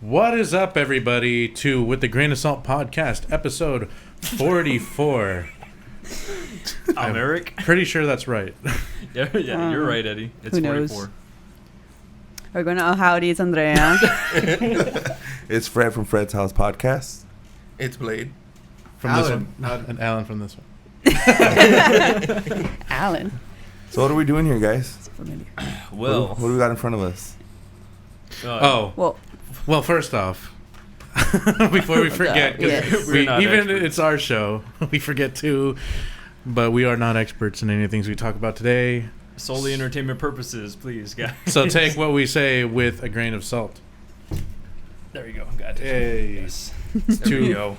What is up, everybody, to With the Grain of Salt podcast, episode 44. I'm Eric. Pretty sure that's right. Yeah, you're right, Eddie. It's 44. We're going to howdy, it's Andrea. It's Fred from Fred's House Podcast. It's Blade. From Allan. this one. And Alan from this one. Alan. So what are we doing here, guys? Well, what do we got in front of us? Well, first off, before we forget, Yes. it's our show, we forget to, but we are not experts in any things we talk about today. Solely entertainment purposes, please, guys. So take what we say with a grain of salt. There you go. Got it. Hey. Yes. There we go.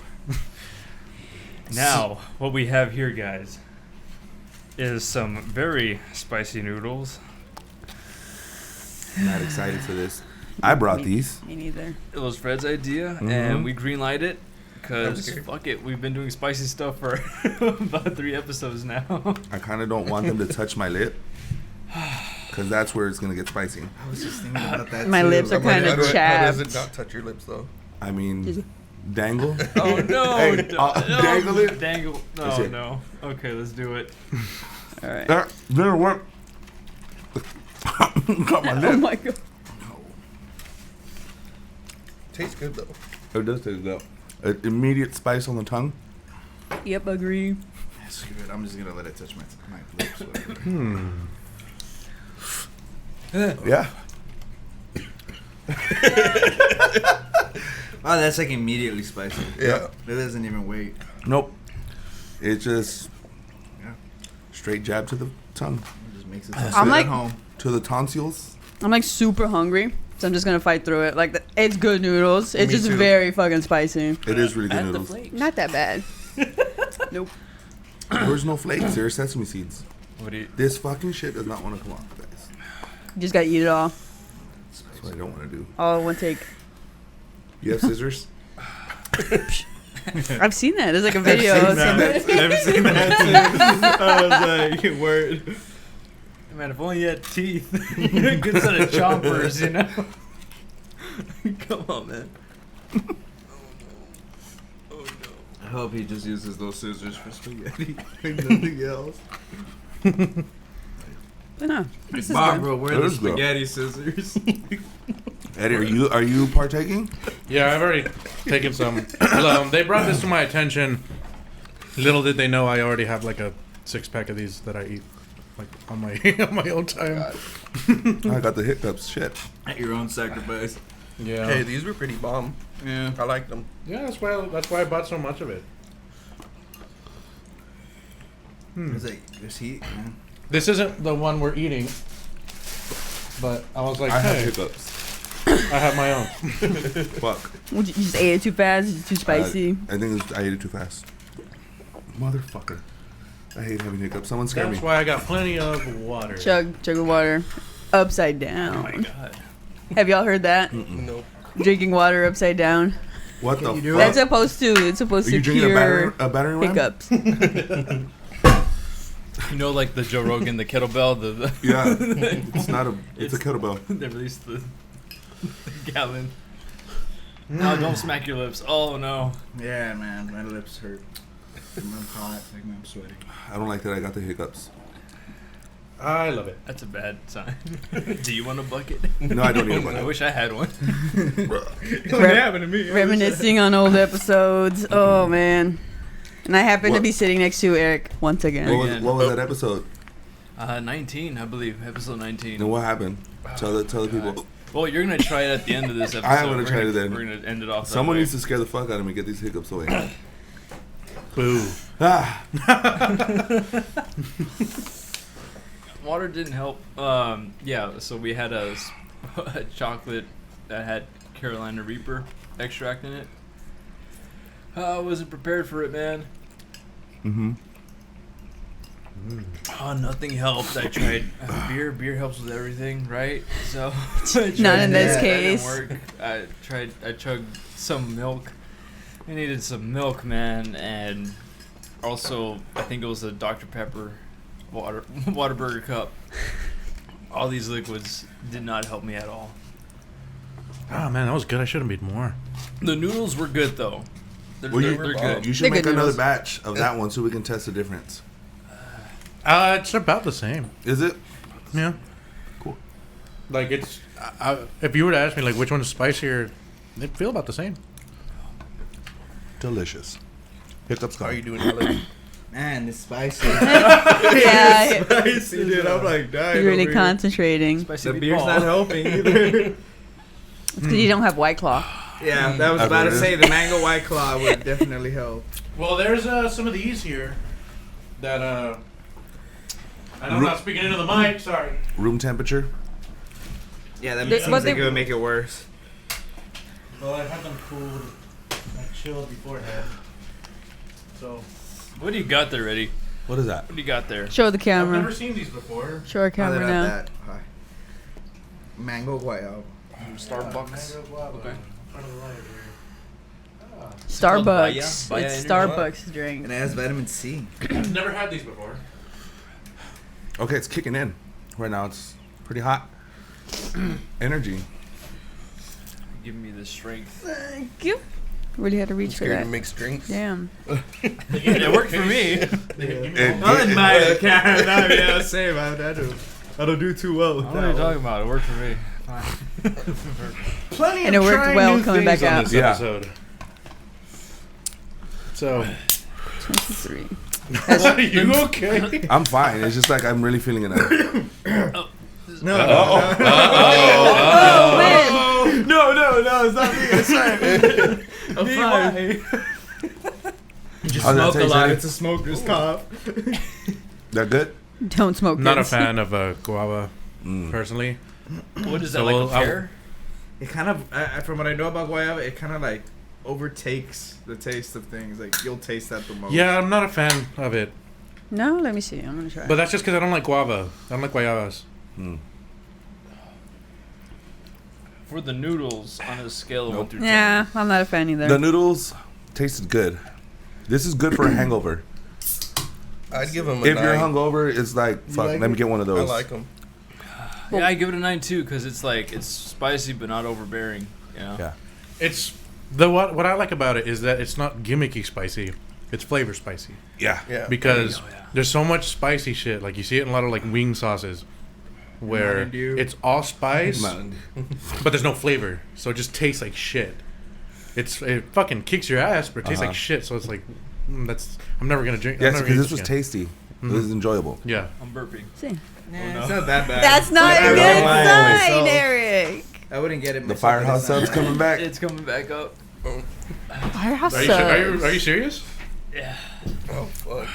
Now, what we have here, guys, is some very spicy noodles. I'm not excited for this. I brought these. Me neither. It was Fred's idea, and we greenlight it because fuck it, we've been doing spicy stuff for about 3 episodes now. I kind of don't want them to touch my lip, because that's where it's gonna get spicy. I was just thinking about that. My lips are kind of How chapped. does it not touch your lips though? I mean, dangle. Oh no! Hey, no, dangle it. Dangle. That's No, it. no. Okay, let's do it. All right. That didn't work. Got my Oh lip. my god. Tastes good though. It does taste good. Immediate spice on the tongue. Yep, agree. Screw it. I'm just gonna let it touch my lips. Yeah. Wow, that's like immediately spicy. Yeah. That doesn't even wait. Nope. It just Yeah. straight jab to the tongue, It just makes it I'm sit like- at home. to the tonsils. I'm like super hungry, so I'm just going to fight through it. Like, it's good noodles. It's Me just too. very fucking spicy. It is really good Add the noodles. flakes. Not that bad. Nope. There's no flakes. There are sesame seeds. What do you? This fucking shit does not want to come off, guys. You just got to eat it all. That's what I don't want to do. All in one take. You have scissors? I've seen that. There's like a video. of somebody- I've seen that too. I was like, word. Man, if only you had teeth. Good set of chompers, you know? Come on, man. I hope he just uses those scissors for spaghetti. Like nothing else. But no, this is good. Barbara, where are the It is good. spaghetti scissors? Eddie, are you partaking? Yeah, I've already taken some. They brought this to my attention. Little did they know I already have like a 6-pack of these that I eat like on my on my own time. I got the hiccups. Shit. At your own sacrifice. Yeah. Hey, these were pretty bomb. Yeah. I liked them. Yeah, that's why I bought so much of it. It's like, there's heat, man. This isn't the one we're eating, but I was like, I have hey, hiccups. I have my own. Fuck. You just ate it too fast? It's too spicy? I think I ate it too fast. Motherfucker. I hate having hiccups. Someone scare That's me. why I got plenty of water. Chug the water. Upside Oh down. my god. Have y'all heard that? Nope. Drinking water upside down. What the you do fuck? That's supposed to. It's supposed Are to you drinking cure a battering ram? hiccups. You know, like the Joe Rogan, the kettlebell, the Yeah. It's not a. It's a kettlebell. they released the gallon. No, don't smack your lips. Oh no. Yeah, man. My lips hurt. I'm hot. Like, I'm sweating. I don't like that I got the hiccups. I love it. That's a bad sign. Do you want a bucket? No, I don't need a I bucket. wish I had one. Rem- happened to me. Reminiscing on old episodes. Oh man. And I happen to What? be sitting next to Eric once again. What was that episode? 19, I believe. Episode 19. And what happened? Tell the people. Well, you're gonna try it at the end of this episode. I am gonna try it then. We're gonna end it off. Someone that way. needs to scare the fuck out of me. Get these hiccups away. Boo. Ah. Water didn't help. Yeah. So we had a chocolate that had Carolina Reaper extract in it. I wasn't prepared for it, man. Mm-hmm. Oh, nothing helped. I tried beer. Beer helps with everything, right? So I tried Not in this that. case. That didn't work. I chugged some milk. I needed some milk, man, and also I think it was a Dr. Pepper Whataburger cup. All these liquids did not help me at all. Oh man, that was good. I should have made more. The noodles were good though. They're good. You should They're make good another noodles. batch of that one so we can test the difference. It's about the same. Is it? Yeah. Cool. Like it's, if you were to ask me like which one is spicier, they'd feel about the same. Delicious. Hiccups How are you coming. doing, Alex? Man, it's spicy. Yeah, Spicy, dude. I'm like dying. you're really over here. concentrating. Spicy The beer's meatball. not helping either. It's because you don't have White Claw. Yeah, that was That's about what to it say is. the mango white claw would definitely help. Well, there's some of these here that I know I'm not speaking into the mic. Sorry. Room temperature. Yeah, that They- seems but like they- it would make it worse. Well, I had them cooled, like chilled beforehand. So What do you got there, Eddie? What is that? What do you got there? Show the I've never camera. seen these before. Show our Oh, they're camera not now. that high. Mango guayaba. Starbucks. Okay. Starbucks. Baya It's Energy. Starbucks drink. And it has vitamin C. I've never had these before. Okay, it's kicking in. Right now it's pretty hot. Energy. Give me the strength. Thank you. Really had to reach for Scared to that. mix drinks. Damn. It worked for me. It- My cat. No, yeah, same. I don't do too well with What are you talking about? It worked for me. Plenty And it worked well coming back out. This Yeah. episode. So, 23. are you okay? I'm fine. It's just like I'm really feeling it. No, Oh, man. no, it's not me. I swear. I'm fine. You just How's that smoke a taste, lot. Eddie? It's a smoker's cough. That good? Don't smoke Not a this. fan of guava, Mm. personally. What is that, So like we'll- a pear? It kind of, from what I know about guayaba, it kind of like overtakes the taste of things. Like you'll taste that the most. Yeah, I'm not a fan of it. No, let me see. I'm gonna try. But that's just because I don't like guava. I don't like guayabas. Mm. For the noodles, on a scale of 1 through 10. Yeah, I'm not a fan either. The noodles tasted good. This is good for a hangover. I'd give them a If 9. you're hungover, it's like, fuck, like let me it? get one of I those. like them. Yeah, I give it a 9 too, because it's like, it's spicy but not overbearing. You know? Yeah. It's what I like about it is that it's not gimmicky spicy. It's flavor spicy. Yeah. Yeah. Because Oh, yeah. there's so much spicy shit. Like you see it in a lot of like wing sauces, where Mountain Dew. it's all spice, Mountain but there's no flavor. So it just tastes like shit. It fucking kicks your ass, but it tastes Uh-huh. like shit. So it's like that's I'm never gonna drink. I'm Yes, never because gonna this was eat again. tasty. It was enjoyable. Yeah. I'm burping. See. Nah, Oh, no. it's not that bad. That's not Like, a I good wouldn't buy it sign, myself. Eric. I wouldn't get it. The myself, firehouse but it's subs coming back. It's coming back up. Firehouse Are you, subs. are you serious? Yeah. Oh, fuck.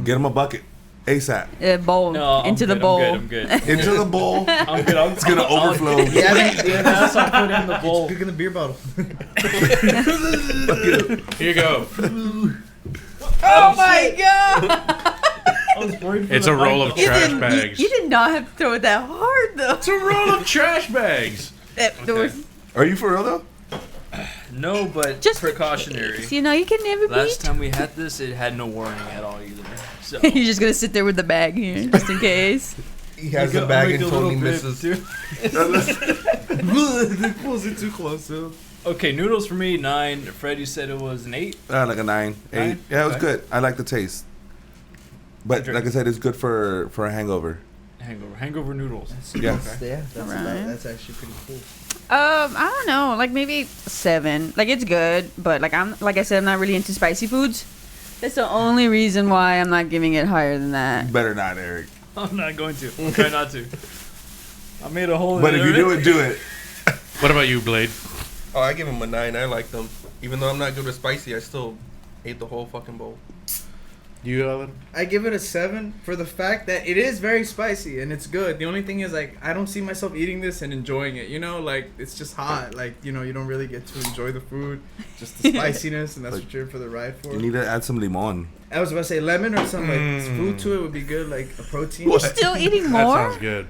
Get them a bucket. ASAP. Bowl. No, Into I'm the good, bowl. I'm good. I'm good. Into the bowl. I'm good. I'm, It's going to overflow. Yeah, That's what I put in the bowl. Pick in the beer bottle. Here you go. Oh my god! I was worried for It's the a roll mic, of though. trash bags. You did not have to throw it that hard though. It's a roll of trash bags. There was Are you for real, though? No, but just precautionary. You know, you can never Last beat. time we had this, it had no warning at all either. So You're just gonna sit there with the bag here, just in case. He has the bag and totally misses. It pulls it too close, too. Okay, noodles for me 9. Fred, you said it was an 8. Like a 9, 8. Nine? Yeah, it was Okay. good. I like the taste. But Drink. like I said, it's good for a hangover. Hangover noodles. Yeah. Yeah, that's, Alright. that's actually pretty cool. I don't know, like maybe 7. Like it's good, but like I said, I'm not really into spicy foods. That's the only reason why I'm not giving it higher than that. You better not, Eric. I'm not going to. I'll try not to. I made a hole But in if you do it, do it. What about you, Blade? Oh, I give them a 9. I like them. Even though I'm not good with spicy, I still ate the whole fucking bowl. You, Ellen? I give it a 7 for the fact that it is very spicy and it's good. The only thing is, like, I don't see myself eating this and enjoying it. You know, like, it's just hot. Like, you know, you don't really get to enjoy the food. Just the spiciness, and that's Like, what you're in for the ride for. You need to add some limon. I was about to say lemon or some, like, fruit to it would be good, like a protein. You're still eating That more? sounds good.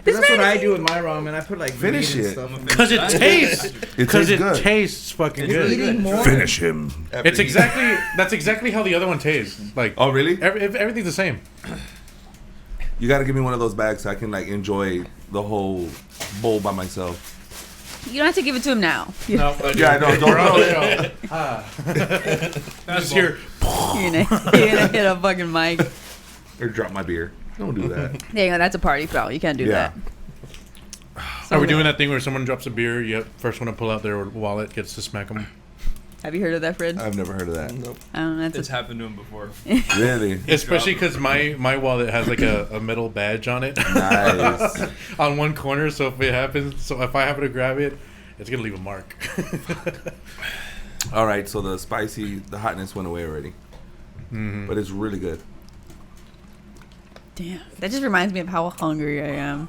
That's This what man I is- do with my ramen. I put, like, Finish meat and it. stuff. in Because it tastes. It Because tastes it good. tastes fucking It's good. eating more. Finish him. After It's eating- exactly that's exactly how the other one tastes. Like Oh, really? everything's the same. You got to give me one of those bags so I can like enjoy the whole bowl by myself. You don't have to give it to him now. You No, Yeah, I know. Don't Just here. you're gonna hit a fucking mic. or drop my beer. Don't do that. There you go. That's a party foul. You can't do Yeah. that. Are we doing that thing where someone drops a beer? Yep. First one to pull out their wallet gets to smack them. Have you heard of that, Fred? I've never heard of that. Nope. I don't know. It's happened to him before. Really? Especially because my wallet has like a metal badge on it. Nice. On one corner. So if it happens, if I happen to grab it, it's gonna leave a mark. All right, so the hotness went away already, Mhm. but it's really good. Damn. That just reminds me of how hungry I am.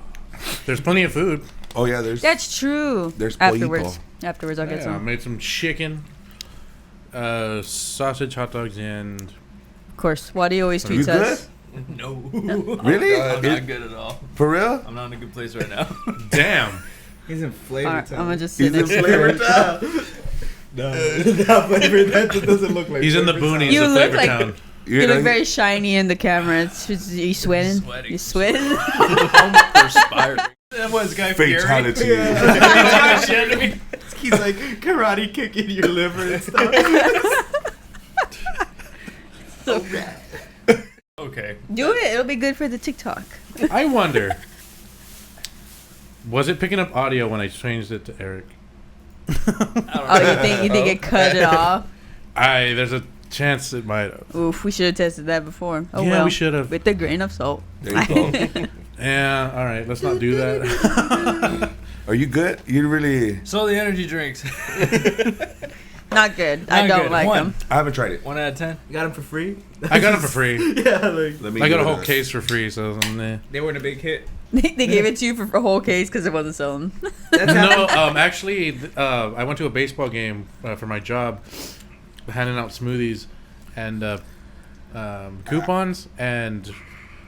There's plenty of food. Oh yeah, there's That's true. There's Afterwards. pollito. Afterwards, I'll get Yeah, I some. made some chicken, sausage, hot dogs, and Of course. Wadi always You treats good? us. No. Really? I'm not good at all. For real? I'm not in a good place right now. damn. He's in flavor Alright, town. I'm gonna just He's sit in next to flavor him. town. No, not flavor. That just doesn't look like. He's in the Flavor Town. boonies You of look Flavor like- Town. You look very shiny in the camera. It's just, you sweating? Sweating. You sweating? I'm perspiring. That was guy Fatality. Gary. He's like karate kicking your liver and stuff. So bad. Okay. Do it. It'll be good for the TikTok. I wonder, was it picking up audio when I changed it to Eric? Oh, you think it cut it off? There's a chance it might have. Oof, we should have tested that before. Oh Yeah, well. we should have. With a grain of salt. There you go. Yeah, all right, let's not do that. Are you good? You really? So the energy drinks. Not good. I Not don't good. like One. them. I haven't tried it. 1 out of 10. You got them for free? I got them for free. Yeah, like Let me I got give a it whole case for free, so nah. they weren't a big hit. They gave it to you for a whole case because it wasn't selling. That's No, actually, I went to a baseball game for my job, handing out smoothies and coupons, and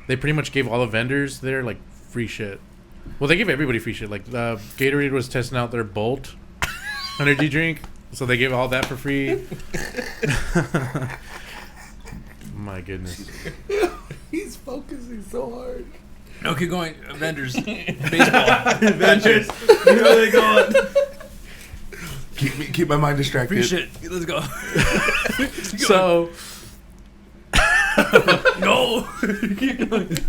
they pretty much gave all the vendors there like free shit. Well, they gave everybody free shit. Like Gatorade was testing out their Bolt energy drink, so they gave all that for free. My goodness. He's focusing so hard. No, keep going. Vendors. Baseball. Adventures. You know they going. Keep my mind distracted. Free shit. Let's go. So, No.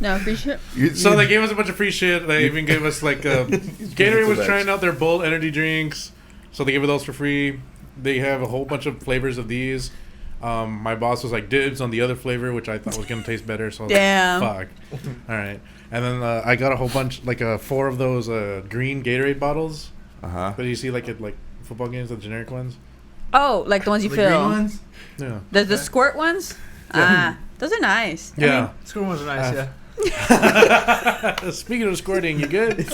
No, free shit. so they gave us a bunch of free shit. They even gave us like Gatorade was trying out their Bolt energy drinks, so they gave us those for free. They have a whole bunch of flavors of these. My boss was like dibs on the other flavor, which I thought was gonna taste better. So I was Damn. like, fuck. All right, and then I got a whole bunch, like 4 of those green Gatorade bottles. Uh-huh. But you see like at like football games, the generic ones. Oh, like the ones you The fill. green ones? Yeah. The squirt ones? Ah, those are nice. I Yeah. Score ones are nice, yeah. Speaking of squirting, you good?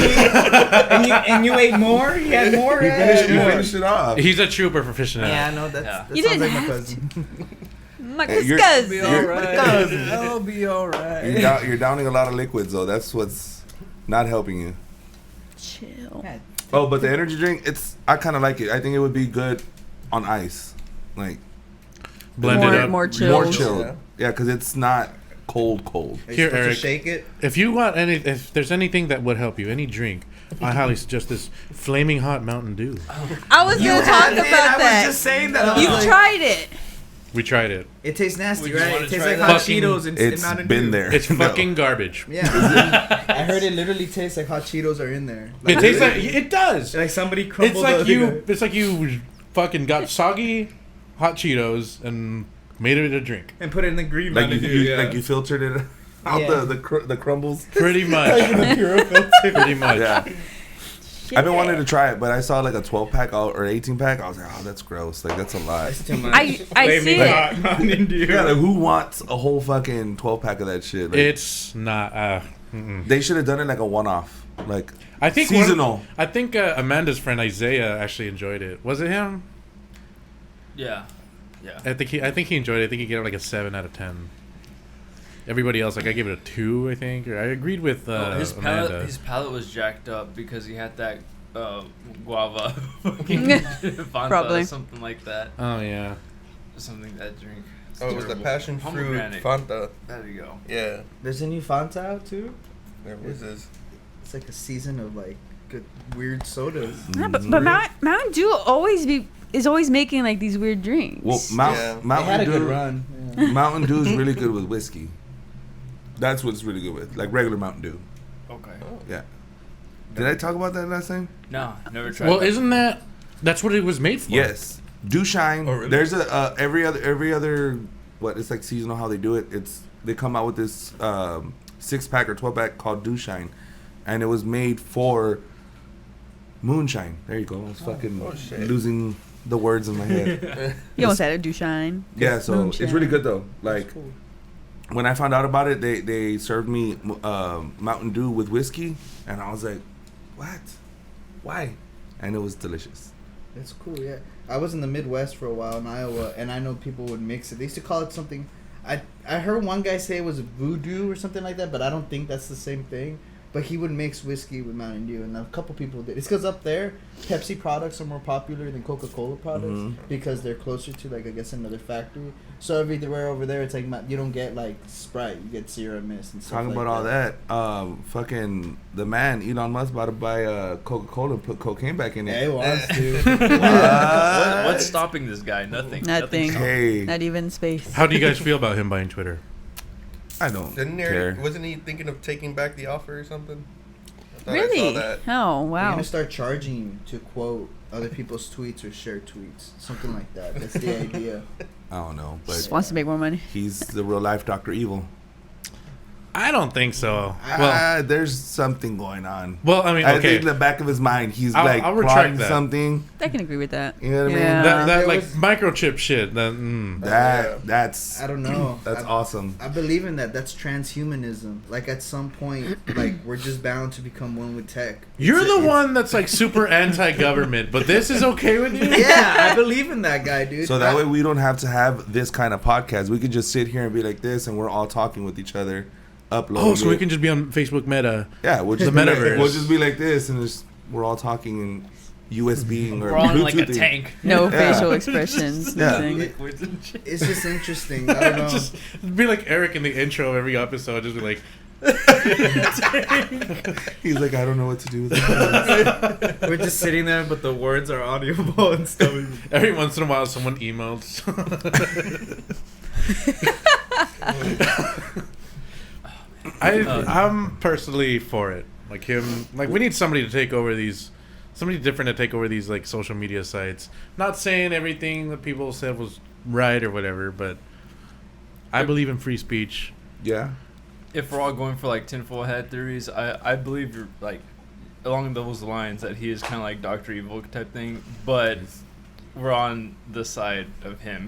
And you ate more? You had more? You Yeah, finished it off. He's a trooper for fishing Yeah, I out. know that. Yeah. That You sounds didn't like my have cousin. My Hey, you're- cousin. Be You're- alright. I'll be alright. You're downing a lot of liquids, though. That's what's not helping you. Chill. Oh, but the energy drink, I kind of like it. I think it would be good on ice. Like, Blend it up. More chilled. more chilled. Yeah. Yeah, because it's not cold. Are you Here, supposed Eric. to shake it? If you want if there's anything that would help you, any drink, I highly suggest this flaming hot Mountain Dew. I was going to talk about that. I was just saying that. I was You've like, tried it. We tried it. It tastes nasty, Would you right? wanna It tastes try like that? hot Fucking- Cheetos and It's Mountain been Dew. there. It's No. fucking garbage. Yeah. I heard it literally tastes like hot Cheetos are in there. It tastes like it does. Like somebody It's crumbled like the- you. It's like you fucking got soggy hot Cheetos and made it a drink. and put it in the green Like you, Mountain Dew, yeah. like you filtered it out Yeah. the crumbles. Pretty much. Pretty much. Yeah. I've been wanting to try it, but I saw like a 12-pack or 18-pack. I was like, oh, that's gross. Like, that's a lot. That's too much. I see Flaming it. hot Mountain Dew. Yeah, like, who wants a whole fucking 12-pack of that shit? Like, It's not. Mm-mm. they should have done it like a one-off. Like, I think seasonal. I think Amanda's friend Isaiah actually enjoyed it. Was it him? Yeah. Yeah. I think he enjoyed it. I think he gave it like a 7 out of 10. Everybody else, like I gave it a 2, I think. Or I agreed with his Amanda. palate was jacked up because he had that guava fucking Fanta Probably. or something like that. Oh yeah. Something that drink. It's Oh, it was the terrible. passion fruit Pomegranate. Fanta. There you go. Yeah. There's a new Fanta out too. There was this. It's like a season of like good weird sodas. Yeah, but Mountain Dew is always making like these weird drinks. Well, They had a good run. Yeah. Mountain Dew is really good with whiskey. That's what it's really good with, like regular Mountain Dew. Okay. Yeah. Did I talk about that last time? No, never tried. Well, that. isn't that's what it was made for? Yes. Dew Shine. Oh, really? There's a every other what, it's like seasonal how they do it. They come out with this 6-pack or 12-pack called Dew Shine, and it was made for moonshine. There you go. I was fucking shit. losing the words in my head. You almost had a Dushine. Yeah, so Moonshine. it's really good though. Like when I found out about it, they served me Mountain Dew with whiskey, and I was like, "What? Why?" And it was delicious. It's cool, yeah. I was in the Midwest for a while in Iowa, and I know people would mix it. They used to call it something. I heard one guy say it was voodoo or something like that, but I don't think that's the same thing. But he would mix whiskey with Mountain Dew, and a couple people did. It's because up there, Pepsi products are more popular than Coca-Cola products because they're closer to, like, I guess, another factory. So everywhere over there, it's like you don't get like Sprite, you get Sierra Mist and stuff. Talking like about all that, fucking the man Elon Musk about to buy Coca-Cola and put cocaine back in it. Yeah, he wants to. What's stopping this guy? Nothing. Nothing. Hey, Not even space. How do you guys feel about him buying Twitter? I don't Wasn't care. he thinking of taking back the offer or something? I thought I Really? saw that. Oh, They're wow. gonna start charging you to quote other people's tweets or share tweets, something like that. That's the idea. I don't know, Just but wants to make more money. he's the real life Dr. Evil. I don't think so. Well, There's something going on. I mean, I okay. think in the back of his mind, he's I'll retract plotting that. something. I can agree with that. You know what I mean? Yeah. that There like was- microchip shit. That's I don't know. that's awesome. I believe in that. That's transhumanism. Like at some point, like we're just bound to become one with tech. You're It's- the one that's like super anti-government, but this is okay with you? Yeah, I believe in that guy, dude. So that way we don't have to have this kind of podcast. We could just sit here and be like this, and we're all talking with each other. Upload. Oh, so we can just be on Facebook Meta. Yeah, we'll just The be like, metaverse. we'll just be like this, and we're all talking in USB or We're on like a Bluetoothing. tank. No Yeah. facial expressions. Yeah. Nothing. Liquids and shit. It's just interesting. I don't know. Just be like Eric in the intro of every episode. Just be like, He's like, I don't know what to do with it. We're just sitting there, but the words are audible and stuff. every once in a while, someone emails. I'm personally for it. Like him, like we need somebody different to take over these like social media sites. Not saying everything that people said was right or whatever, but I believe in free speech. Yeah. If we're all going for like tinfoil hat theories, I believe you're like along those lines that he is kind of like Dr. Evil type thing, but we're on the side of him.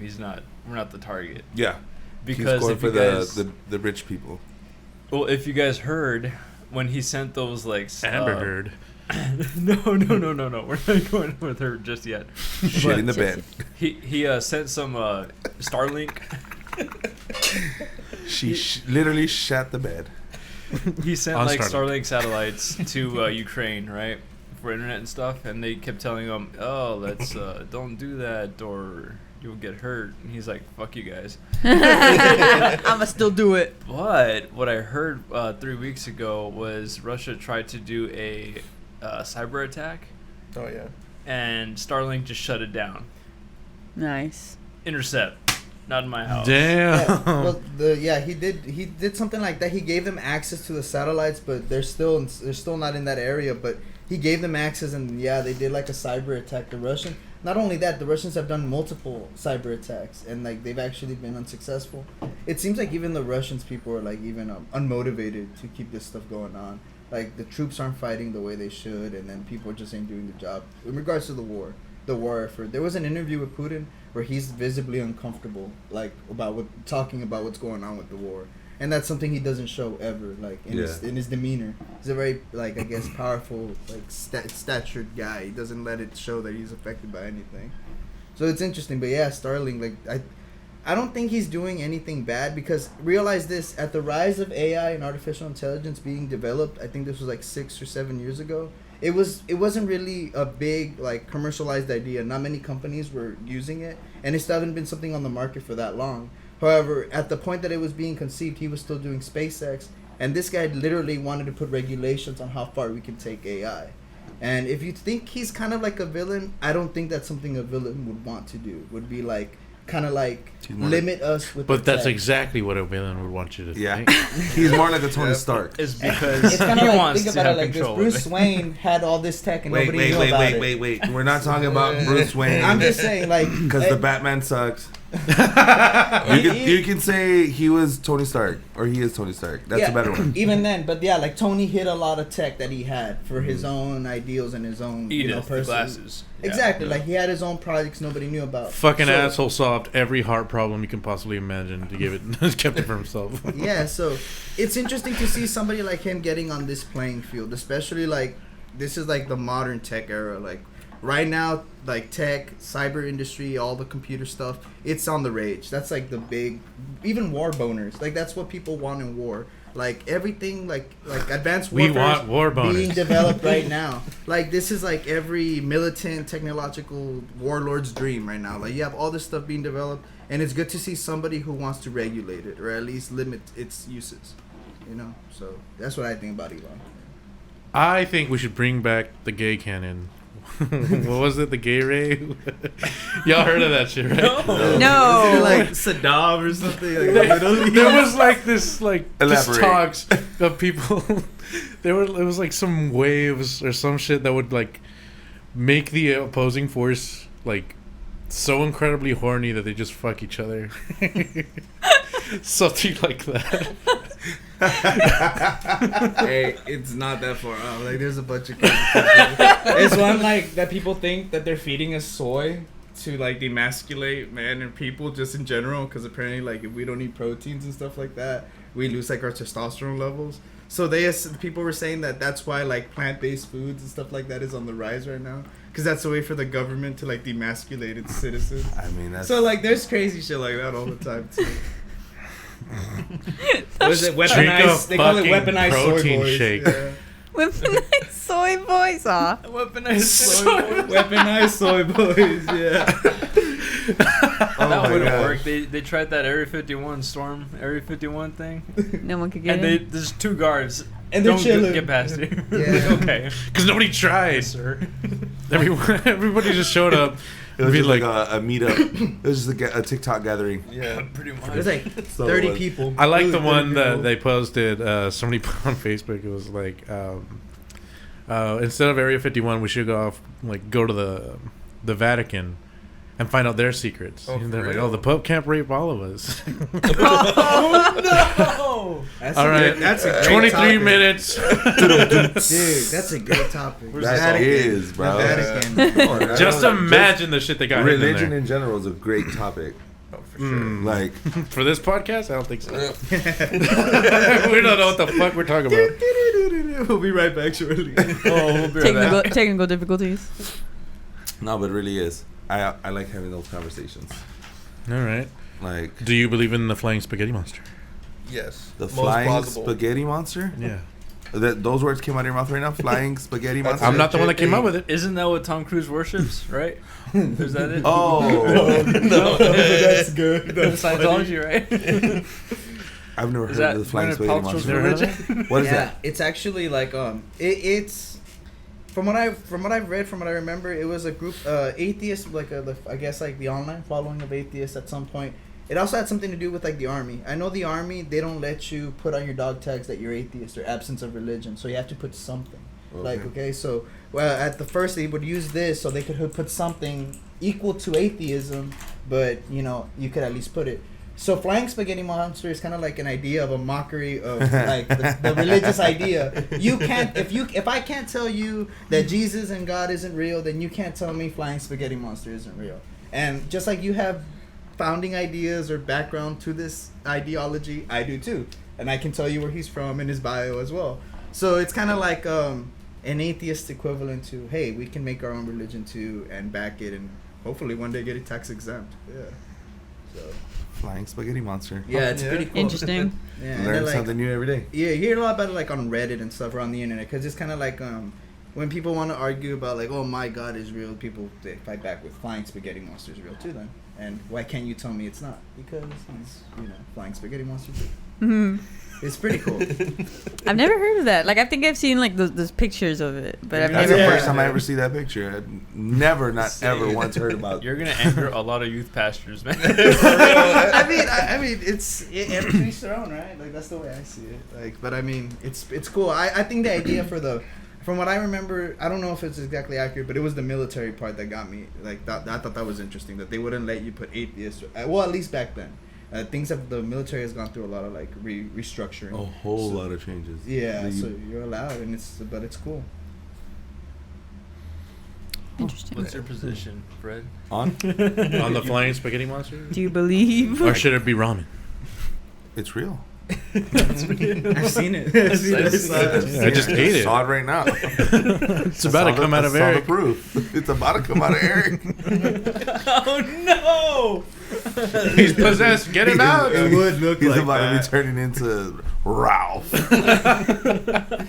We're not the target. Yeah. Because He's going if for you guys, the rich people. well, if you guys heard when he sent those like Amber Heard. no, we're not going with her just yet. Shit in the bed. He sent some Starlink. She literally shat the bed. He sent On like Starlink. Starlink satellites to Ukraine, right, for internet and stuff, and they kept telling him, "Oh, let's don't do that, or you'll get hurt." And he's like, "Fuck you guys." I'ma still do it. But what I heard 3 weeks ago was Russia tried to do a cyber attack, Oh yeah. and Starlink just shut it down. Nice. Intercept. Not in my house. Damn. He did something like that. He gave them access to the satellites, but they're still not in that area. But he gave them access, and yeah, they did like a cyber attack. Not only that, the Russians have done multiple cyber attacks, and like they've actually been unsuccessful. It seems like even the Russians people are like even unmotivated to keep this stuff going on. Like the troops aren't fighting the way they should, and then people just ain't doing the job in regards to the war effort. There was an interview with Putin where he's visibly uncomfortable, like talking about what's going on with the war, and that's something he doesn't show ever, like in his demeanor. He's a very like I guess powerful like statured guy. He doesn't let it show that he's affected by anything. So it's interesting, but yeah, Starlink. Like I don't think he's doing anything bad because realize this: at the rise of AI and artificial intelligence being developed, I think this was like 6 or 7 years ago. It wasn't really a big like commercialized idea. Not many companies were using it, and it still hadn't been something on the market for that long. However, at the point that it was being conceived, he was still doing SpaceX, and this guy literally wanted to put regulations on how far we can take AI. And if you think he's kind of like a villain, I don't think that's something a villain would want to do. Would be like kind of like limit us with. But that's tech. exactly what a villain would want you to think. He's more like a Tony Stark. It's because It's kind he of like, wants think to about have it like this. control. Bruce Wayne had all this tech and nobody knew about it. Wait. We're not talking about Bruce Wayne. I'm just saying, like, Because the Batman sucks. You can say he was Tony Stark, or he is Tony Stark. That's a better one. Even then, but yeah, like Tony hid a lot of tech that he had for his own ideals and his own, Edith, the person. glasses. Exactly, Yeah. like he had his own projects nobody knew about. Fucking So- asshole solved every heart problem you can possibly imagine to give it, kept it for himself. Yeah, so it's interesting to see somebody like him getting on this playing field, especially like this is like the modern tech era. Like right now, like tech, cyber industry, all the computer stuff, it's on the rage. That's like the big, even war boners. Like that's what people want in war. Like everything, like advanced warfare. We want war boners. Being developed right now. Like this is like every militant technological warlord's dream right now. Like you have all this stuff being developed, and it's good to see somebody who wants to regulate it or at least limit its uses. You know, so that's what I think about Elon. I think we should bring back the gay canon. What was it? The gay ray? Y'all heard of that shit, right? No. Like Saddam or something. There was like this, like just Elaborate. talks of people. It was like some waves or some shit that would like make the opposing force like so incredibly horny that they just fuck each other. Something like that. Hey, it's not that far out. Like, there's a bunch of crazy people. There's one, like, that people think that they're feeding us soy to, like, demasculate men and people just in general. Because apparently, like, if we don't eat proteins and stuff like that, we lose, like, our testosterone levels. So people were saying that that's why, like, plant-based foods and stuff like that is on the rise right now. Because that's a way for the government to, like, demasculate its citizens. I mean, that's... So, like, there's crazy shit like that all the time, too. What is it? Weaponized. They call it weaponized protein soy boys. shake. Yeah. Weaponized soy boys, aw. Weaponized soy boys. Weaponized soy boys. Yeah. That wouldn't work. They tried that Area 51 storm, Area 51 thing, No one could get and in. there's two guards. And they're Don't chilling. get past it. Yeah. Okay, Because nobody tried. sir. Everybody just showed up. It was Be just like like- a meetup. It was just a TikTok gathering. Yeah. Pretty much. There's like So 30 it was- people. I like the Really one 30 that people. they posted. Somebody put on Facebook. It was like, instead of Area 51, we should go to the Vatican and find out their secrets. Oh, And they're for like, real? oh, the Pope can't rape all of us. Oh That's All a right, good, that's a great 23 topic. minutes. Dude, that's a great topic. Where's The this That all? is, bro. The Vatican. Just imagine the shit they got hidden in Religion there. in general is a great topic. Oh, for sure. Like, For this podcast, I don't think so. We don't know what the fuck we're talking about. We'll be right back shortly. Oh, we'll be right back. Technical difficulties. no, but it really is. I like having those conversations. All right. Like, Do you believe in the flying spaghetti monster? Yes. the Most flying plausible. spaghetti monster? Yeah. Those words came out of your mouth right now? Flying spaghetti That's monster? I'm not the one that came up with it. Isn't that what Tom Cruise worships? Right? Is that it? Oh. no, That's good. That's Scientology, right? I've never Is heard that of the flying Gwyneth spaghetti Paltrow's monster. Never heard of religion? What is yeah, that? it's actually like it's from what I've read, from what I remember, it was a group atheists, like I guess like the online following of atheists at some point. It also had something to do with like the army. I know the army, they don't let you put on your dog tags that you're atheist or absence of religion, so you have to put something. Like, okay, so at the first they would use this so they could put something equal to atheism, but you know you could at least put it. So flying spaghetti monster is kind of like an idea of a mockery of like the religious idea. You can't if I can't tell you that Jesus and God isn't real, then you can't tell me flying spaghetti monster isn't real. And just like you have founding ideas or background to this ideology, I do too, and I can tell you where he's from in his bio as well. So it's kind of like an atheist equivalent to, hey, we can make our own religion too and back it, and hopefully one day get it tax exempt. Yeah. So Flying spaghetti monster. yeah, it's Yeah. pretty cool. Interesting. Yeah, and Learn they're like, something new every day. yeah, you hear a lot about it like on Reddit and stuff or on the internet, because it's kind of like when people want to argue about like, oh my God is real, people they fight back with flying spaghetti monster is real too then. And why can't you tell me it's not? Because he's, flying spaghetti monster too. It's pretty cool. I've never heard of that. Like, I think I've seen like those pictures of it, but I've That's never. the heard first of time I it. ever see that picture. I'd never, not ever once heard about. You're gonna anger a lot of youth pastors, man. I mean, everybody's their own, right? Like that's the way I see it. Like, but I mean, it's cool. I think the idea from what I remember, I don't know if it's exactly accurate, but it was the military part that got me. Like that, I thought that was interesting that they wouldn't let you put atheists. Well, at least back then, things have the military has gone through a lot of like restructuring. A whole lot of changes. Yeah, so you're allowed, and it's cool. Interesting. What's your position, Fred? On? On the flying spaghetti monster? Do you believe? Or should it be ramen? It's real. I've seen it. I just ate it. Saw it right now. It's about to come out of I saw the Eric. proof. It's about to come out of Eric. Oh no! He's possessed. Get him out. It would look He's like about that. to be turning into Ralph.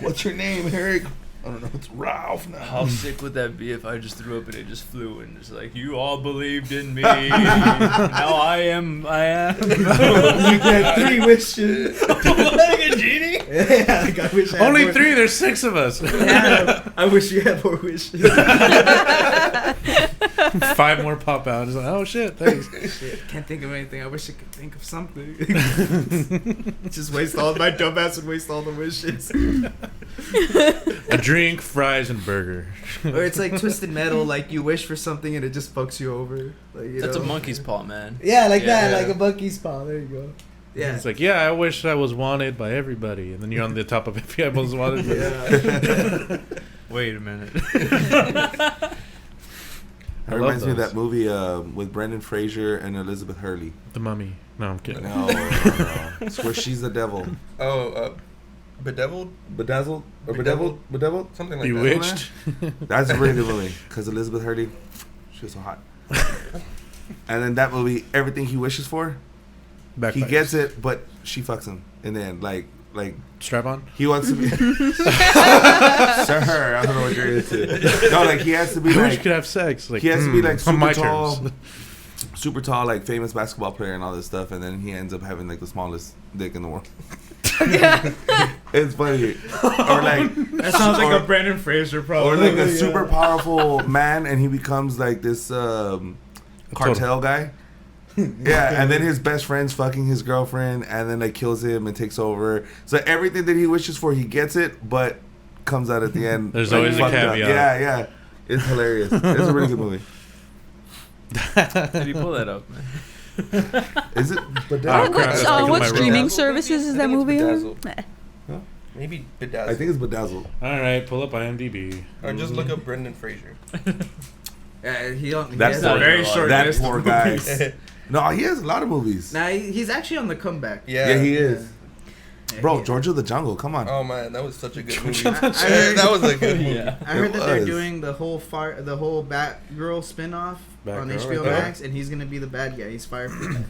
What's your name, Eric? I don't know. It's Ralph now. How sick would that be if I just threw up and it just flew and it's like, you all believed in me. Now I am. You get 3 wishes. Like a genie? Yeah, like I wish I had Only more- 3. There's 6 of us. Yeah, I wish you had more wishes. 5 more pop out. It's like, oh shit, thanks. Shit, can't think of anything. I wish I could think of something. Just waste all my dumbass would waste all the wishes. A drink, fries, and burger. Or it's like Twisted Metal, like you wish for something and it just fucks you over. Like, you That's know? a monkey's paw, man. Yeah, like Yeah. that, like a monkey's paw. There you go. Yeah. It's like, yeah, I wish I was wanted by everybody. And then you're on the top of FBI Most Wanted. Yeah. Wait a minute. It reminds me of that movie with Brendan Fraser and Elizabeth Hurley. The Mummy. No, I'm kidding. No. It's where she's the devil. Bedeviled? Bedazzled? Or Bedeviled? Bedeviled? Something like Bewitched. That's a really good movie. Because Elizabeth Hurley, she was so hot. And then that movie, everything he wishes for, he Backfires. gets it, but she fucks him. And then, like Strap on. he wants to be. Sir, I don't know what you're into. No, like he has to be I wish like you could have sex. Like, he has to be like on super my tall, terms. super tall, like famous basketball player and all this stuff, and then he ends up having like the smallest dick in the world. It's funny, or like That sounds like or- a Brendan Fraser or problem. like a super powerful man, and he becomes like this cartel guy. Yeah, and then his best friend's fucking his girlfriend, and then like kills him and takes over. So everything that he wishes for, he gets it, but comes out at the end. There's like, always a fucked up. caveat. Yeah, it's hilarious. It's a really good movie. How do you pull that up, man? Is it? Oh, crap, that's What like what my streaming room. services is I that think it's movie on? Bedazzled. Maybe Bedazzled. I think it's Bedazzled. All right, pull up IMDb. Or just look up Brendan Fraser. Yeah, he That's has not a very even short that list poor of guy. movies. No, he has a lot of movies. Nah, he's actually on the comeback. Yeah, he is. Yeah, Bro, he- George of the Jungle, come on. Oh man, that was such a good movie. I heard- That was a good movie. Yeah. I heard It that they're was. doing the whole Batgirl spin-off on Batgirl, HBO okay. Max, and he's gonna be the bad guy. He's Firefly.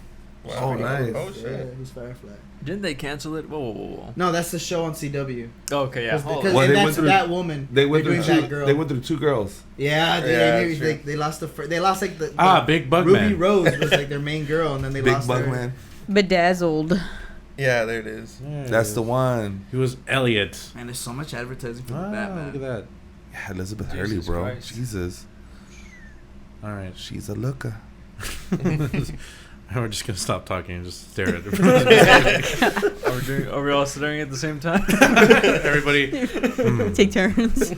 Wow. Oh, nice. Oh shit. Yeah, he's Firefly. Didn't they cancel it? Whoa. No, that's the show on CW. Okay, yeah. Because Well, they that's went through- that woman. They went They're through doing two. Batgirl. They went through 2 girls. Yeah, Yeah, they lost they lost like the Big Bug Ruby Man. Rose was like their main girl, and then they Big lost Bug her. Man. Bedazzled. Yeah, there it is. That's the one. He was Elliot. Man, there's so much advertising for the Ah, Batman. look at that. Yeah, Elizabeth Jesus Hurley, bro. Christ. Jesus, All right. she's a looker. We're just gonna stop talking and just stare at it. Are we all staring at the same time? Everybody. Take turns.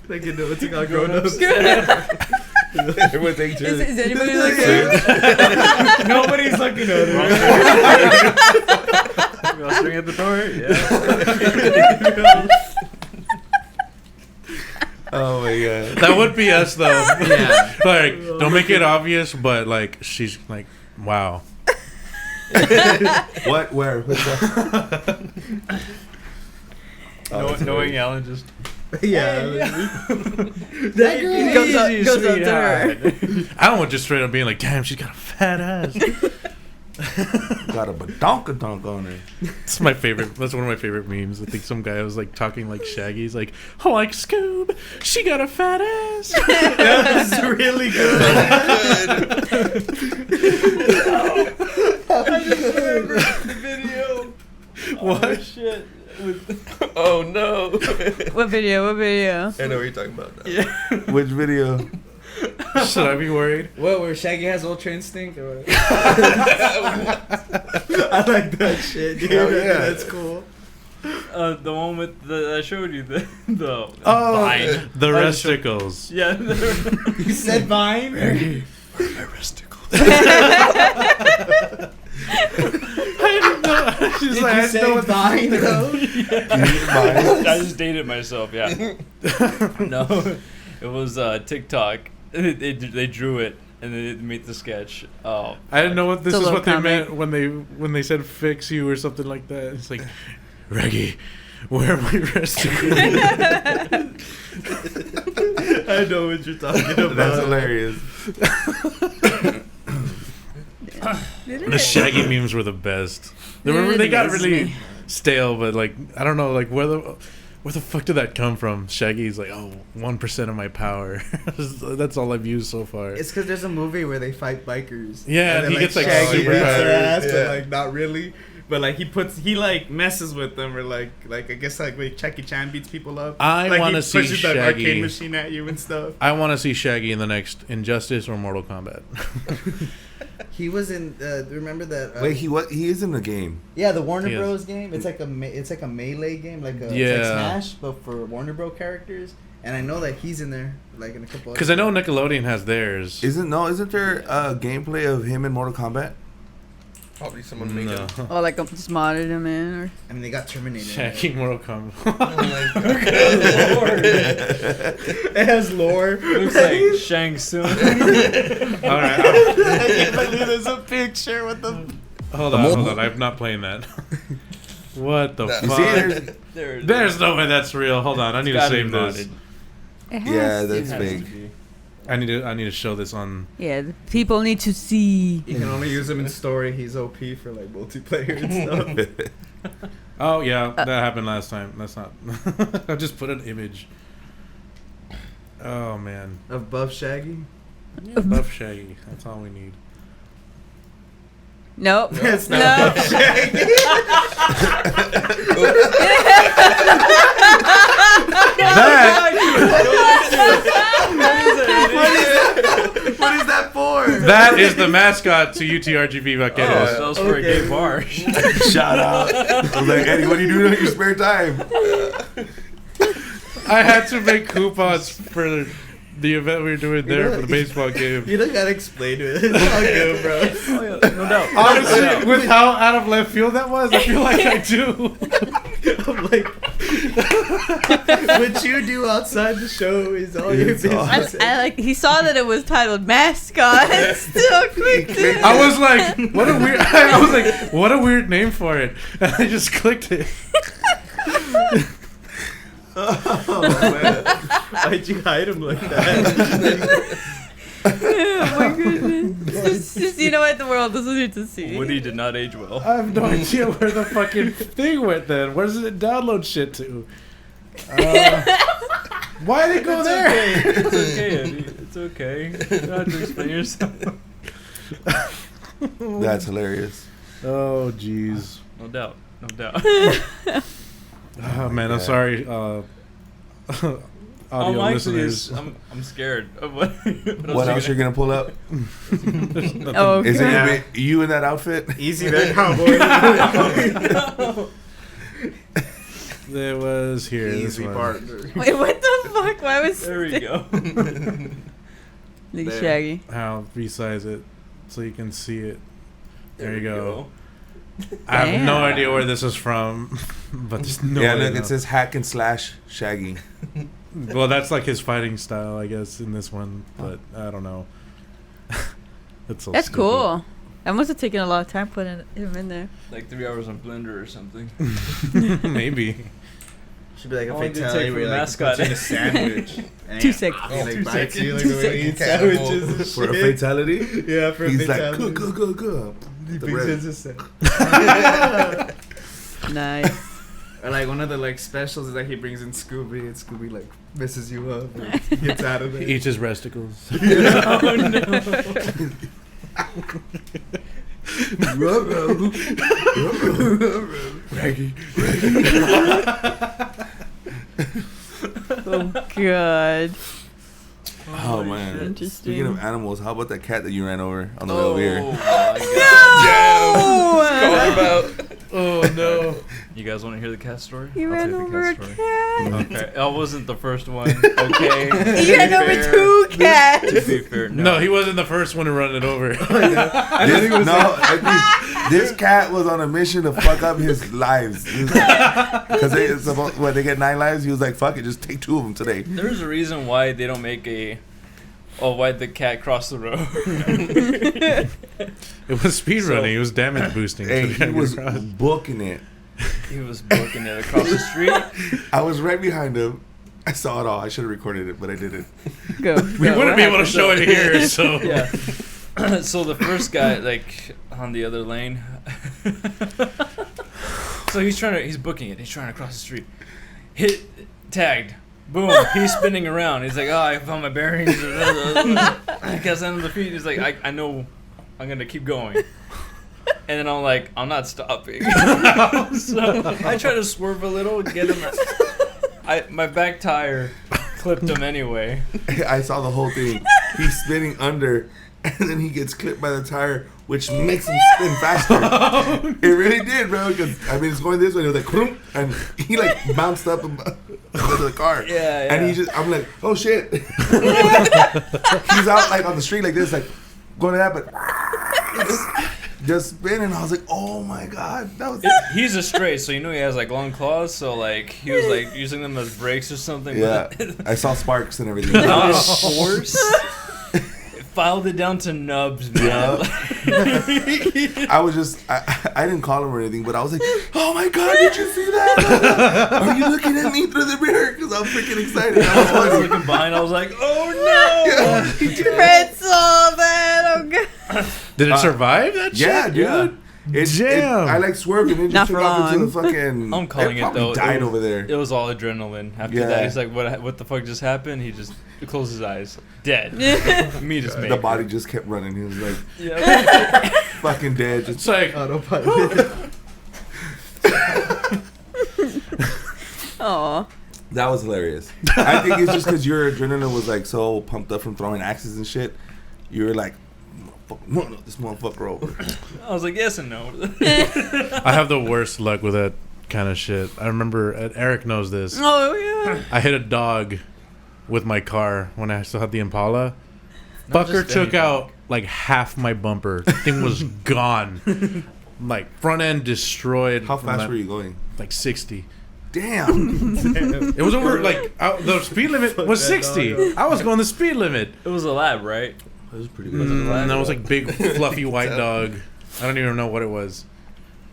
Like you know, it's like all grown ups. Everyone take turns. Is anybody like Nobody's looking at her. Are we all staring at the door? Yeah. Oh my god. That would be us though. Yeah. Like, don't make it obvious, but like, she's like, wow. What? Where? What's that? Knowing Alan just. Yeah. that girl goes up to her. Alan would just straight up being like, damn, she's got a fat ass. Got a badonkadonk on her. That's my favorite. That's one of my favorite memes. I think some guy was like talking like Shaggy. He's like, oh, like Scoob, she got a fat ass. That's really good. What? Shit. Oh no. What video? What video? I know what you're talking about now. Yeah. Which video? Should I be worried? What? Where Shaggy has Ultra Instinct? Or what? I like that shit, dude. Hell yeah. That's cool. The one with I showed you the Oh, Vine. the resticles. Yeah. You said Vine? Where are my resticles? I didn't know. She's Did like, you I say know what Vine, though? I just dated myself. Yeah. No, it was TikTok. They drew it and they made the sketch. Oh, I didn't know what this It's a is little what they comic. meant when they said fix you or something like that. It's like, Reggie, where are my resticles? I know what you're talking about. That's hilarious. The Shaggy memes were the best. They got really stale, but like I don't know, like where the fuck did that come from? Shaggy's like, 1% of my power. That's all I've used so far. It's because there's a movie where they fight bikers. Yeah, and then, he gets, like, Shaggy super beats their powered. ass, Yeah. but like not really. But like he like messes with them, or like I guess like when Jackie Chan beats people up. I like, want he to see pushes that arcade Shaggy. machine at you and stuff. I want to see Shaggy in the next Injustice or Mortal Kombat. He was in. Remember that? Wait, he is in the game. Yeah, the Warner He is. Bros. game. It's like a melee game, like a Yeah. it's like Smash, but for Warner Bros. characters. And I know that he's in there, like in a couple. Because I know Nickelodeon has theirs. Isn't there gameplay of him in Mortal Kombat? Probably someone made No. it. Or like just modded him in, or I mean, they got Terminator. Shaggy Mortal Kombat. It has lore. looks like Shang Tsung. All right, There's a picture with the. hold on. I'm not playing that. What the You You fuck? see, There's no way that's real. Hold on, I need to save this. it has yeah, to. that's fake. I need to show this on. Yeah, the people need to see. You can only use him in story. He's OP for like multiplayer and stuff. Oh yeah, that happened last time. That's not. I just put an image. Oh man, Of Buff Shaggy. buff Shaggy. That's all we need. Nope. That's not No. Buff Shaggy. What is that for? That is the mascot to UTRGV Vaqueros. That was for a gay bar. Shout out. I was like, Eddie, what do you do in your spare time? I had to make coupons for the event we were doing there for the baseball game. You don't gotta explain it. It's all good, bro. No doubt. Honestly, with how out of left field that was, I feel like I do. I'm like, what you do outside the show is all your It's all- business. I like. He saw that it was titled mascot. And still clicked it. I was like, what a weird. I was like, what a weird name for it, and I just clicked it. Oh, man. Why'd you hide him like that? Oh my goodness. Just, you know what? The world doesn't need to see. Woody did not age well. I have no idea where the fucking thing went. Then where does it download shit to? Why did it go there? It's okay, Eddie. It's okay. You don't have to explain yourself. That's hilarious. Oh jeez. No doubt. No doubt. Oh man, I'm sorry. Audio Actually, listeners. I'm scared of what. What else you're gonna pull up? Oh, Is God. it you in that outfit? Easy there, cowboy. There was here. Easy this one. partner. Wait, what the fuck? Why was There we go. Look There. Shaggy. I'll resize it so you can see it. There you we go. I have no Damn. idea where this is from, but there's no Yeah, way look, to it know. says hack and slash Shaggy. Well, that's like his fighting style, I guess, in this one, but I don't know. That's so That's stupid. cool. That must have taken a lot of time putting him in there. Like 3 hours on Blender or something. Maybe. Should be like a How long did it fatality take where for like mascot? puts in a sandwich. 2 seconds. He like 2 bites you like 2 the way he eats seconds. sandwiches and For a shit. fatality? Yeah, for a He's like, fatality. good. He The thinks red. it's a sandwich. Nice. Or like one of the like specials is that he brings in Scooby and Scooby like messes you up and he gets out of He it. eats his resticles. Reggie. Oh god. Oh man. Interesting. Speaking of animals, how about that cat that you ran over on the way over here? Oh my god. No! Oh no. You guys want to hear the cat story? You I'll ran take the over a story. cat. Okay, I wasn't the first one. Okay. You ran over two cats. To be fair, No, he wasn't the first one to run it over. This cat was on a mission to fuck up his lives. Because they get 9 lives, he was like, fuck it, just take 2 of them today. There's a reason why they don't make why the cat crossed the road. It was speed running. It was damage boosting. Hey, So he was booking it. He was booking it across the street. I was right behind him. I saw it all. I should have recorded it, but I didn't. Go. We wouldn't be able to show it here, so. Yeah. So the first guy, like, on the other lane. So he's booking it. He's trying to cross the street. Tagged. Boom. He's spinning around. He's like, oh, I found my bearings. I guess under the feet. He's like, I know I'm going to keep going. And then I'm like, I'm not stopping. So I try to swerve a little, get him. My back tire clipped him anyway. I saw the whole thing. He's spinning under, and then he gets clipped by the tire, which makes him spin faster. It really did, bro. Because it's going this way. It was like, "Kroom," and he like bounced up into the car. Yeah. And I'm like, oh shit. He's out like on the street like this, like going to that, but just spinning. I was like, oh my god, that was. He's a stray, so he has like long claws. So like he was like using them as brakes or something. Yeah, I saw sparks and everything. Not force. Filed it down to nubs, man. I didn't call him or anything, but I was like, oh my god, did you see that? Are you looking at me through the mirror? Because I'm freaking excited. I was looking behind. I was like, oh no. Fred saw that. Oh god. Did it survive that shit? Yeah, dude. Damn. I like swerved and it Not just for took off into the long. fucking. I'm calling it probably though. Died over there. It was all adrenaline. After Yeah. that, he's like, "What the fuck just happened?" He just closed his eyes, dead. Me just made The body just kept running. He was like Yeah. fucking dead. It's Just like, Autopilot. Aw. that was hilarious. I think it's just because your adrenaline was like so pumped up from throwing axes and shit. You were like, run this motherfucker over. I was like, yes and no. I have the worst luck with that kind of shit. I remember, Eric knows this. Oh yeah. I hit a dog with my car when I still had the Impala. Not Fucker just any took dog. out like half my bumper. The thing was gone. Like front end destroyed. How from fast that- were you going? Like 60. Damn. It was over like the speed limit was that dog 60. I was going the speed limit. It was a lab, right? That was pretty And that was like big fluffy white dog. I don't even know what it was.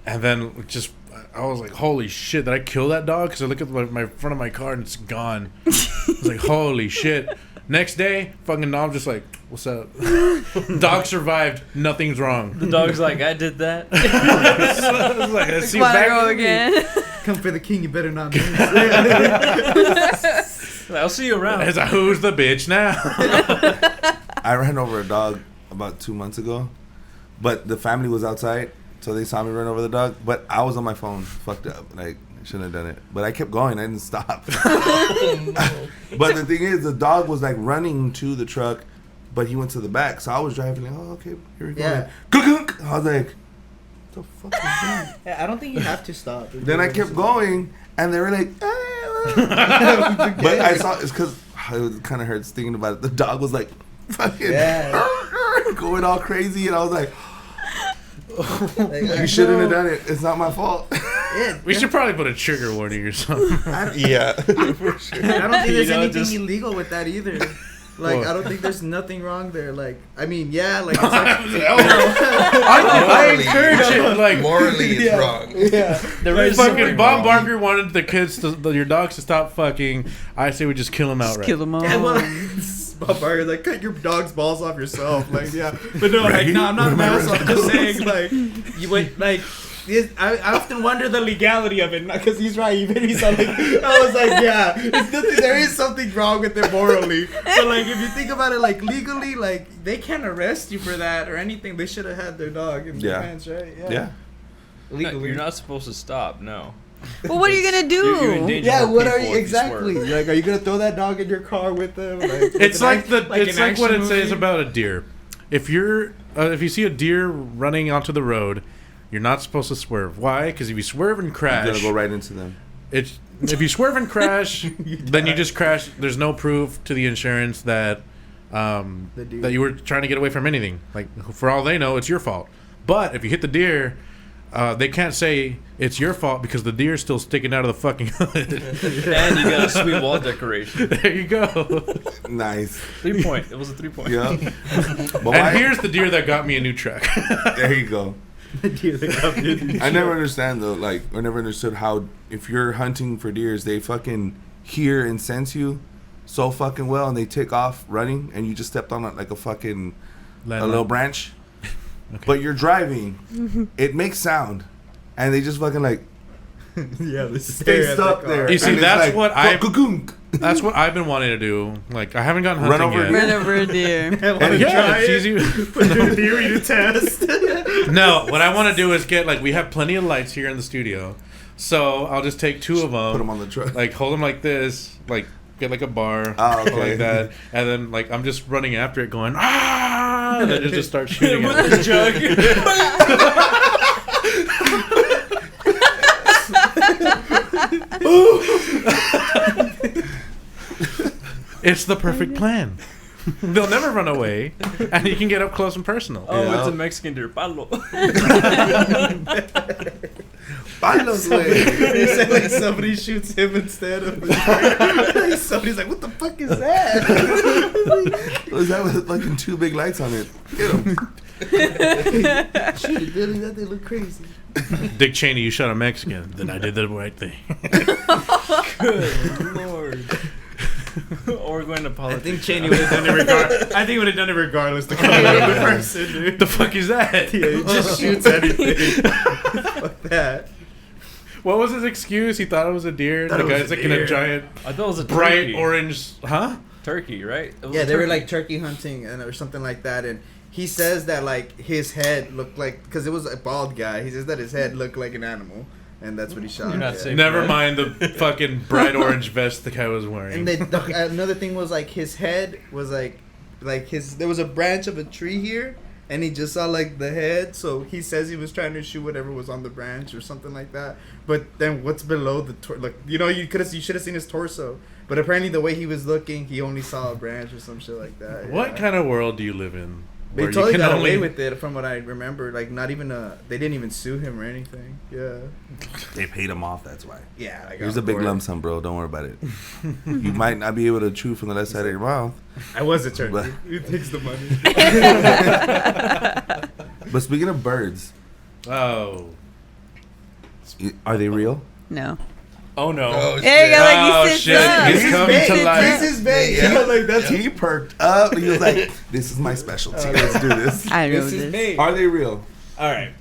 And then just I was like, holy shit, did I kill that dog? Because I look at my front of my car and it's gone. I was like, holy shit. Next day, fucking dog just like, what's up? Dog survived. Nothing's wrong. The dog's like, I did that. I was like, I see you Wanna back go with me. again? Come for the king, you better not miss. I'll see you around. It's like, who's the bitch now? I ran over a dog about 2 months ago, but the family was outside, so they saw me run over the dog. But I was on my phone, fucked up. Like, I shouldn't have done it. But I kept going. I didn't stop. But the thing is, the dog was like running to the truck, but he went to the back. So I was driving like, oh, okay, here we go. Yeah. Gunk. I was like, what the fuck is that? Yeah, I don't think you have to stop. Then I kept going, and they were like, but I saw it's because it kind of hurts thinking about it. The dog was like, fucking going all crazy, and I was like, you shouldn't have done it. It's not my fault. Yeah, We should probably put a trigger warning or something. Yeah, for sure. I don't think there's You know, anything just- illegal with that either. Like, What? I don't think there's nothing wrong there. Like, I mean, yeah, like, it's like I encourage it. Like, Morally, it's Yeah. wrong. yeah. There is fucking something Bob wrong. Barker wanted the kids your dogs to stop fucking. I say we just kill them outright. Kill them all. Yeah, well, Bob Barker's like, cut your dog's balls off yourself. Like, yeah. But no, like, no, I'm not an asshole. I'm just saying, like, you went, like, I often wonder the legality of it, not because he's right. He made me sound like, I was like, yeah, it's nothing, there is something wrong with it morally. But, like, if you think about it, like, legally, like, they can't arrest you for that or anything. They should have had their dog in their Yeah. hands, right? Yeah. legally. You're not supposed to stop. No. Well, what are you gonna You're in do? danger Yeah, of what are people you if exactly? swerve. Like, are you gonna throw that dog in your car with them? Like, It's like an what it action says movie? about a deer. If you see a deer running onto the road, you're not supposed to swerve. Why? Because if you swerve and You're crash, gonna go right into them. if you swerve and crash, then you just crash. There's no proof to the insurance that that you were trying to get away from anything. Like, for all they know, it's your fault. But if you hit the deer, they can't say it's your fault because the deer's still sticking out of the fucking hood. And you got a sweet wall decoration. There you go. Nice. 3 point. It was a 3 point. Yeah. But And here's the deer that got me a new truck. there you go. I I never understand though. Like, I never understood how if you're hunting for deers, they fucking hear and sense you so fucking well, and they take off running, and you just stepped on like a fucking a little branch. Okay. But you're driving, it makes sound, and they just fucking like Yeah, they stay stuck there. You see, And it's that's like, what I- "Gunk." That's what I've been wanting to do. Like, I haven't gotten Run hunting over a yet. deer? Run over a deer. And Yeah, it's easy. Put your theory to test. No, what I want to do is we have plenty of lights here in the studio, so I'll just take two of them, Put them on the truck. like hold them like this, like get like a bar, Oh, okay. like that, and then like I'm just running after it, going and then just start shooting With it. the jug. It's the perfect plan. They'll never run away, and you can get up close and personal. Oh, Yeah. it's a Mexican deer. Palo. Palos, güey. He said like somebody shoots him instead of somebody's like, what the fuck is that? Was that with fucking two big lights on it? Get them. Shoot it, Billy, that they look crazy. Dick Cheney, you shot a Mexican. Then I did the right thing. Good lord. Or going to I politics. think Cheney would have done it regardless. I think he would have done it regardless. The color of the person, dude. The fuck is that? Yeah, he just shoots anything. Fuck that. What was his excuse? He thought it was a deer. Thought The it was guy's a like in a deer. giant, I thought it was a bright turkey. orange. Huh? Turkey, right? It was Yeah, a they were turkey. like turkey hunting or something like that, and he says that like his head looked like, because it was a bald guy. He says that his head looked like an animal, and that's what he shot. You're not yeah. safe. Never Right. mind the fucking bright orange vest the guy was wearing. And another thing was like his head was like there was a branch of a tree here, and he just saw like the head. So he says he was trying to shoot whatever was on the branch or something like that. But then what's below the like you should have seen his torso. But apparently the way he was looking, he only saw a branch or some shit like that. What kind of world do you live in? They where you totally can got only- away with it, from what I remember. Like, not even they didn't even sue him or anything. Yeah. They paid him off, that's why. Yeah. Like, Here's a big lump sum, bro. Don't worry about it. You might not be able to chew from the left side of your mouth. I was a turkey. But- Who takes the money? But speaking of birds, Oh. are they real? No. Oh no. Oh, There you go. Like Oh, you sit shit. up. He's coming to life. This is bait. Yeah. You know, like, that's He perked up. He was like, "This is my specialty. Let's do this." I know this is this. bait. Are they real? All right.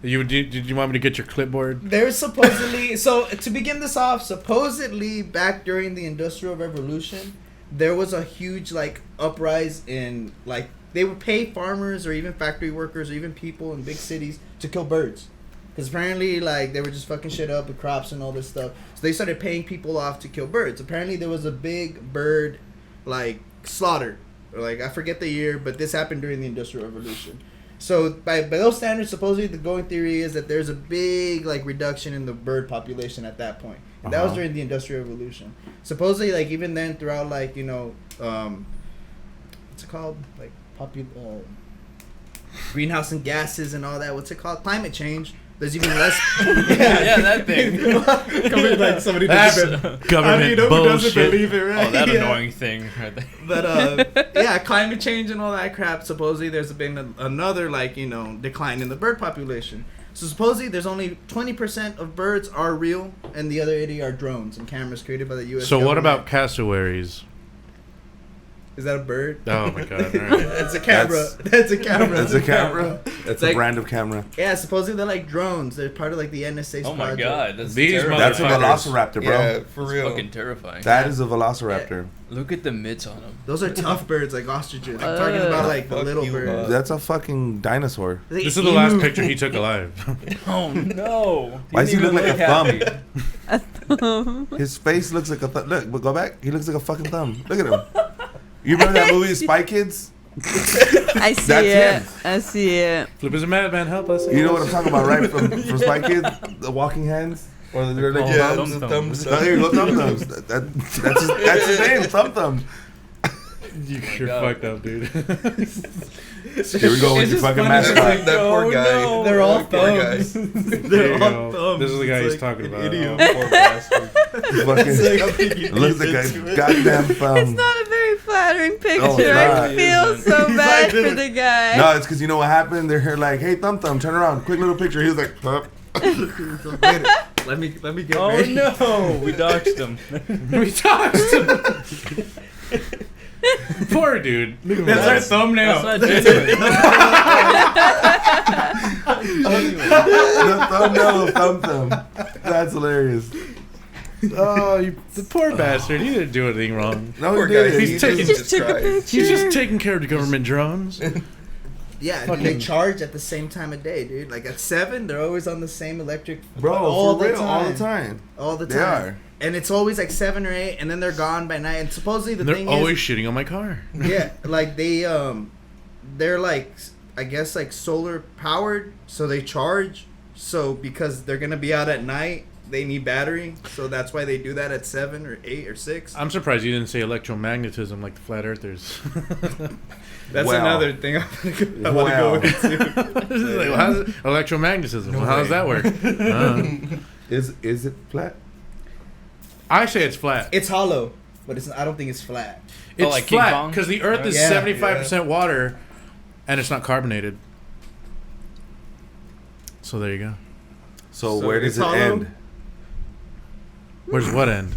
Did you want me to get your clipboard? There's supposedly so to begin this off, supposedly back during the Industrial Revolution, there was a huge like uprise in like they would pay farmers or even factory workers or even people in big cities to kill birds. Because apparently, like, they were just fucking shit up with crops and all this stuff. So they started paying people off to kill birds. Apparently, there was a big bird, like, slaughter. Or, like, I forget the year, but this happened during the Industrial Revolution. So, by those standards, supposedly the going theory is that there's a big, like, reduction in the bird population at that point. And that was during the Industrial Revolution. Supposedly, like, even then, throughout, like, you know, what's it called? Like, greenhouse and gases and all that. What's it called? Climate change. There's even less. Yeah, that thing. Coming like somebody That's doesn't. government I mean, who doesn't bullshit. believe it, right? Oh, that Yeah. annoying thing right there. But yeah, climate change and all that crap. Supposedly, there's been another like decline in the bird population. So supposedly, there's only 20% of birds are real, and the other 80 are drones and cameras created by the U.S. So what government. about cassowaries? Is that a bird? Oh my god! All right. That's a camera. That's a camera. That's a camera. That's a Like- brand of camera. Yeah, supposedly they're like drones. They're part of like the NSA's Oh my project. god, that's These terrifying. That's a Motherfuckers. velociraptor, bro. Yeah, for It's real. fucking terrifying. That is a velociraptor. Look at the mitts on them. Those are tough birds, like ostriches. I'm talking about like the Fuck little you, birds. That's a fucking dinosaur. They This is the last emu. picture he took alive. Oh no! Why does he look like a happy. thumb? His face looks like a thumb. Look, but go back. He looks like a fucking thumb. Look at him. You remember that movie, Spy Kids? I see That's it. him. I see it. Flip is a madman. Help us. You know what I'm talking about, right? From Spy Kids, the walking hands, or they're like Yeah, thumbs. the thumbs. Oh, here you go, thumb thumbs. That's his name, thumb thumb. You're God. fucked up, dude. Here we go with It's your just fucking funny mascot. that, That poor Oh, guy. no. They're all That poor guy. thumbs. There They're you all go. thumbs. This is the guy It's he's like talking an about. idiot. Poor bastard. Fucking It's like, I think he looks like gets into a it. goddamn It's thumb. not a very flattering picture. Oh, it's not. I feel so He's bad like for the guy. No, it's because you know what happened. They're like, "Hey, thumb, turn around, quick little picture." He was like, "Huh?" Let me get Oh ready. no! We doxed him. We touched him. Poor dude. Look at That's him. our thumbnail. That's not genuine. The thumbnail of thumb. That's hilarious. Oh, the poor bastard. He didn't do anything wrong. No, Poor he guy. did. He's He taking- Just took a cried. picture. He's just taking care of the government drones. Yeah, Fucking- they charge at the same time of day, dude. Like at 7, they're always on the same electric. Bro, all for the real, time. all the time. All the They time. are. And it's always like 7 or 8, and then they're gone by night. And supposedly the They're thing always is, shitting on my car. yeah, like they're like, I guess like solar powered, so they charge. So because they're gonna be out at night, they need battery. So that's why they do that at 7 or 8 or 6. I'm surprised you didn't say electromagnetism like the flat earthers. That's Wow. another thing I want to go Wow. into. Like, well, how's it- electromagnetism. Well, how does that work? Is it flat? I say it's flat. It's hollow, but it's. I don't think it's flat. It's like King flat Kong? because the Earth is Yeah. 75% water, and it's not carbonated. So there you go. So So where does it's it hollow? end? Where's what end?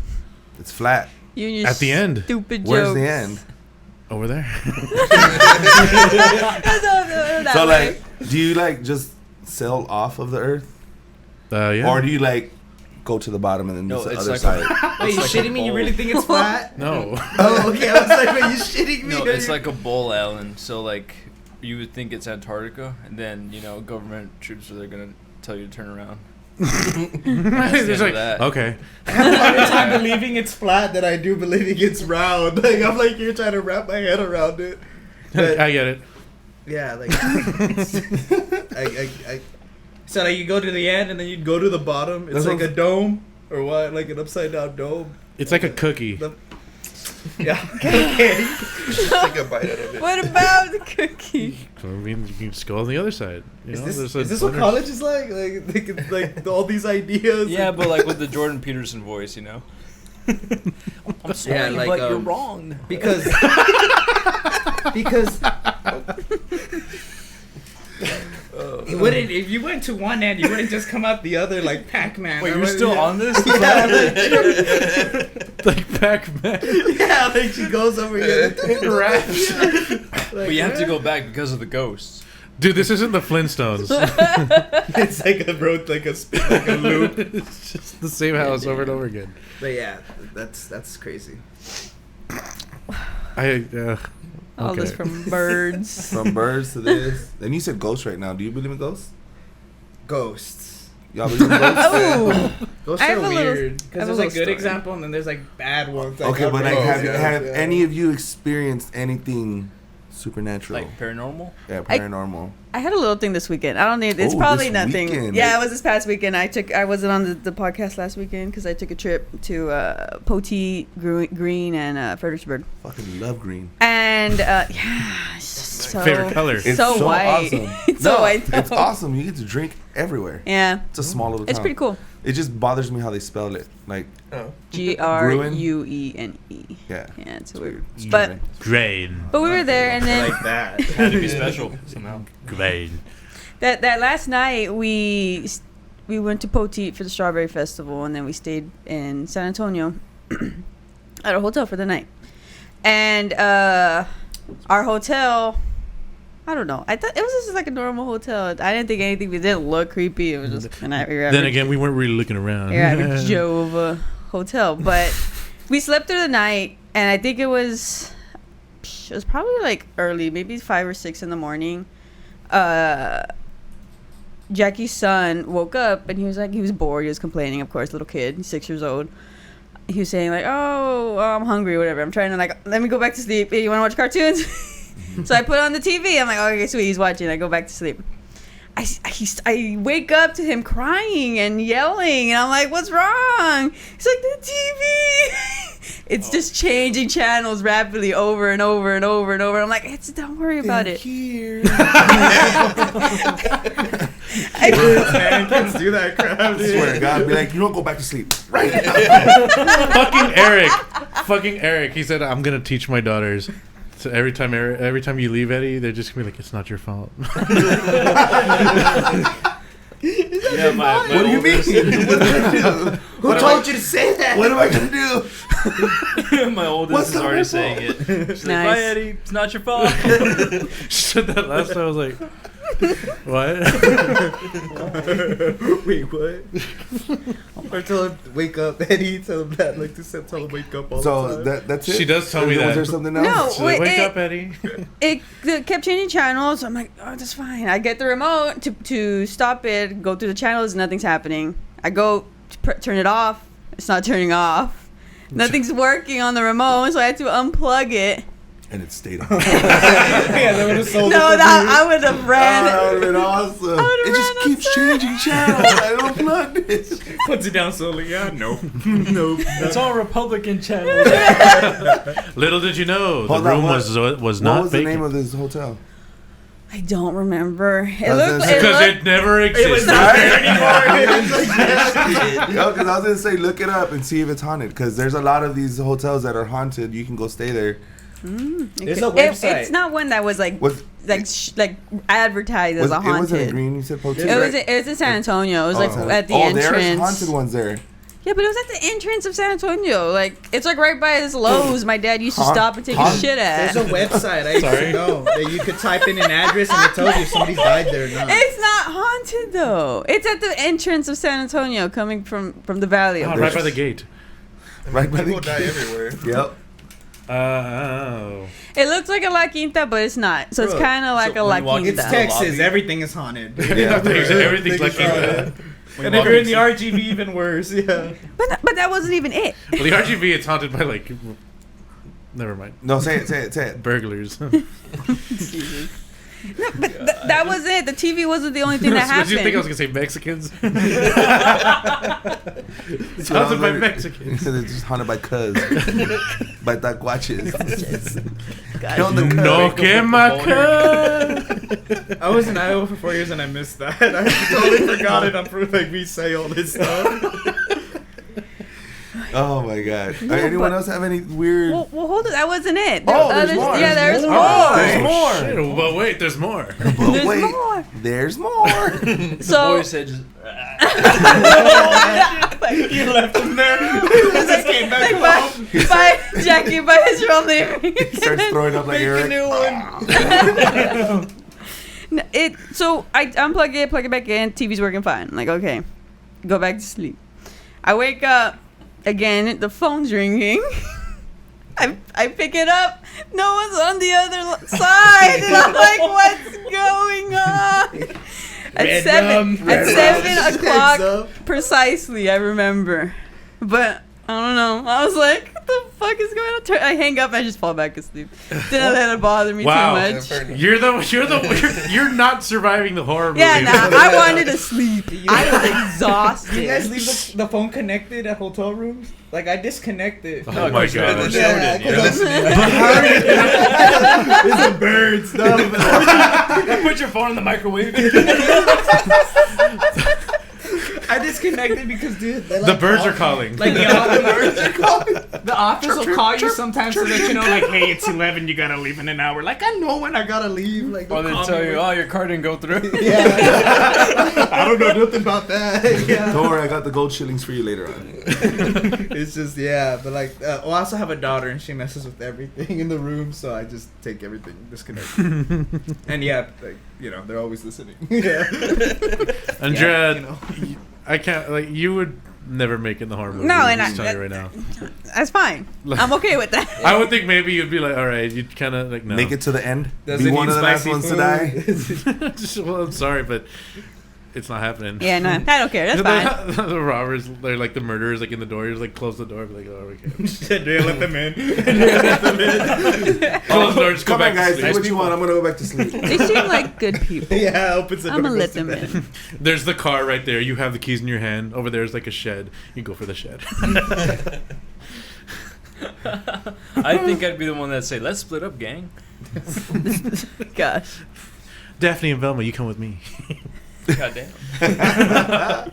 It's flat. You and your At the end. Stupid Where's jokes. the end? Over there. That So way. like, do you like just sail off of the Earth, Yeah. or do you like go to the bottom and then No, the it's other like side? Wait, you like a shitting me? You bowl. really think it's flat? No. Oh, okay. I was like, wait, you shitting me? No, it's like a bowl island. So like, you would think it's Antarctica, and then government troops are gonna tell you to turn around. It's like, that. okay. I have a harder time believing it's flat than I do believing it's round. Like I'm like you're trying to wrap my head around it. But, I get it. yeah, like I so like you go to the end and then you'd go to the bottom. It's That's like what a dome or what? Like an upside down dome. It's like a cookie. The- yeah. Okay. Just take a bite out of it. What about the cookie? I mean, you can just go on the other side. You know, Is there's this a what butter- college is like? Like all these ideas. Yeah, and- but like with the Jordan Peterson voice, I'm sorry, Yeah, like, but you're um, wrong. because you wouldn't if you went to one end, you wouldn't just come out the other like Pac-Man. Wait, or you're what- still yeah. on this? Like Pac-Man. Yeah, like she goes over here. Raps. But you have to go back because of the ghosts. Dude, this isn't the Flintstones. It's like a road, like a spin, like a loop. It's just the same house over and over again. But yeah, that's crazy. All this Okay. from birds. From birds to this. Then you said ghosts right now. Do you believe in ghosts? Ghosts. Y'all believe in ghosts? Oh, Ghosts I have are a little- weird I because have a there's like little good story. example and then there's like bad ones. Like Okay, but like, outrageous. have Yeah. any of you experienced anything supernatural? Like paranormal? Yeah, paranormal. I had a little thing this weekend. I don't need. It's Oh, probably this nothing. weekend. Yeah, it was this past weekend. I wasn't on the podcast last weekend because I took a trip to Poteet, Green, and Fredericksburg. Fucking love green. And yeah, it's just so Favorite color. It's so, so white. awesome. It's so white. It's though. awesome. You get to drink everywhere. Yeah, It's a small little town. it's pretty cool. It just bothers me how they spell it. Like, Oh. Gruene. yeah. Yeah, it's It's weird. weird. But Grain. we were there, and then like that. Had to be special somehow. Grain. that last night we went to Poteet for the Strawberry Festival, and then we stayed in San Antonio at a hotel for the night. And our hotel, I don't know. I thought it was just like a normal hotel. I didn't think anything. It didn't look creepy. It was just an average. Then again, we weren't really looking around. Your average Joe of a hotel. But we slept through the night, and I think it was probably like early, maybe 5 or 6 in the morning. Jackie's son woke up, and he was bored. He was complaining, of course, little kid, he's 6 years old. He was saying like, "Oh, I'm hungry, whatever." I'm trying to like, let me go back to sleep. Hey, you want to watch cartoons? So I put on the TV. I'm like, oh, okay, sweet. He's watching. I go back to sleep. I wake up to him crying and yelling, and I'm like, what's wrong? He's like, the TV. It's just changing channels rapidly over and over and over and over. I'm like, don't worry about it. Here. Man, kids do that crap. I swear to God, be like, you don't go back to sleep. Right. Fucking Eric. He said, I'm gonna teach my daughters. So every time you leave, Eddie, they're just gonna be like, it's not your fault. Yeah, my What do you mean? Who told you to say that? What am I gonna do? my oldest What's is not already my saying it. She's like, Nice. bye, Eddie. It's not your fault. She said that last time. I was like, what? Wait, what? Or tell him wake up, Eddie. Tell him that, like to tell him wake up all the So time. that's it. She does tell me Was that. there something else? No. She's like, Wait, wake up, Eddie. It kept changing channels. I'm like, oh, that's fine. I get the remote to stop it, go through the channels, nothing's happening. I go to turn it off. It's not turning off. Nothing's working on the remote, so I had to unplug it. And it stayed on. Yeah, they would have sold No, it. I would have ran. That would have been awesome. I would've It just ran keeps outside. changing channels. I don't plug this. Puts it down slowly. Yeah, nope. Nope. It's all Republican channels. Little did you know, Hold the on, room what- was What not was the vacant. name of this hotel? I don't remember. It was looked. gonna say- Because it never existed. Yo, because I was gonna say, look it up and see if it's haunted. Because there's a lot of these hotels that are haunted. You can go stay there. There's a website. It's not one that was like Was advertised as a it wasn't haunted. green? You said hotel. It was in San Antonio. It was like at the There's entrance. haunted ones there. Yeah, but it was at the entrance of San Antonio. Like it's like right by this Lowe's. My dad used to stop and take a shit at. There's a website I used to know that you could type in an address and it tells you if somebody's died there or not. It's not haunted though. It's at the entrance of San Antonio, coming from the valley. Oh, right by the gate. Right by People the die everywhere. Yep. Oh. It looks like a La Quinta, but it's not. So it's Bro, kind of like so a La when you walk Quinta. It's into Texas. lobby. Everything is haunted. Yeah. Everything's like And if you're in the RGV, even worse. Yeah. But that wasn't even it. Well, the RGV, it's haunted by like. Never mind. No, say it. Burglars. No, but that was it. The TV wasn't the only thing that Did you think I was happened. gonna say Mexicans? It's haunted by Mexicans. It's just haunted by cuz. By tacuaches. Gosh. Kill the cuz. No quema. I was in Iowa for 4 years and I missed that. I totally forgot it. I'm like we say all this stuff. Oh my god. No, Anyone but- else have any weird? Well, hold on. That wasn't it. Oh, there's more. Yeah, there's There's more. more. There's more. Shit, but wait, there's more. But There's wait, more. there's more. So Boy said just. You left him there. Just came back home. by Jackie by his real name. He starts throwing up like Make a Eric. new one. So I unplug it, plug it back in. TV's working fine. I'm like, okay, go back to sleep. I wake up again. The phone's ringing. I pick it up. No one's on the other side, and I'm like, what's going on? At 7 o'clock precisely, I remember. But I don't know. I was like, what the fuck is going on? I hang up and I just fall back asleep. Didn't let it bother me Wow. too much. You're not surviving the horror movie. Yeah, nah, I wanted to sleep. I was exhausted. You guys leave the phone connected at hotel rooms? Like I disconnect it. Oh my god. Yeah, You're listening. It's a bird stuff. Put your phone in the microwave. I I disconnected because, dude, they, The birds are calling. Like, the birds are calling. The office will call you sometimes to let you know, like, hey, it's 11, you gotta leave in an hour. Like, I know when I gotta leave. Like, Or they tell you, oh, your car didn't go through. Yeah. I don't know nothing about that. Yeah. Don't worry, I got the gold shillings for you later on. It's just, yeah, but like, I also have a daughter and she messes with everything in the room, so I just take everything, disconnect. And yeah, like, you know, they're always listening. Yeah. Andrea, Yeah, you know. I can't, like, you would never make it in the horror movie. No, I'm and just telling you right now. That's fine. I'm okay with that. I would think maybe you'd be like, all right, you'd kind of like no. Make it to the end. Doesn't Be one eat of the last spicy ones to food. die. Just, well, I'm sorry, but it's not happening. Yeah, no, I don't care. That's fine. The robbers, they're like the murderers, like in the door. You just like close the door, be like, oh, okay. Andrea let them in. Close the door, just go Come back on, guys. to Do sleep. what you want. I'm gonna go back to sleep. They seem like good people. Yeah, opens the door. I'm gonna goes let to them bed. in. There's the car right there. You have the keys in your hand. Over there's like a shed. You go for the shed. I think I'd be the one that'd say, let's split up, gang. Gosh. Daphne and Velma, you come with me. Goddamn.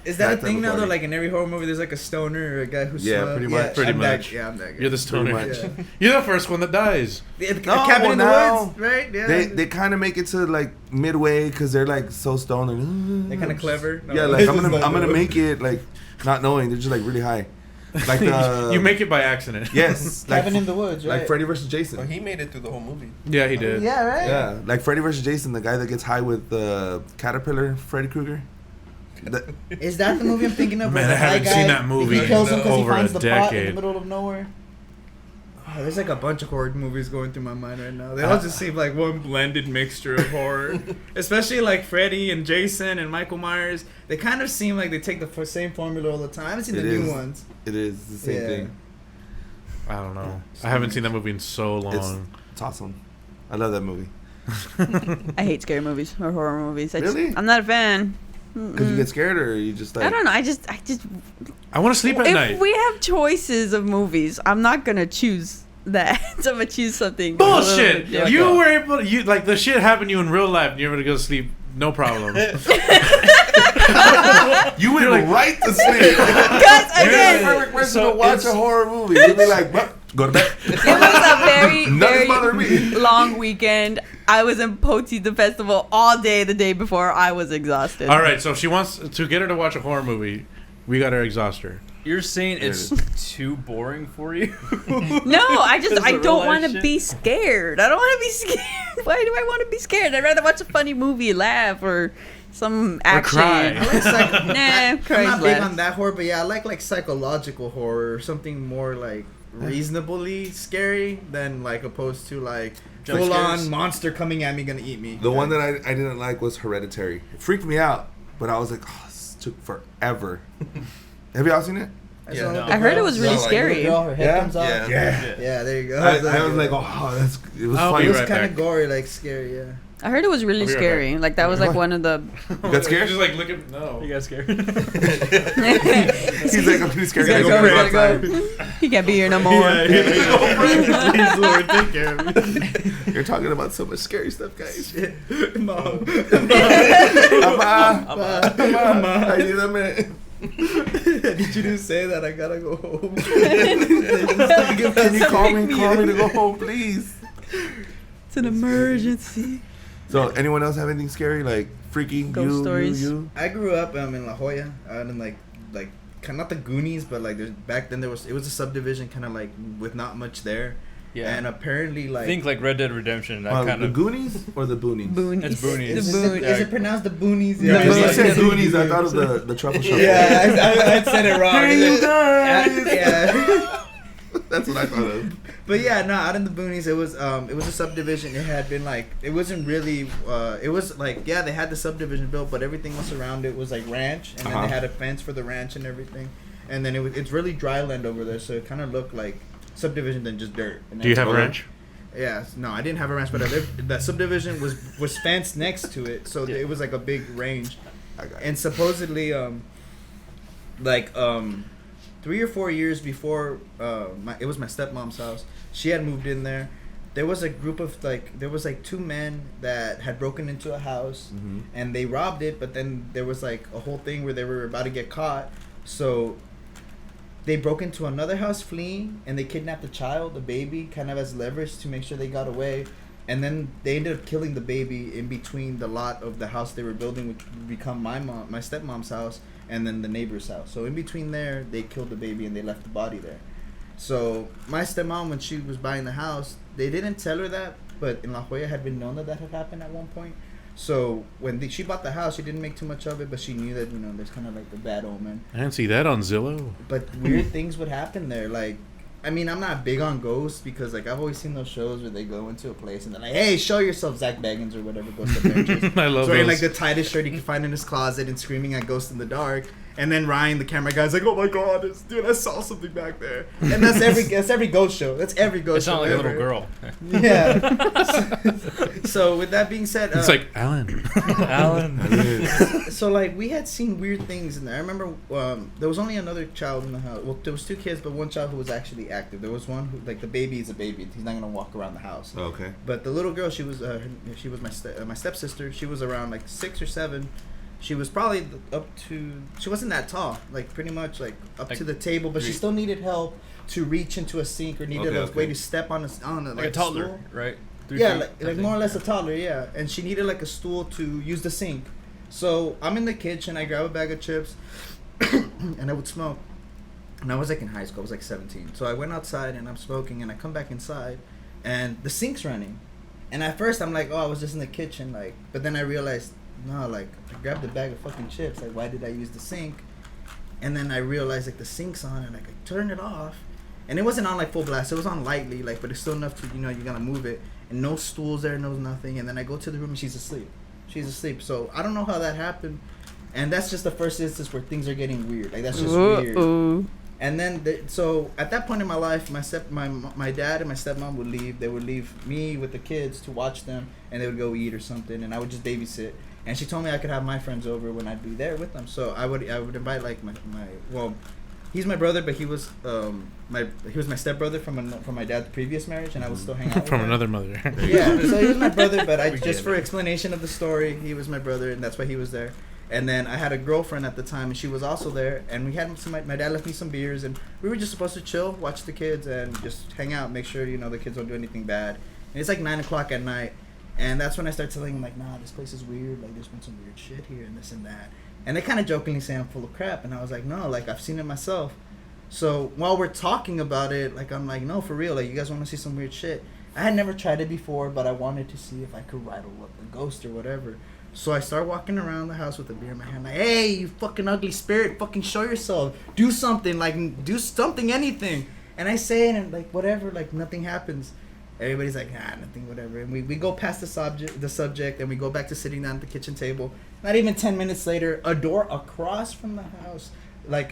Is that a That thing type of now though? party. Like in every horror movie, there's like a stoner or a guy who's Yeah, pretty much. Pretty I'm much. That, yeah, I'm that guy. You're the stoner. much. Yeah. You're the first one that dies. The No, cabin in the now woods, right? Yeah. They kind of make it to like midway because they're like so stoned. They're kind of clever. No, Yeah, like it's I'm just gonna like- make it like not knowing they're just like really high. Like the You make it by accident. yes, like, Cabin in the woods, right? like Freddy versus Well, Jason. he made it through the whole movie. Yeah, he did. Yeah, right. Yeah, like Freddy versus Jason, the guy that gets high with the caterpillar, Freddy Krueger. Is that the movie I'm thinking of? Man, where I the high haven't guy, seen that movie He kills him because he over a finds the pot in decade. the middle of nowhere. Oh, there's like a bunch of horror movies going through my mind right now. They all just seem like one blended mixture of horror. Especially like Freddy and Jason and Michael Myers. They kind of seem like they take the same formula all the time. I haven't seen the new ones. It is the same Yeah. thing. I don't know. I haven't seen that movie in so long. It's awesome. I love that movie I hate scary movies or horror movies. Really? I'm not a fan. because you get scared or you just like. I don't know. I just. I want to sleep at If night. we have choices of movies, I'm not gonna choose that. I'm gonna choose something. Bullshit! Yeah. You were able to, you like the shit happened to you in real life and you're able to go to sleep, no problem. You went like- right to sleep. Guys, You're the again, perfect person So to watch it's- a horror movie. You'd be like, "Well, go to bed. it was a very, Nothing's bothering me." very long weekend. I was in Potita Festival all day the day before. I was exhausted. All right, so if she wants to get her to watch a horror movie, we got to exhaust her. You're saying There it's too boring for you? No, I Because don't of real life want to shit? be scared. I don't want to be scared. Why do I want to be scared? I'd rather watch a funny movie, laugh, or some action. cry. I like psych- Nah, I'm cry's not big less. on that horror, but yeah, I like psychological horror or something more like reasonably scary than like opposed to like Jump full on scares? monster coming at me gonna eat me. The one that I didn't like was Hereditary. It freaked me out, but I was like, oh, this took forever. Have y'all seen it? Yeah, no. I heard it was really No, like, scary. her head Yeah? comes off. Yeah. Yeah, there you go. I was like, oh, it was I'll funny. be it was right kind back. of gory, like scary. Yeah. I heard it was really I'll be right scary. Like that was like one of the. You got scared? Just like look at no. You got scared? He's like, I'm too scared. He's I gotta gotta go, go gotta go. He can't be here no more. Please, Lord, take care of me. You're talking about so much scary stuff, guys. Mom. Mama, ayúdame. I need you to say that. I gotta go home. Can you call me to go home, please? It's an emergency. So, anyone else have anything scary, like freaky? Ghost stories? You? I grew up in La Jolla, and like kind of not the Goonies, but like there's back then it was a subdivision kind of like with not much there. Yeah. And apparently like Think like Red Dead Redemption, that kind The of. Goonies or the Boonies? Boonies. It's Boonies. is, The it, Boonies. is it pronounced the Boonies? Yeah, When you it's said like- Goonies, I thought of the truffle shop. Yeah, I said it wrong. Hey, you guys! Yeah. That's what I thought of. But yeah, no, out in the boonies, it was a subdivision. It had been like, it wasn't really, it was like, yeah, they had the subdivision built, but everything else around it was like ranch, and then Uh-huh. they had a fence for the ranch and everything, and then it's really dry land over there, so it kind of looked like subdivision than just dirt. And Do you have a Okay. ranch? Yeah, no, I didn't have a ranch, but I lived. That subdivision was fenced next to it, so it was like a big range, I got it. and supposedly, 3 or 4 years before, it was my stepmom's house. She had moved in there, there was a group of there was two men that had broken into a house, Mm-hmm. and they robbed it, but then there was like a whole thing where they were about to get caught, so they broke into another house fleeing, and they kidnapped a child, a baby, kind of as leverage to make sure they got away. And then they ended up killing the baby in between the lot of the house they were building, which would become my stepmom's house, and then the neighbor's house. So in between there, they killed the baby and they left the body there. So my stepmom, when she was buying the house, they didn't tell her that, but in La Jolla had been known that had happened at one point. So when she bought the house, she didn't make too much of it, but she knew that, there's kind of like the bad omen. I didn't see that on Zillow. But weird things would happen there. Like, I mean, I'm not big on ghosts because, I've always seen those shows where they go into a place and they're like, hey, show yourself, Zach Baggins or whatever, Ghost Adventures. I love wearing, those. the tightest shirt you can find in his closet and screaming at ghosts in the dark. And then Ryan, the camera guy's like, oh my God, dude, I saw something back there. And that's every ghost show. That's every ghost show. It's not like a little girl. Yeah. So with that being said, It's like Alan. Alan. So we had seen weird things in there. I remember there was only another child in the house. Well, there was 2 kids, but one child who was actually active. There was one who, the baby is a baby. He's not gonna walk around the house. Okay. But the little girl, she was my stepsister. She was around 6 or 7. She was probably she wasn't that tall, pretty much up to the table, but she still needed help to reach into a sink or needed a way to step on a toddler, stool. right? 3 Yeah, feet, more or less a toddler, yeah. And she needed a stool to use the sink. So I'm in the kitchen, I grab a bag of chips, and I would smoke. And I was in high school, I was 17. So I went outside and I'm smoking, and I come back inside, and the sink's running. And at first I'm I was just in the kitchen, but then I realized, no, I grabbed a bag of fucking chips, why did I use the sink? And then I realized the sink's on, and I turn it off. And it wasn't on full blast, it was on lightly, but it's still enough to, you gotta move it. And no stools there, no nothing. And then I go to the room and she's asleep. So I don't know how that happened. And that's just the first instance where things are getting weird. That's just weird. And then, so at that point in my life, my dad and my stepmom would leave. They would leave me with the kids to watch them, and they would go eat or something, and I would just babysit. And she told me I could have my friends over when I'd be there with them. So I would invite he's my brother, but he was my stepbrother from my dad's previous marriage, and I would still hang out with From him. another mother. Yeah, so he was my brother, but just for explanation of the story, he was my brother, and that's why he was there. And then I had a girlfriend at the time, and she was also there. And we had my dad left me some beers, and we were just supposed to chill, watch the kids, and just hang out, make sure the kids don't do anything bad. And it's 9:00 at night, and that's when I start telling him nah, this place is weird. There's been some weird shit here, and this and that. And they kind of jokingly say I'm full of crap, and I was no, I've seen it myself. So while we're talking about it, I'm no, for real, you guys want to see some weird shit? I had never tried it before, but I wanted to see if I could ride a ghost or whatever. So I start walking around the house with a beer in my hand, hey, you fucking ugly spirit, fucking show yourself, do something, anything. And I say it, and whatever, nothing happens. Everybody's nothing, whatever. And we go past the subject, and we go back to sitting down at the kitchen table. Not even 10 minutes later, a door across from the house,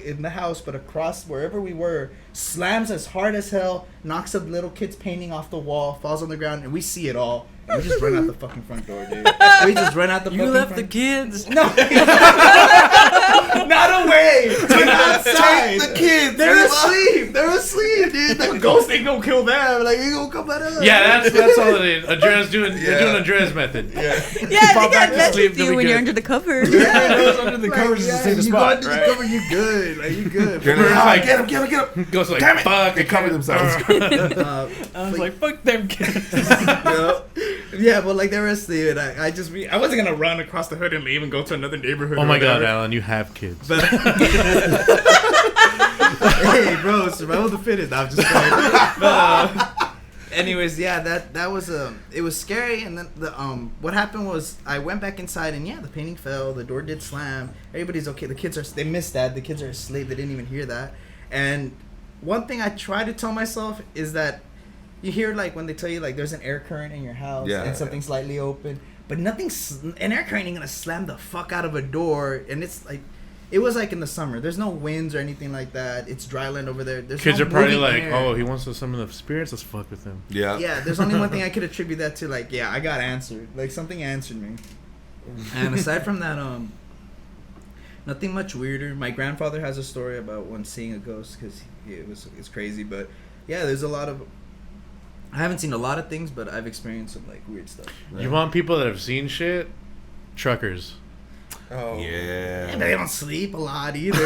in the house, but across wherever we were, slams as hard as hell, knocks a little kid's painting off the wall, falls on the ground, and we see it all. And we just run out the fucking front door, dude. We just run out the fucking front door. You left the kids? No. Not away. We're outside. Take the kids. They're asleep, dude. The ghost ain't gonna kill them. You gonna come at us. Yeah, that's all it is. Andrea's doing. They're doing Andrea's method. Yeah, they Fall back got to sleep, messed with they'll you be when you're good. under the covers. Yeah, Those under the covers is the safest you spot, go right? under the cover, you good. You good. You're get him. Goes Damn it. fuck. They cover themselves. I was fuck them kids. Yeah, but they were asleep, and I wasn't gonna run across the hood and leave and go to another neighborhood. Oh or my God, whatever. Alan, you have kids. But hey, bro, survival of the fittest. I'm just kidding. But, anyways, yeah, that was it was scary. And then what happened was I went back inside, and the painting fell. The door did slam. Everybody's okay. The kids they missed that. The kids are asleep. They didn't even hear that. And one thing I try to tell myself is that you hear when they tell you there's an air current in your house and something's slightly open, but an air current ain't gonna slam the fuck out of a door. And it's it was in the summer. There's no winds or anything like that. It's dry land over there. There's Kids no are probably moving air. oh, he wants to summon the spirits. Let's fuck with him. Yeah. Yeah, there's only one thing I could attribute that to. I got answered. Something answered me. And aside from that, nothing much weirder. My grandfather has a story about once seeing a ghost because it's crazy. But yeah, there's a lot of I haven't seen a lot of things, but I've experienced some like weird stuff. You want people that have seen shit? Truckers. Oh. Yeah. And they don't sleep a lot either.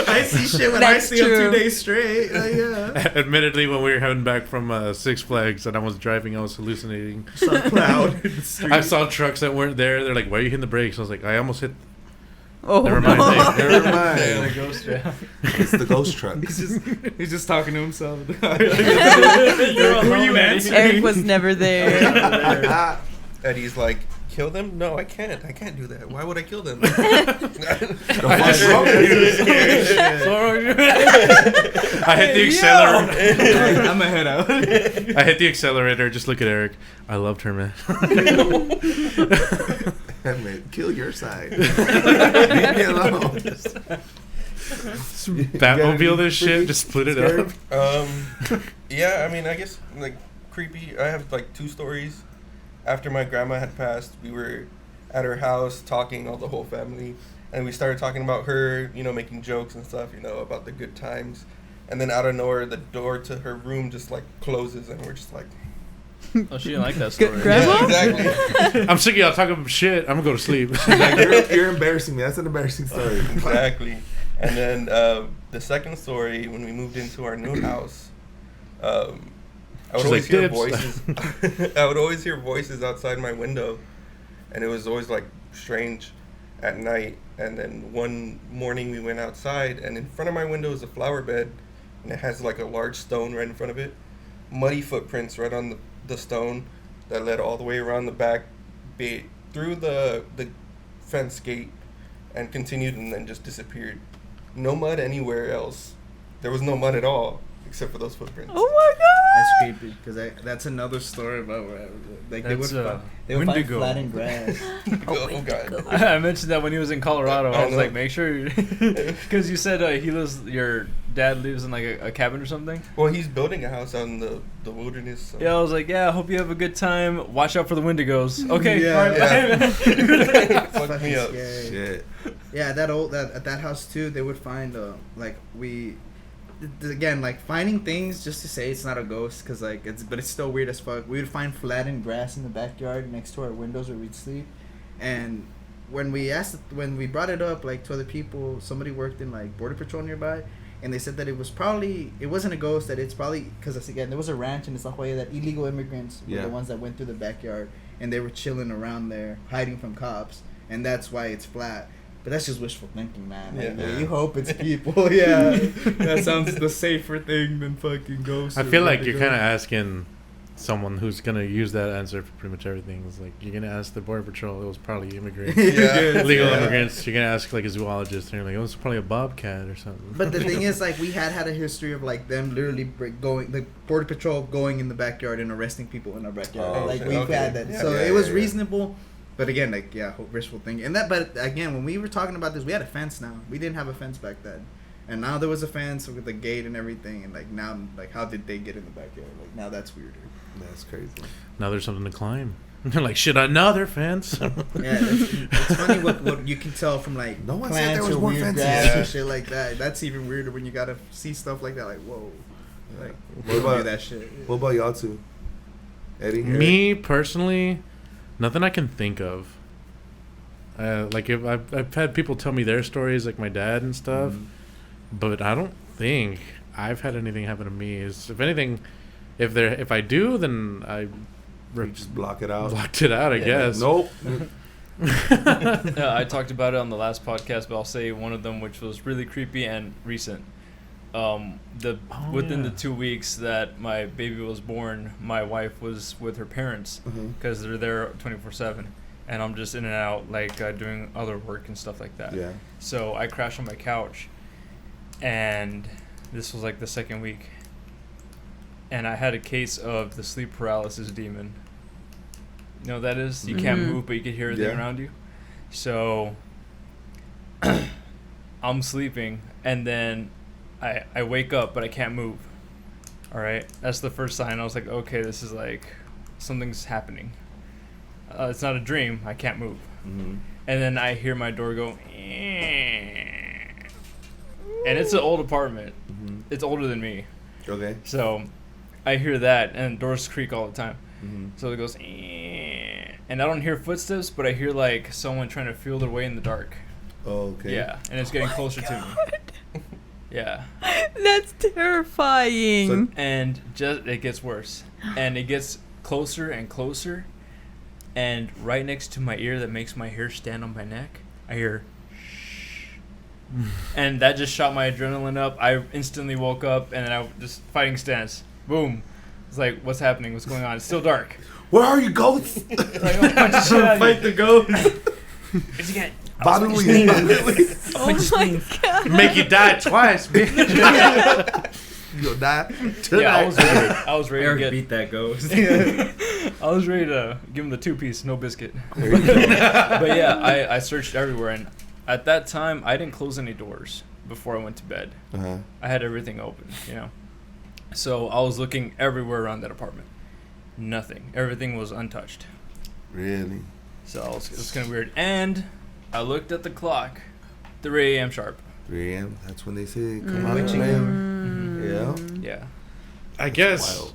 I see shit when That's I see them true. 2 days straight. Yeah. Admittedly, when we were heading back from Six Flags and I was driving, I was hallucinating. Saw a cloud in the street. I saw trucks that weren't there. They're like, "Why are you hitting the brakes?" I was like, "I almost hit." Oh, Never mind. no. Never The mind. ghost trap. It's the ghost truck. He's just talking to himself. Who Who are you answering? Eric was never there. Eddie's like, kill them? No, I can't. I can't do that. Why would I kill them? I hit the accelerator. I'm gonna head out. I hit the accelerator. Just look at Eric. I loved her, man. Man, kill your side. Leave me alone. Batmobile this shit. Just split it up. Yeah, I mean, I guess, like, creepy. I have, like, 2 stories. After my grandma had passed, we were at her house talking, all the whole family. And we started talking about her, you know, making jokes and stuff, you know, about the good times. And then out of nowhere, the door to her room just, like, closes. And we're just like... Oh, she didn't like that story. Grandma? Yeah, exactly. I'm sick of y'all talking shit. I'm gonna go to sleep. Like, you're embarrassing me. That's an embarrassing story. Exactly. And then the second story, when we moved into our new house, I would She's always like, hear "Dibs." voices. I would always hear voices outside my window, and it was always like strange at night. And then one morning we went outside, and in front of my window is a flower bed, and it has like a large stone right in front of it, muddy footprints right on the stone that led all the way around the back, through the fence gate, and continued, and then just disappeared. No mud anywhere else. There was no mud at all except for those footprints. Oh my god! That's creepy because that's another story about where like That's, they would find Wendigo. flattened grass. Oh god. I mentioned that when he was in Colorado. I was know. like, make sure, because you said your dad lives in like a cabin or something. Well, he's building a house out in the wilderness. So. Yeah, I was like, yeah, I hope you have a good time. Watch out for the Wendigos. Okay, Yeah, all right, yeah. bye. Fuck Fucking me up. scary. Shit. Yeah, at that house too, they would find again, like finding things just to say it's not a ghost, cause like it's still weird as fuck. We would find flattened grass in the backyard next to our windows where we'd sleep, and when we brought it up like to other people, somebody worked in like border patrol nearby, and they said that it wasn't a ghost, that it's probably because again there was a ranch in La Jolla that illegal immigrants were Yeah. the ones that went through the backyard, and they were chilling around there hiding from cops, and that's why it's flat. But that's just wishful thinking, man. Like, Yeah. you hope it's people. Yeah, that sounds the safer thing than fucking ghosts. I or feel like you're Wendigo. kind of asking someone who's gonna use that answer for pretty much everything. It's like you're gonna ask the border patrol. It was probably immigrants, Yeah. illegal Yeah. immigrants. You're gonna ask like a zoologist, and you're like, oh, it's probably a bobcat or something. But the thing is, like, we had a history of like them literally the border patrol going in the backyard and arresting people in our backyard. Oh, like shit. we've Okay. had that, Yeah, so yeah, it was yeah. reasonable. But again, like wishful thinking. And that, but again, when we were talking about this, we had a fence now. We didn't have a fence back then, and now there was a fence with a gate and everything. And like now, like how did they get in the backyard? Like now that's weirder. That's crazy. Now there's something to climb. They're like, shit, another fence. Yeah, it's funny what you can tell from like No one said plants there was or more weird fences. grass Yeah. and shit like that. That's even weirder when you gotta see stuff like that. Like whoa, like What we don't do about- that shit. What about y'all two? Eddie? Me personally, nothing I can think of. Like if I've had people tell me their stories, like my dad and stuff, but I don't think I've had anything happen to me. Is if anything, if I do, then I You just block it out. blocked it out. I guess. Nope. I talked about it on the last podcast, but I'll say one of them, which was really creepy and recent. Within yeah. the 2 weeks that my baby was born, my wife was with her parents because they're there 24/7, and I'm just in and out, like doing other work and stuff like that. Yeah. So I crashed on my couch, and this was like the second week, and I had a case of the sleep paralysis demon. You know what that is? You can't Mhm. move, but you can hear everything Yeah. around you. So I'm sleeping, and then I wake up, but I can't move. All right, that's the first sign. I was like, okay, this is like something's happening. It's not a dream. I can't move. Mm-hmm. And then I hear my door go, and it's an old apartment. Mm-hmm. It's older than me. Okay. So I hear that, and doors creak all the time. Mm-hmm. So it goes, and I don't hear footsteps, but I hear like someone trying to feel their way in the dark. Oh, okay. Yeah, and it's getting closer to me. Yeah. That's terrifying. So- And just it gets worse, and it gets closer and closer, and right next to my ear that makes my hair stand on my neck, I hear shh, and that just shot my adrenaline up. I instantly woke up, and then I just fighting stance, boom. It's like, what's happening? What's going on? It's still dark. Where are you, ghosts? Like, oh, punch the shit out of Fight you. the ghost. It's again. Bodily. Oh my god. Make you die twice, bitch. You'll die. Yeah, I was ready to Eric get. beat that ghost. I was ready to give him the 2-piece, no biscuit. There you go. But yeah, I searched everywhere, and at that time, I didn't close any doors before I went to bed. Uh-huh. I had everything open, you know. So I was looking everywhere around that apartment. Nothing. Everything was untouched. Really? So it was kind of weird. And I looked at the clock, 3 a.m. sharp. 3 a.m. That's when they say come out and Witching play. Mm. Yeah. Yeah. I guess Wild.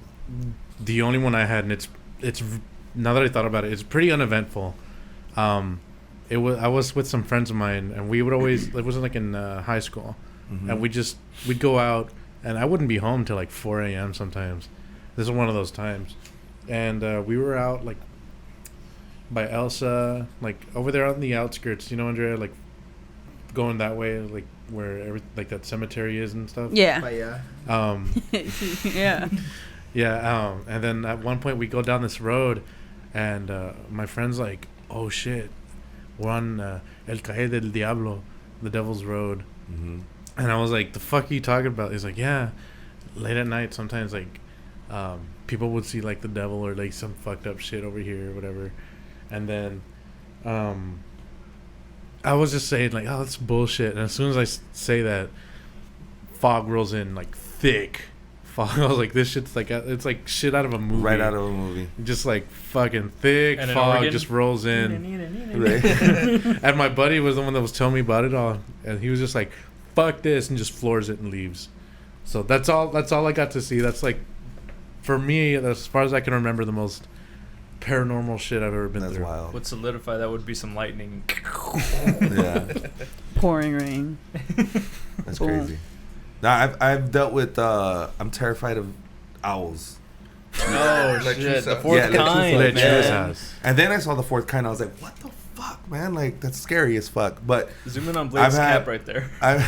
the only one I had, and it's now that I thought about it, it's pretty uneventful. It was I was with some friends of mine, and we would always it wasn't like in high school, Mhm. and we'd go out, and I wouldn't be home till like 4 a.m. sometimes. This is one of those times, and we were out like by Elsa, like over there on the outskirts, you know, Andrea, like going that way, like where like that cemetery is and stuff. Yeah. But yeah. Yeah. Yeah, and then at one point we go down this road, and my friend's like, "Oh shit, we're on El Calle del Diablo, the Devil's Road." Mhm. And I was like, "The fuck are you talking about?" He's like, "Yeah, late at night sometimes like people would see like the devil or like some fucked up shit over here or whatever." And then I was just saying like, "Oh, that's bullshit." And as soon as I say that, fog rolls in like thick. I was like, this shit's like it's like shit out of a movie. Right out of a movie. Just like fucking thick And an fog organ? just rolls in. Right. And my buddy was the one that was telling me about it all, and he was just like, "Fuck this," and just floors it and leaves. So that's all I got to see. That's like, for me, as far as I can remember, the most paranormal shit I've ever been That's through. wild. Would solidify that would be some lightning. Yeah. Pouring rain. That's Boom. crazy. Now I've dealt with I'm terrified of owls. Oh Lechuza. shit! The fourth Yeah, Lechuza. kind, Lechuza man. house. And then I saw the fourth kind. I was like, what the fuck, man? Like that's scary as fuck. But Zoom in on Blade's I've had- cap right there. I've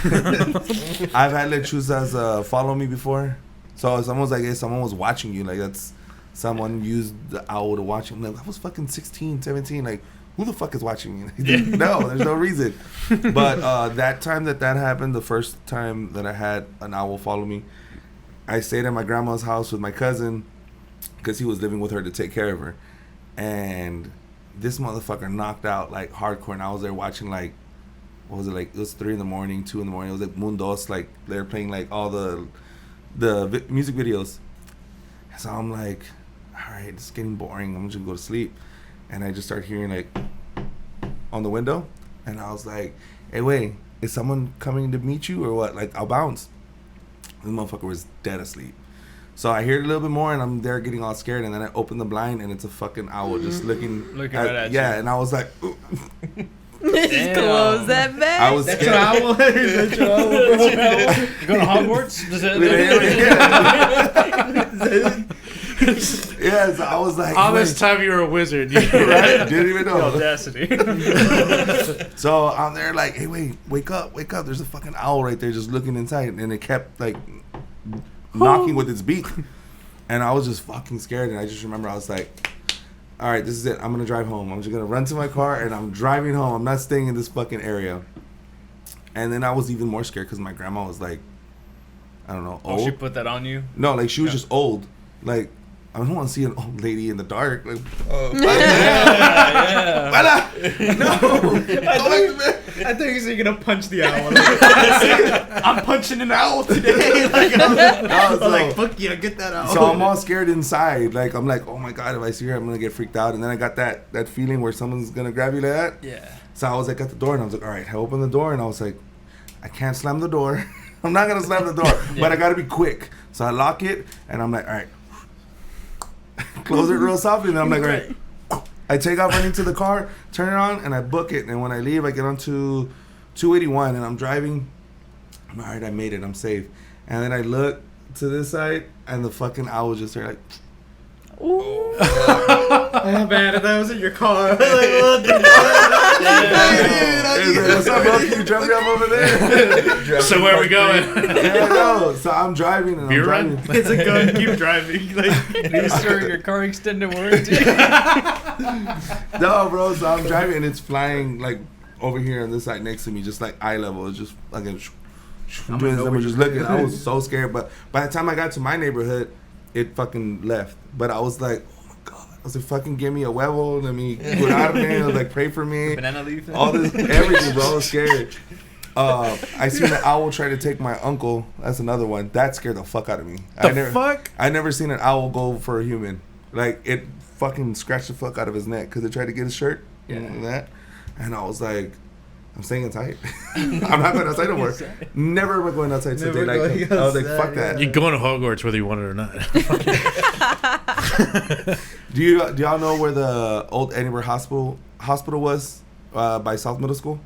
had Lechuzas follow me before. So it's almost like someone was watching you. Like that's someone used the owl to watch you. I'm like, I was fucking 16, 17. Like, who the fuck is watching me? No, there's no reason. But that time that happened, the first time that I had an owl follow me, I stayed at my grandma's house with my cousin because he was living with her to take care of her. And this motherfucker knocked out like hardcore. And I was there watching like, what was it like? It was 3 in the morning, 2 in the morning. It was like Mundos, like they're playing like all the music videos. So I'm like, all right, it's getting boring. I'm just gonna go to sleep. And I just start hearing like on the window, and I was like, hey, wait, is someone coming to meet you or what? Like, I'll bounce. The motherfucker was dead asleep. So I hear it a little bit more, and I'm there getting all scared, and then I open the blind, and it's a fucking owl just looking right at yeah, you. and I was like, ooh. Just close that back. I was That's scared. your owl. That's your owl. You go to Hogwarts? Does that- Yeah, so I was like, All this wait. time you were a wizard. Right? Didn't even The know. audacity. So I'm there like, hey, wait, wake up. There's a fucking owl right there just looking inside. And it kept like knocking with its beak. And I was just fucking scared. And I just remember I was like, all right, this is it. I'm going to drive home. I'm just going to run to my car and I'm driving home. I'm not staying in this fucking area. And then I was even more scared because my grandma was like, I don't know, Oh, old. she put that on you? No, like she was just old. Like, I don't want to see an old lady in the dark. Like, Oh, Yeah. no, go back to bed. I thought you said you're gonna punch the owl. I'm punching an owl today. Like, I was like, fuck yeah, get that owl. So I'm all scared inside. Like, I'm like, oh my God, if I see her, I'm going to get freaked out. And then I got that feeling where someone's going to grab you like that. Yeah. So I was like at the door and I was like, all right, I opened the door and I was like, I can't slam the door. I'm not going to slam the door, but I got to be quick. So I lock it and I'm like, all right, close it real softly, and I'm like, all right. I take off running to the car, turn it on, and I book it. And when I leave, I get onto 281, and I'm driving. I'm all right, I made it. I'm safe. And then I look to this side, and the fucking owl just there like... Ooh. Oh man, if that was in your car. Like, what's up, bro? Can you drop me off over there? So where are we going? Yeah, no. So I'm driving, and Beer I'm run? driving. it's a gun. Keep driving. Like, You sure your car extended warranty? No, bro. So I'm driving, and it's flying like over here on this side next to me, just like eye level. It's just fucking. We're just looking. I was so scared, but by the time I got to my neighborhood, it fucking left. But I was like, oh my god. I was like, fucking give me a huevo, let me curarme, like pray for me. Banana leaf. All this, everything, bro. I was scared. I seen an owl try to take my uncle. That's another one. That scared the fuck out of me. Fuck? I never seen an owl go for a human. Like, it fucking scratched the fuck out of his neck because it tried to get his shirt and that. And I was like, I'm staying inside. I'm not going outside no more. Never am I going outside till daylight. I was like, fuck that. You're going to Hogwarts whether you want it or not. Do y'all know where the old Edinburgh Hospital was by South Middle School?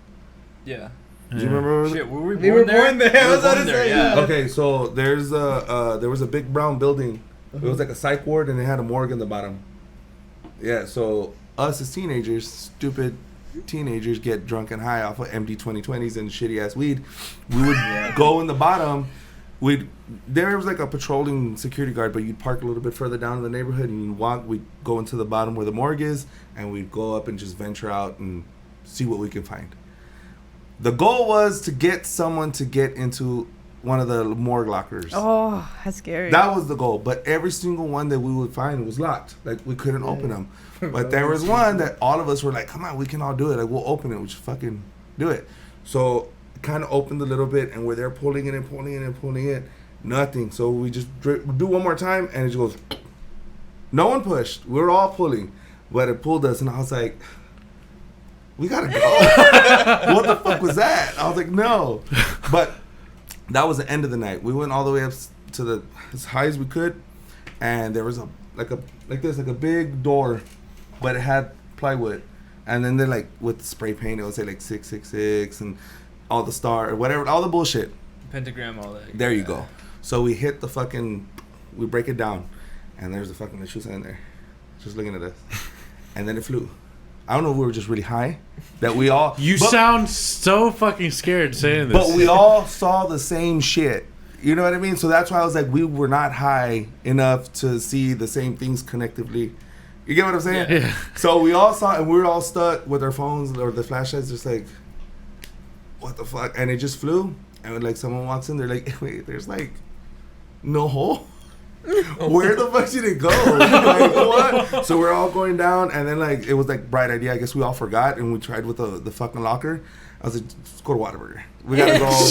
Yeah. Do you remember? Shit, were we we were born there. I was about to born there, say, yeah. Okay, so there was a big brown building. It was like a psych ward, and it had a morgue in the bottom. Yeah, so us as teenagers, stupid teenagers, get drunk and high off of MD 2020s and shitty ass weed. We would go in the bottom. There was like a patrolling security guard, but you'd park a little bit further down in the neighborhood, and you'd walk. We'd go into the bottom where the morgue is, and we'd go up and just venture out and see what we could find. The goal was to get someone to get into one of the morgue lockers. Oh, that's scary. That was the goal. But every single one that we would find was locked. Like, we couldn't open them. But there was one that all of us were like, come on, we can all do it. Like, we'll open it. We'll just fucking do it. So, kind of opened a little bit, and we're there pulling it and pulling it and pulling it. Nothing. So, we just do one more time, and it just goes. No one pushed. We were all pulling. But it pulled us, and I was like, we gotta go. What the fuck was that? I was like, no. But that was the end of the night. We went all the way up to as high as we could, and there was a big door, but it had plywood, and then they're like with spray paint, it would say like 666 and all the star, whatever, all the bullshit. Pentagram, all that. There you go. So we hit we break it down, and there's the fucking Lechuza in there, just looking at us, and then it flew. I don't know if we were just really high, that we all... sound so fucking scared saying this. But we all saw the same shit. You know what I mean? So that's why I was like, we were not high enough to see the same things connectively. You get what I'm saying? Yeah. So we all saw, and we were all stuck with our phones or the flashlights, just like, what the fuck? And it just flew. And like someone walks in, they're like, wait, there's like no hole? Where the fuck did it go? Like, what? So we're all going down, and then like it was like bright idea. I guess we all forgot, and we tried with the fucking locker. I was like, let's go to Whataburger. We gotta go.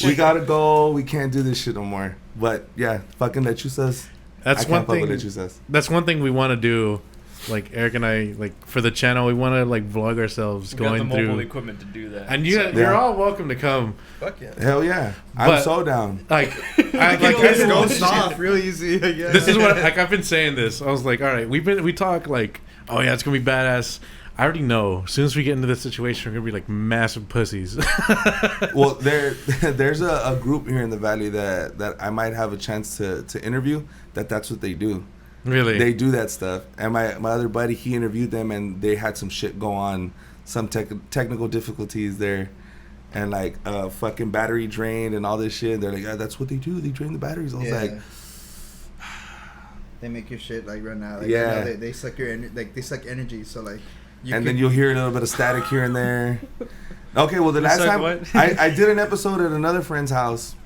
We gotta go. We can't do this shit no more. But yeah, fucking Lechuzas. That's I one can't fuck thing. with Lechuzas. That's one thing we want to do. Like Eric and I, like for the channel, we want to like vlog ourselves We got the going mobile through. equipment to do that. And so. you're all welcome to come. Fuck yeah. Hell yeah, I'm But- so down. Like, It's goes off real easy. I guess. this is what like I've been saying this. I was like, all right, we talk like, oh yeah, it's gonna be badass. I already know. As soon as we get into this situation, we're gonna be like massive pussies. Well, there's a group here in the valley that I might have a chance to interview. That's what they do. Really? They do that stuff. And my other buddy, he interviewed them, and they had some shit go on, some technical difficulties there, and like fucking battery drained and all this shit. They're like, that's what they do. They drain the batteries. I was like, they make your shit like run out. Like, Yeah. you know, they suck your they suck energy. So like, then you'll hear a little bit of static here and there. Okay, well the last suck time what? I did an episode at another friend's house,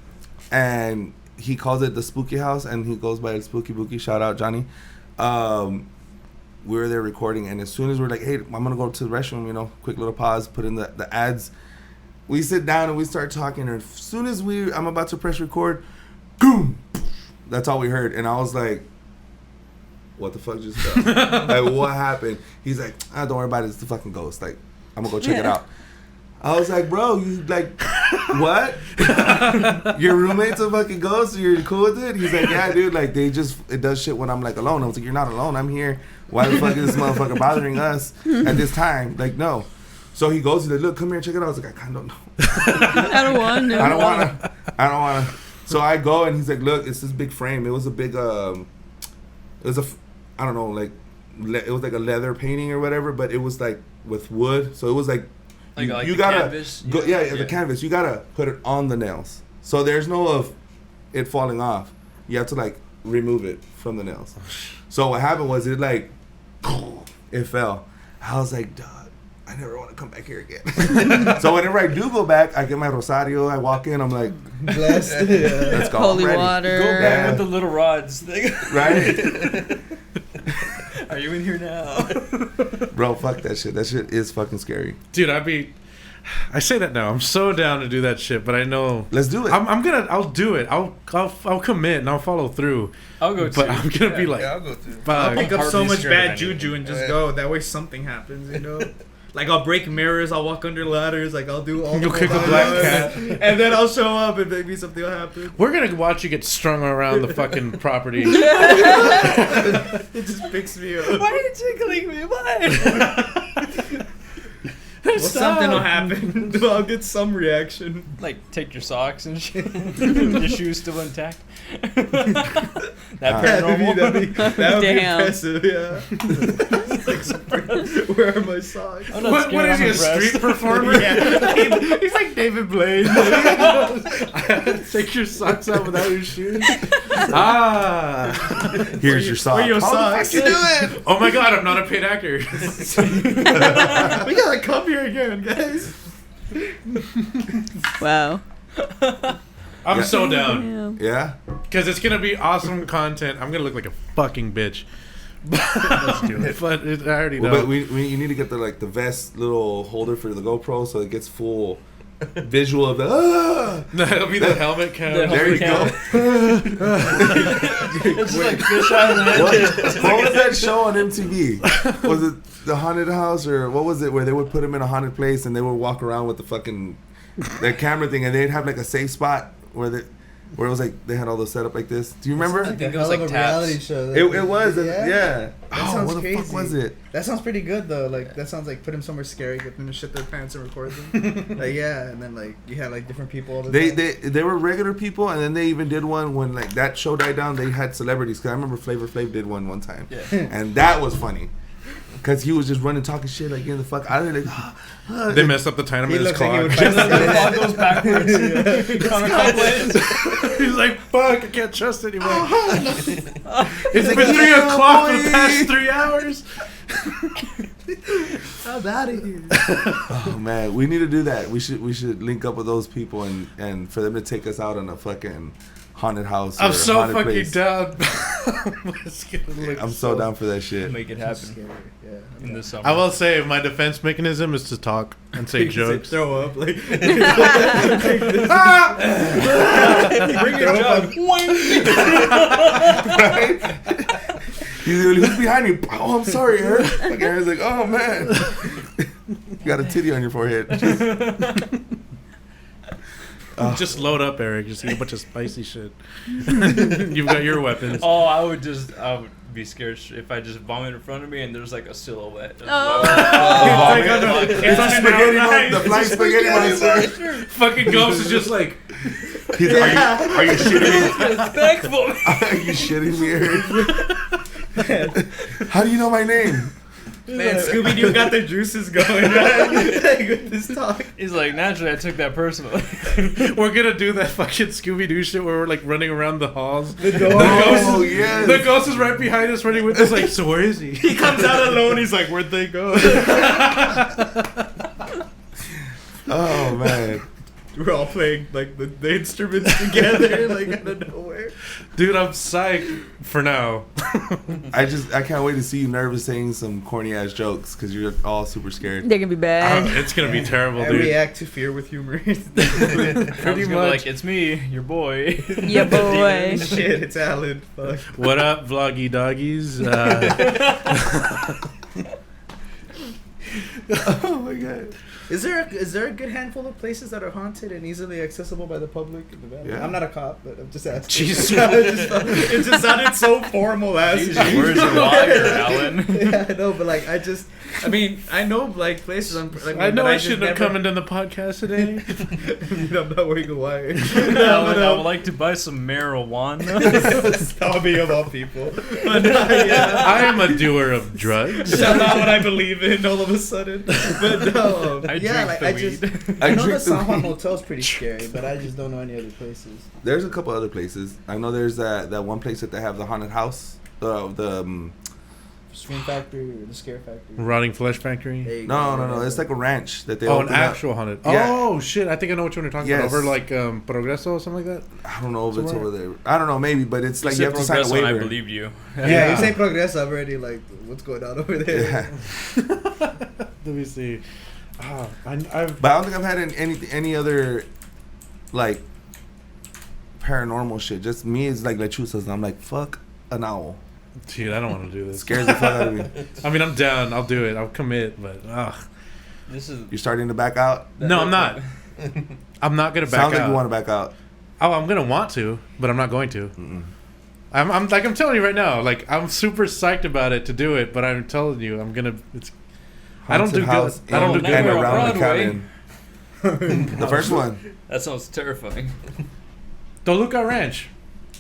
and he calls it the Spooky House, and he goes by the Spooky Bookie. Shout out Johnny. We were there recording, and as soon as we're like, hey, I'm gonna go to the restroom, you know, quick little pause, put in the ads. We sit down and we start talking, and as soon as I'm about to press record, boom, that's all we heard, and I was like, what the fuck just happened? Like, what happened? He's like, don't worry about it, it's the fucking ghost. Like, I'm gonna go check it out. I was like, bro, you like, what? Your roommate's a fucking ghost? You're cool with it? He's like, yeah, dude. Like, it does shit when I'm like alone. I was like, you're not alone. I'm here. Why the fuck is this motherfucker bothering us at this time? Like, no. So he goes, he's like, look, come here, check it out. I was like, I kind of don't know. I don't want to. I don't want to. So I go and he's like, look, it's this big frame. It was a big, I don't know, like, it was like a leather painting or whatever, but it was like with wood. So it was like, you gotta canvas, go, the canvas. You gotta put it on the nails. So there's no of it falling off. You have to like remove it from the nails. So what happened was it like, it fell. I was like, dog, I never want to come back here again. So whenever I do go back, I get my rosario. I walk in. I'm like, blessed. Let's go. Holy water. Go back with the little rods. Right? Are you in here now? Bro, fuck that shit. That shit is fucking scary. Dude, I say that now. I'm so down to do that shit, but I know. Let's do it. I'll do it. I'll commit and I'll follow through. I'll go too. But I'm gonna be like, Yeah, I'll go too. fuck. I'll pick up so hardly much scared of bad anything. juju and just Yeah. go. That way something happens, you know? Like, I'll break mirrors, I'll walk under ladders, like, I'll do all You'll the kick a whole black time. cat. And then I'll show up and maybe something will happen. We're gonna watch you get strung around the fucking property. It just picks me up. Why are you tickling me? Why? Well, something will happen. I'll get some reaction. Like, take your socks and shit. Your shoes still intact. That paranormal. That would be Damn. impressive, yeah. Like, where are my socks? I'm not What scared, is I'm he, a impressed. street performer? Yeah. He's like David Blade. Take your socks out without your shoes. Here's your sock. Where your How the socks? fuck you doing? Oh my god, I'm not a paid actor. We gotta come here again, guys. Wow. I'm Yeah. so down. Yeah. Yeah? Because it's going to be awesome content. I'm going to look like a fucking bitch. Let's do it. But I already know. Well, but you need to get the vest little holder for the GoPro so it gets full visual of the That'll be the helmet cam. The There you go. It's like fish out of the What was that show on MTV? Was it The Haunted House or what was it where they would put him in a haunted place and they would walk around with the fucking that camera thing and they'd have like a safe spot where it was like they had all the setup like this. Do you remember? think it Hell was like of a taps. reality show. It was Yeah. yeah. That Oh, sounds what the crazy. fuck was it? That sounds pretty good though. Like that sounds like put them somewhere scary, get them to shit their pants and record them. Like yeah, and then like you had like different people all the time. They were regular people, and then they even did one when like that show died down. They had celebrities. Cause I remember Flavor Flav did one time, Yeah. and that was funny. Cause he was just running, talking shit, like getting the fuck out of it. Like, They messed up the time He in his looks like he clock. would The clock goes backwards. Counterclockwise. He's like, fuck, I can't trust anymore. It's like, been 3 "Yeah, o'clock for the boy." past 3 hours. I'm out of here. Oh man, we need to do that. We should link up with those people and for them to take us out on a fucking haunted house. I'm or so haunted fucking place. down. It's gonna look I'm so down for that shit. Make it happen Scary. Yeah. in the summer. I will say my defense mechanism is to talk and say jokes. Throw up like. Bring your jug. Who's behind you? Oh, I'm sorry, Eric. Like Eric's like, oh man, you got a titty on your forehead. Just load up, Eric. Just eat a bunch of spicy shit. You've got your weapons. Oh, I would be scared if I just vomit in front of me and there's like a silhouette. Oh. It's the spaghetti monster, the flying spaghetti monster. Fucking ghost is just like, He's, are you shitting me? Thankful. Are you shitting me, Eric? How do you know my name? Man, Scooby Doo got the juices going, right? Like with this talk. He's like, naturally, I took that personally. we're gonna do that fucking Scooby Doo shit where we're like running around the halls. The door. Oh yes. The ghost is right behind us, running with us. Like, so where is he? He comes out alone. He's like, "Where'd they go?" Oh man. We're all playing like the instruments together, like out of nowhere. Dude, I'm psyched for now. I can't wait to see you nervous saying some corny ass jokes because you're all super scared. They're gonna be bad. It's gonna be terrible, I dude. react to fear with humor. Pretty much. Like, it's me, your boy. Yeah, boy. Shit, it's Alan. Fuck. What up, vloggy doggies? Oh my god. Is there a good handful of places that are haunted and easily accessible by the public in the valley? Yeah. I'm not a cop, but I'm just asking. Jesus. It just sounded so formal as Jesus, where's your wire, Alan? Yeah, I know, but like I know like places. I know I shouldn't have come into the podcast today. I'm not wearing a wire. Alan, I would like to buy some marijuana. Stop me of all people. But I am a doer of drugs. That's not what I believe in all of a sudden. But no, I yeah, drink like the weed. I know the drink San Juan weed. Motel's pretty scary, but I just don't know any other places. There's a couple other places. I know there's that one place that they have the haunted house. Scream Factory or the Scare Factory. Rotting Flesh Factory. There you No. go. It's like a ranch that they Oh, an open up. actual haunted. Yeah. Oh shit! I think I know which one you're talking Yes. about. Over like Progreso or something like that. I don't know if it's Somewhere. over there. I don't know, maybe, but it's like You you have said to sign a Progreso and I waiver. believe you. Yeah, you say Progress, I'm already like, what's going on over there? Yeah. Let me see. I've But I don't think I've had any other like paranormal shit. Just me is like Lechuza, and I'm like, fuck an owl. dude, I don't want to do It this. scares the fuck out of me. I mean, I'm down. I'll do it. I'll commit. But This is You're starting to back out. no, I'm not. I'm not gonna back Sounds out. like you want to back out. Oh, I'm gonna want to, but I'm not going to. Mm-mm. I'm telling you right now. Like I'm super psyched about it to do it, but I'm telling you, I'm gonna. I don't do Haunted house good. I don't do in good. and Nightmare on around the Broadway. cabin. The first one. That sounds terrifying. Toluca Ranch.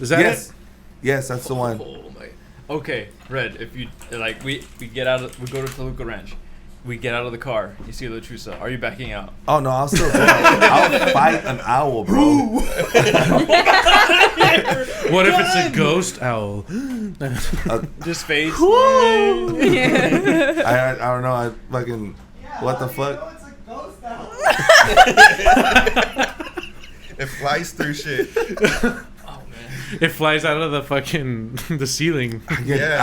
Is that Yes. it? Yes, that's the one. Oh my. Okay, Red. If you like, we get out. We go to Toluca Ranch. We get out of the car. You see Lechuza. Are you backing out? Oh no, I'll still go. I'll fight an owl, bro. What if it's a ghost owl? Just face. Yeah. I don't know. I fucking what the fuck? It's a ghost owl. It flies through shit. Oh man. It flies out of the fucking the ceiling. Yeah.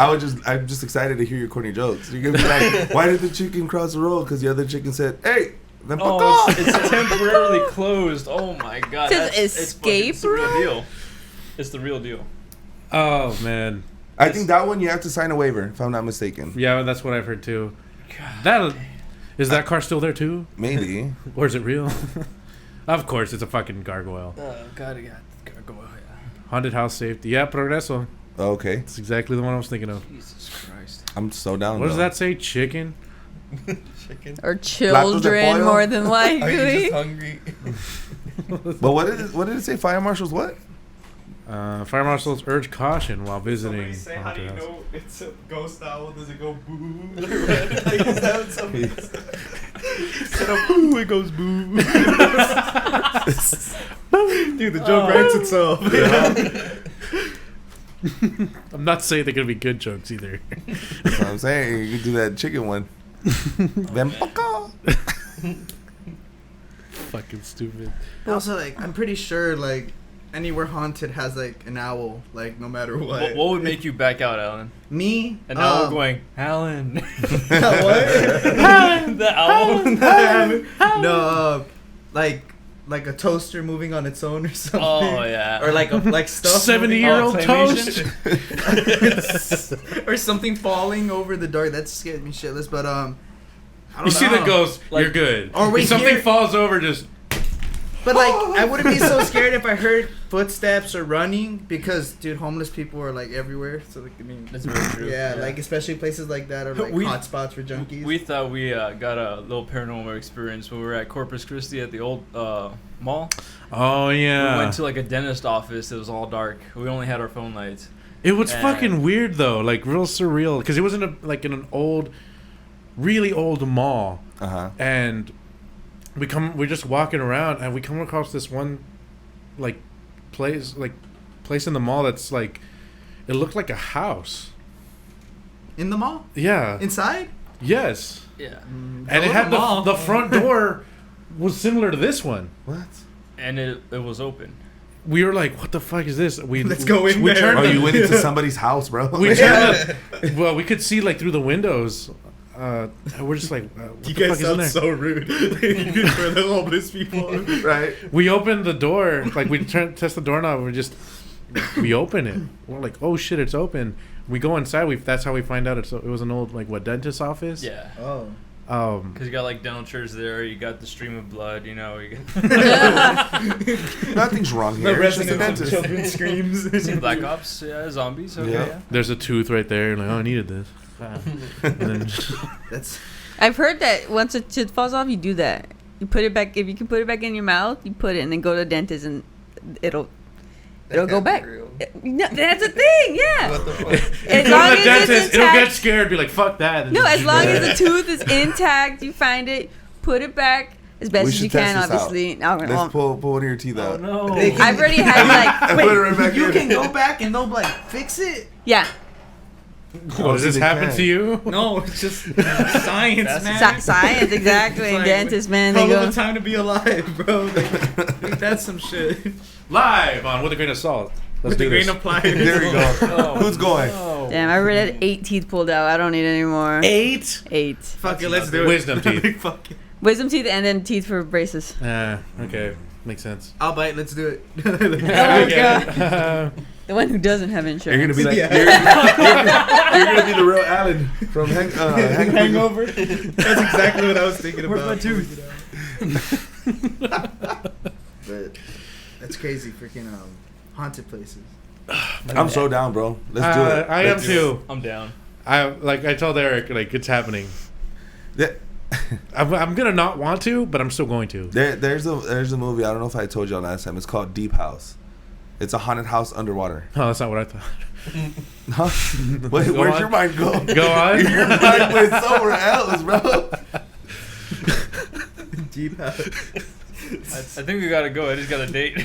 I'm just excited to hear your corny jokes. You're gonna be like, why did the chicken cross the road? Because the other chicken said, hey, then fuck Oh, off. it's temporarily closed. Oh my god. Says It's escape it's the real room? deal. It's the real deal. Oh man. I think that one you have to sign a waiver, if I'm not mistaken. Yeah, that's what I've heard too. God. That is that car still there too, Maybe. or is it real? Of course, it's a fucking gargoyle. Gotta go. Yeah. Haunted house safety. Yeah, Progreso. Okay. That's exactly the one I was thinking of. Jesus Christ. I'm so down. What does though. that say? Chicken? Chicken. Or children, pollo? more than Are you likely. just hungry? But what did it say? Fire marshals what? Fire marshals urge caution while visiting. Somebody say, how do you haunted house. know it's a ghost owl? Does it go boo? Like, is that what somebody said? Instead of boo, it goes boo. Dude, the joke writes itself. I'm not saying they're gonna be good jokes either. That's what I'm saying. You can do that chicken one. Then fuck off. Fucking stupid. Also, like, I'm pretty sure, like, anywhere haunted has, like, an owl, like, no matter what. What would make you back out, Alan? Me? And now we're going, Alan. What? The owl. No, like a toaster moving on its own or something. Oh yeah. Or like stuff. 70-year-old Oh, toast. moving- or something falling over the door. That scared me shitless. But I don't You see know. the ghost, Like- you're good. Or we if something hear- falls over, just But like, I wouldn't be so scared if I heard footsteps or running because, dude, homeless people are like everywhere. So like, I mean, That's very true. yeah, like especially places like that are like We- hot spots for junkies. We thought we got a little paranormal experience when we were at Corpus Christi at the old mall. oh yeah. We went to like a dentist office. It was all dark. We only had our phone lights. It was And- fucking weird though, like real surreal, because it was in a like in an old, really old mall, and we're just walking around and we come across this one, like, place in the mall that's like, it looked like a house. in the mall, Yeah. inside. Yes. Yeah. And Go it to had the the mall. the front door was similar to this one. What? And it was open. We were like, "What the fuck is this?" Let's go in we there. Turned Oh, the- you went into somebody's house, bro. We turned the, well, we could see like through the windows. And we're just like, what You the guys fuck is in sound there? so rude for the homeless people. right? We opened the door, like we test the doorknob. We open it. We're like, oh shit, it's open. We go inside. That's how we find out it was an old like dentist office. Yeah. Oh. Because you got like dental chairs there, you got the stream of blood, you know. You got Nothing's wrong here. The It's just a resonance of dentist. children's screams. Seen Black Ops, yeah, zombies. Okay, Yeah. yeah. There's a tooth right there. Like, oh, I needed this. And then That's I've heard that once a tooth falls off, you do that. You put it back. If you can put it back in your mouth, you put it and then go to the dentist and it'll go can't back. be real. No, that's a thing. Yeah. What the fuck? As go long to the as dentist, it's it'll get intact. scared. Be like, fuck that. No, as long as the tooth is intact, you find it, put it back as best We as you should can. test this out. Obviously, no, Let's pull one of your teeth Oh out. no. They can- I've already had like And put it right back you in. can go back and they'll like fix it. yeah, Oh, does this They happen can. to you? No, it's just science, That's man. science exactly. It's And like, dentists, man, they Hell go. of a time to be alive, bro. That's some shit. Live on With a Grain of Salt. Let's With do the this. grain of pliers. There we go. Oh, Who's going? no. Damn, I already had 8 teeth pulled out. I don't need any more. 8? 8 Fuck it, let's do it. Wisdom teeth. Fuck it. wisdom teeth and then teeth for braces. Okay. Makes sense. I'll bite. Let's do it. Okay. The one who doesn't have insurance. You're gonna be like Yeah. you're gonna be the real Alan from Hangover. That's exactly what I was thinking about. Where's my tooth? But that's crazy, freaking haunted places. I'm so down, bro. Let's do it. I am Let's do it. too. I'm down. I told Eric, like, it's happening. That- I'm gonna not want to, but I'm still going to. there's a movie. I don't know if I told y'all last time. It's called Deep House. It's a haunted house underwater. Oh, that's not what I thought. Huh? Wait, Go where'd on. your mind go? Go on. Your mind went somewhere else, bro. Deep house. I think we gotta go. I just got a date.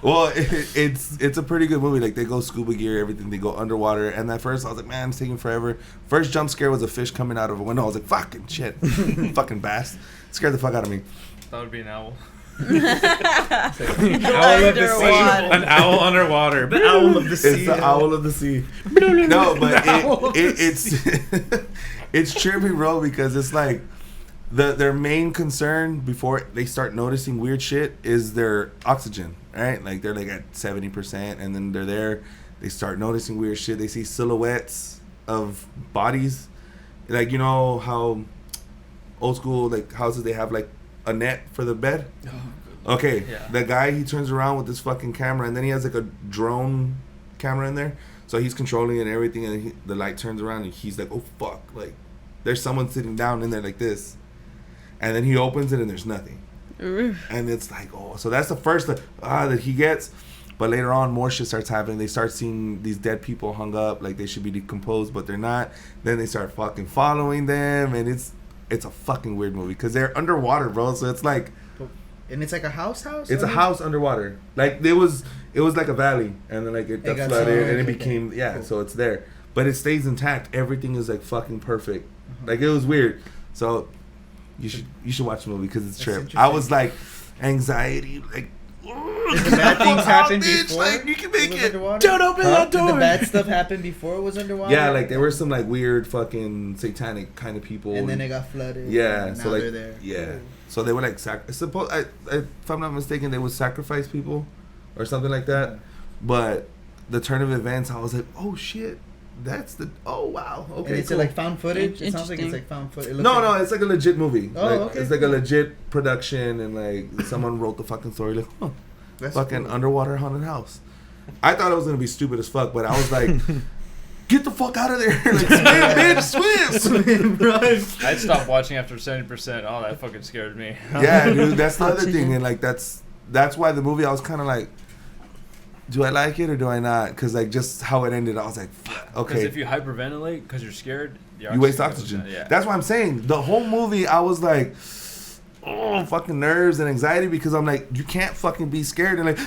Well, it's a pretty good movie. Like, they go scuba gear, everything. They go underwater. And at first, I was like, man, it's taking forever. First jump scare was a fish coming out of a window. I was like, fucking shit. Fucking bass. Scared the fuck out of me. That would be an owl. Owl of the sea. Underwater. An owl underwater. The owl of the sea. It's the owl of the sea. No, but it's it's trippy, bro, because it's like their main concern before they start noticing weird shit is their oxygen, right? Like, they're like at 70%, and then they're there. They start noticing weird shit. They see silhouettes of bodies, like, you know how old school like houses, they have like a net for the bed. Okay, Yeah. the guy, he turns around with this fucking camera, and then he has like a drone camera in there, so he's controlling it and everything, and the light turns around, and he's like, oh fuck, like there's someone sitting down in there like this, and then he opens it and there's nothing, and it's like, oh, so that's the first that he gets. But later on, more shit starts happening. They start seeing these dead people hung up, like they should be decomposed, but they're not. Then they start fucking following them, and it's a fucking weird movie because they're underwater, bro. So it's like, And it's like a house. it's a house underwater. Like, it was like a valley, and then like it got got flooded, flooded, and it okay. became Cool. so it's there, but it stays intact. Everything is like fucking perfect. Like, it was weird. So you should watch the movie because it's That's trip. I interesting. was like, anxiety, like. Did the bad things happen bitch, before? like, you can make it was it. underwater? Don't open Huh? that Did door. the bad stuff happen before it was underwater? Yeah, like there were some like weird fucking satanic kind of people. And then it got flooded. Yeah, and so now like they're there. yeah, so they were like if I'm not mistaken, they would sacrifice people or something like that. But the turn of events, I was like, oh shit, that's oh wow, okay. And it's cool. like found footage. It sounds like it's Interesting. like found footage. no, it's like a legit movie. Oh, Like, okay. It's like a legit production, and like someone wrote the fucking story. Like, huh, That's fucking cool. underwater haunted house. I thought it was gonna be stupid as fuck, but I was like, get the fuck out of there! Like, swim, bitch, swim! Run. I'd stop watching after 70%. Oh, that fucking scared me. Yeah, dude, that's the other Oxygen. thing, and like that's why the movie, I was kind of like, do I like it or do I not? Because like just how it ended, I was like, fuck, Because okay, if you hyperventilate because you're scared, your you waste goes oxygen. down. Yeah. That's what I'm saying. The whole movie, I was like, oh, fucking nerves and anxiety, because I'm like, you can't fucking be scared and like,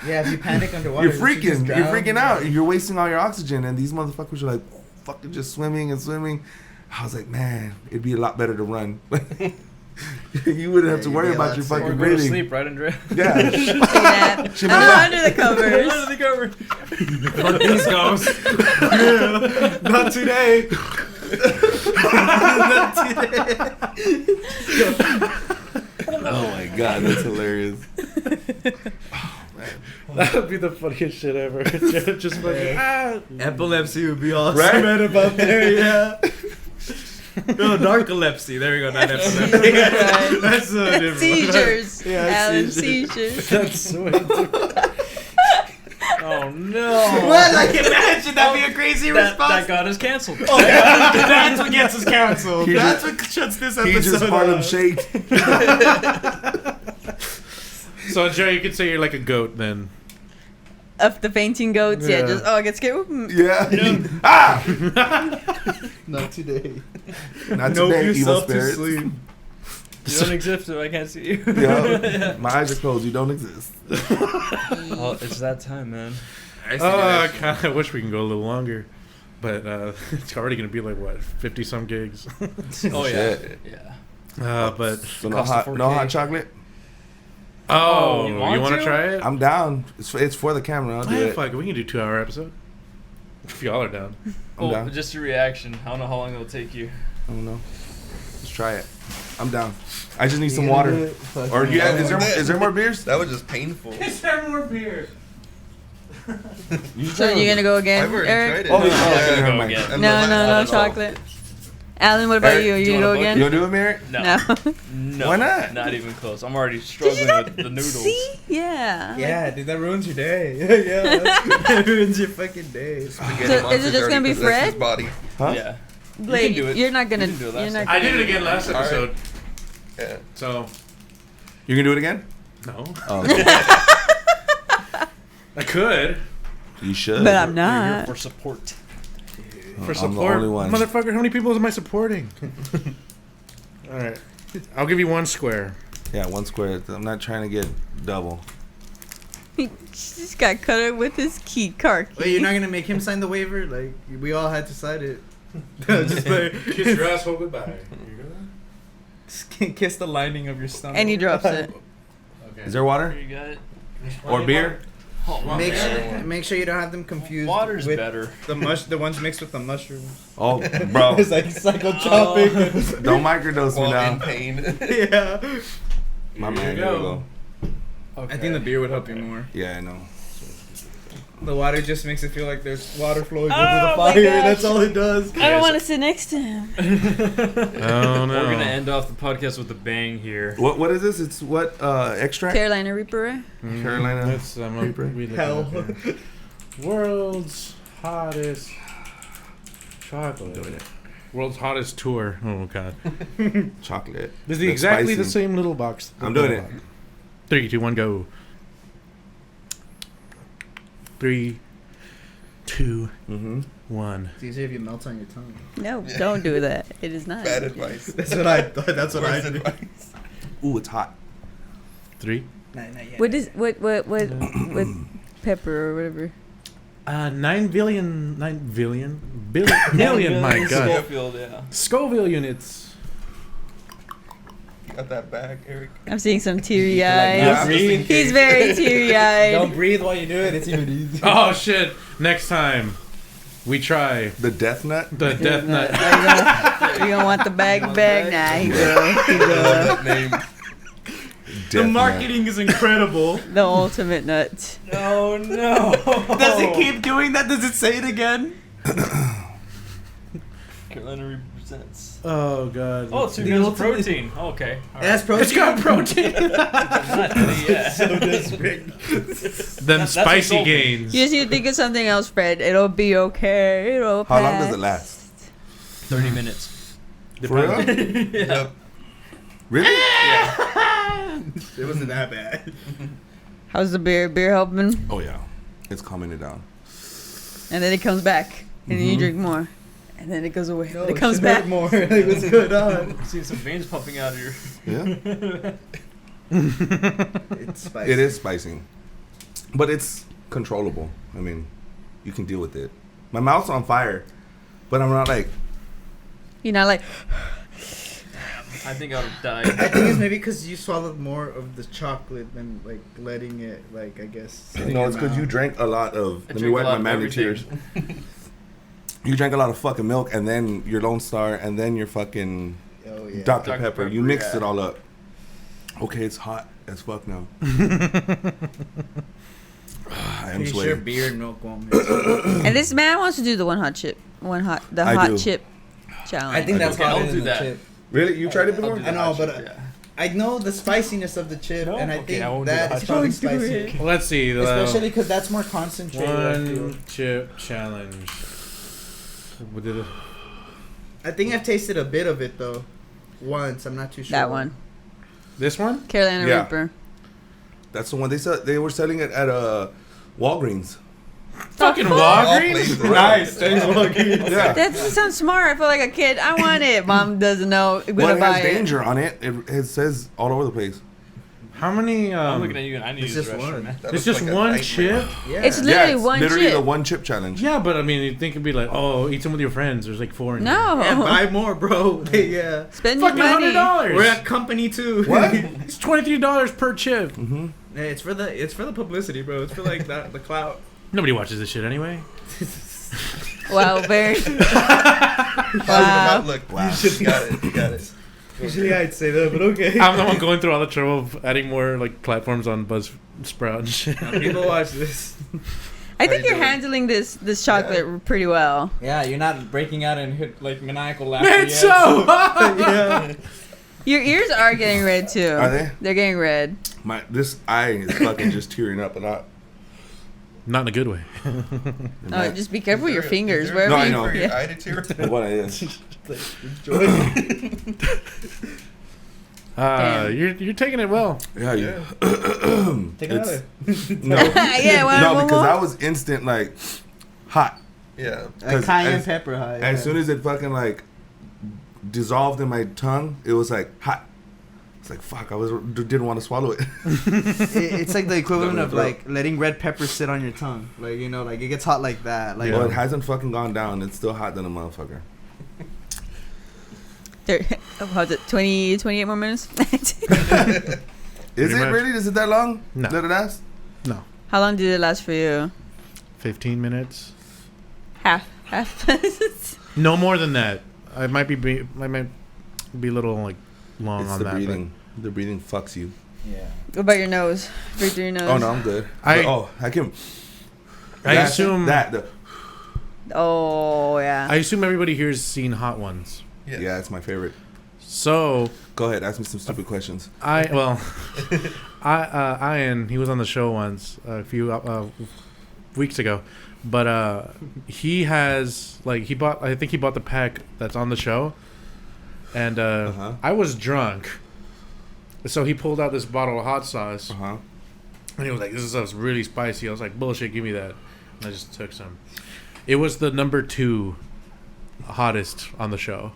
Yeah, if you panic underwater, you're you just freaking, drown. out. You're wasting all your oxygen, and these motherfuckers are like, fucking just swimming and swimming. I was like, man, it'd be a lot better to run. You wouldn't have to you'd worry be a about lot your safer. Or fucking go to breathing. sleep right under it. Yeah. Say that. She I'm might- under the covers. Under the cover. Fuck these ghosts. Not today. Oh my god, that's hilarious. That would be the funniest shit ever. Just fucking Epilepsy would be all Right? spread about there, yeah. No, narcolepsy. There we go. Not epilepsy. Right. That's so different. Seizures. Yeah, Alan, seizures. seizures. That's sweet. Oh no! What? Like, imagine that'd be a crazy That response. got us canceled. Oh, that's what gets us canceled. He That's just- what shuts this He episode just Harlem up. Shake. So Jerry, you could say you're like a goat then. Of the fainting goats, yeah. Yeah. Just I get scared. Yeah. Ah! Not today. Not Nope today, evil yourself to spirits. sleep. You don't exist if I can't see you. Yeah. My eyes are closed. You don't exist. Well, it's that time, man. I used to do Oh, I that shit. kind of wish we can go a little longer, but it's already gonna be like what 50 some gigs. Oh Shit. yeah. But So no Cost of hot, no 4K. hot chocolate. oh, you you want want to to? try it? I'm down. It's for the camera. I'll do Yeah, it. fuck, we can do 2 hour episode. If y'all are down. I'm Well, down. just your reaction. I don't know how long it'll take you. I don't know. Let's try it. I'm down. I just need some water. Or you Yeah. is there more beers? That was just painful. there more beer? You So you're gonna go again, I've already Eric? tried it. Oh, yeah. I'm Okay, gonna never go mind. again. And No, the last- no, I no don't know. chocolate. Alan, what about Eric, you? do You you gonna go wanna again? You gonna do it, Merrick? No. No. No. Why not? Not even close. I'm already Did you struggling not with the noodles. see? Yeah. Yeah, dude, that ruins your day. Yeah, that ruins your fucking day. Spaghetti So is it monster's just gonna already be possessed his Fred? body. Huh? Yeah. Blade, do it. you're not gonna. You can do it You're last not. time. I did it again last All right. episode. Yeah. So You can do it again? no, Oh, I could you should. But I'm You're here not. for support. for I'm the support. only one. Motherfucker, how many people am I supporting? All right, I'll give you 1 square. Yeah, 1 square. I'm not trying to get double. He just got cut it with his key car key. Wait, you're not gonna make him sign the waiver? Like, we all had to sign it. Just Kiss your asshole goodbye. kiss the lining of your stomach. And he drops it. Okay. Is there water? You got it. Or beer? Oh, Make sure you don't have them confused. Water's with better. The ones mixed with the mushrooms. Oh, bro. It's like psychotropic. Don't microdose me While in now. pain. Yeah. My Here man, you here we go. go. Okay. I think the beer would help you more. Yeah, I know. The water just makes it feel like there's water flowing Oh over the my fire. gosh. That's all it does. I don't want to sit next to him. Oh no. We're gonna end off the podcast with a bang here. What is this? It's what extract? Carolina Reaper. Carolina. That's Reaper. Hell. Hell. World's hottest chocolate. Doing it. World's hottest tour. Oh god. Chocolate. This is That's exactly the spicy. same little box. I'm doing it. 3, 2, 1, go. 3, 2, Mm-hmm. 1. It's easier if you melt on your tongue. No, don't do that. It is not. Bad advice. That's what I thought. That's what I Worst did. advice. Ooh, it's hot. 3. Not yet. What is what with pepper or whatever? 9 billion. Million. My god. Schofield, yeah. Scoville units. Got that back, Eric. I'm seeing some teary like, eyes. not breathe. He's very teary Don't eyed. breathe while you do it. It's even easier. Oh shit! Next time, we try The death nut. the death nut. You don't want the bag? Nah, he will. He will. That name. The Death marketing is incredible. The ultimate nut. Oh no. Does it keep doing that? Does it say it again? Carolina represents. Oh god. Oh, 2 The grams of ultimate- protein. Oh, okay. All That's protein. It's got protein. yeah. So desperate. Them That's spicy insulting. gains. You just need to think of something else, Fred. It'll be okay. It'll How long pass. does it last? 30 minutes. For real? Yep. Really? It wasn't that bad. How's the beer? Beer helping? Oh yeah, it's calming it down. And then it comes back. And then you Mhm. drink more. And then it goes away. No, it comes should hurt back. more. Like, what's going on? I'm seeing some veins popping out of your. Yeah, It's spicy. it is spicy, but it's controllable. I mean, you can deal with it. My mouth's on fire, but I'm not like. You're not like, I think I would I die. think it's maybe because you swallowed more of the chocolate than like letting it, like I guess. sit in No, your it's because you mouth. drank a lot of. I Let me drink a wipe lot my of manly tears. everything. You drank a lot of fucking milk, and then your Lone Star, and then your fucking Oh yeah. Dr. Dr. Pepper. You Pepper, mixed yeah. it all up. Okay, it's hot as fuck now. I am Pretty sure sweating. beer and milk won't mix. and this man wants to do the the I hot do. chip challenge. I think that's Okay, hotter I'll than do the that. chip. Really? You tried it I'll before? do I know, hot but chip, yeah. I know the spiciness of the chip, No? and I Okay, I think won't do the that hot is probably chip. Don't do spicy. it. Well, let's see. Especially because that's more concentrated. I feel. One chip challenge. What did it? I think I've tasted a bit of it though. Once, I'm not too sure. That one. This one? Carolina Yeah. Reaper. That's the one they were selling it at Walgreens. Fucking fuck? Walgreens? Nice. Thanks, Walgreens. Yeah. That doesn't sound smart. I feel like a kid. I want it. Mom doesn't know. I'm Well, gonna it buy has it. danger on it. It says all over the place. How many? I'm looking at you and I need It's to use just the restroom, one. man. That It's looks just like a one nightmare. chip? Yeah. It's literally it's one literally chip. the one chip challenge. Yeah, but I mean, you think it'd be like, oh, eat some with your friends. There's like 4 in there. No. Yeah, buy more, bro. Yeah. Spend your Fucking money. $100. We're at company too. What? It's $23 per chip. Mm-hmm. Hey, it's for the publicity, bro. It's for like the clout. Nobody watches this shit anyway. Wow, very. Positive outlook. Wow. You got it. You got it. Usually I'd say that, but okay. I'm the one going through all the trouble of adding more like platforms on Buzzsprout and shit. Now, people watch this. I think How you you're doing? handling this chocolate pretty well. Yeah, you're not breaking out and hit like maniacal laughter. It's so hot. Yeah. Your ears are getting red too. Are they? They're getting red. This eye is fucking just tearing up a lot. Not in a good way. Oh, just be careful with your fingers. Is there a Wherever I you. know. for your Yeah. eye to tear? What it is. You're taking it well. Yeah, Yeah. Take It's- another. No, Yeah, one no, more. because I was instant like hot. Yeah. Like cayenne as- pepper high. As soon as it fucking like dissolved in my tongue, it was like hot. It's like fuck. Didn't want to swallow it. It's like the equivalent Double of throat. like letting red pepper sit on your tongue. Like, you know, like it gets hot like that. Like, Well, it hasn't fucking gone down. It's still hot than a motherfucker. How's it? 28 more minutes? Is Pretty it much. really? Is it that long? No. Let it last? No. How long did it last for you? 15 minutes. Half. No more than that. I might be a little like long It's on the that. breathing. The breathing fucks you. yeah. What about your nose? Breathe through your nose. Oh no, I'm good. I- I can. I that- assume Oh yeah. I assume everybody here has seen Hot Ones. Yes. Yeah, it's my favorite. So Go ahead, ask me some stupid questions. Ian, he was on the show once a few weeks ago, but he has like I think he bought the pack that's on the show, and Uh-huh. I was drunk, so he pulled out this bottle of hot sauce, Uh-huh. and he was like, "This stuff's really spicy." I was like, "Bullshit, give me that," and I just took some. It was the number 2 hottest on the show.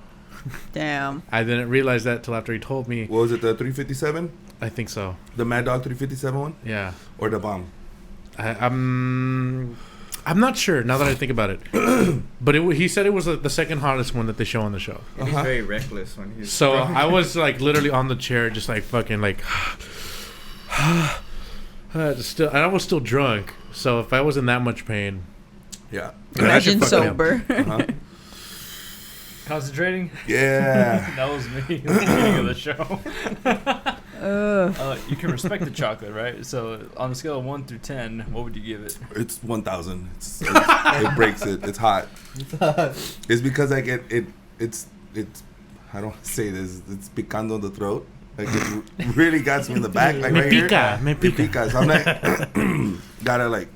Damn. I didn't realize that till after he told me. What was it, the 357? I think so. The Mad Dog 357 one? Yeah. Or the bomb? I'm not sure now that I think about it, but he said it was the second hottest one that they show on the show. He's Uh-huh. very reckless when he's. So I was like literally on the chair, just like fucking like, still, and I was still drunk. So if I was in that much pain, Yeah. that should Imagine fuck me up. sober. Uh-huh. Concentrating? Yeah. That was me at the beginning of the show. Ugh. You can respect the chocolate, right? So on a scale of 1 through 10, what would you give it? It's 1,000. It breaks it. It's hot. It's because like it's I don't say this. It's picando the throat. Like it really got me in the back. Like Me right here. pica, me It pica. pica. So I'm like gotta like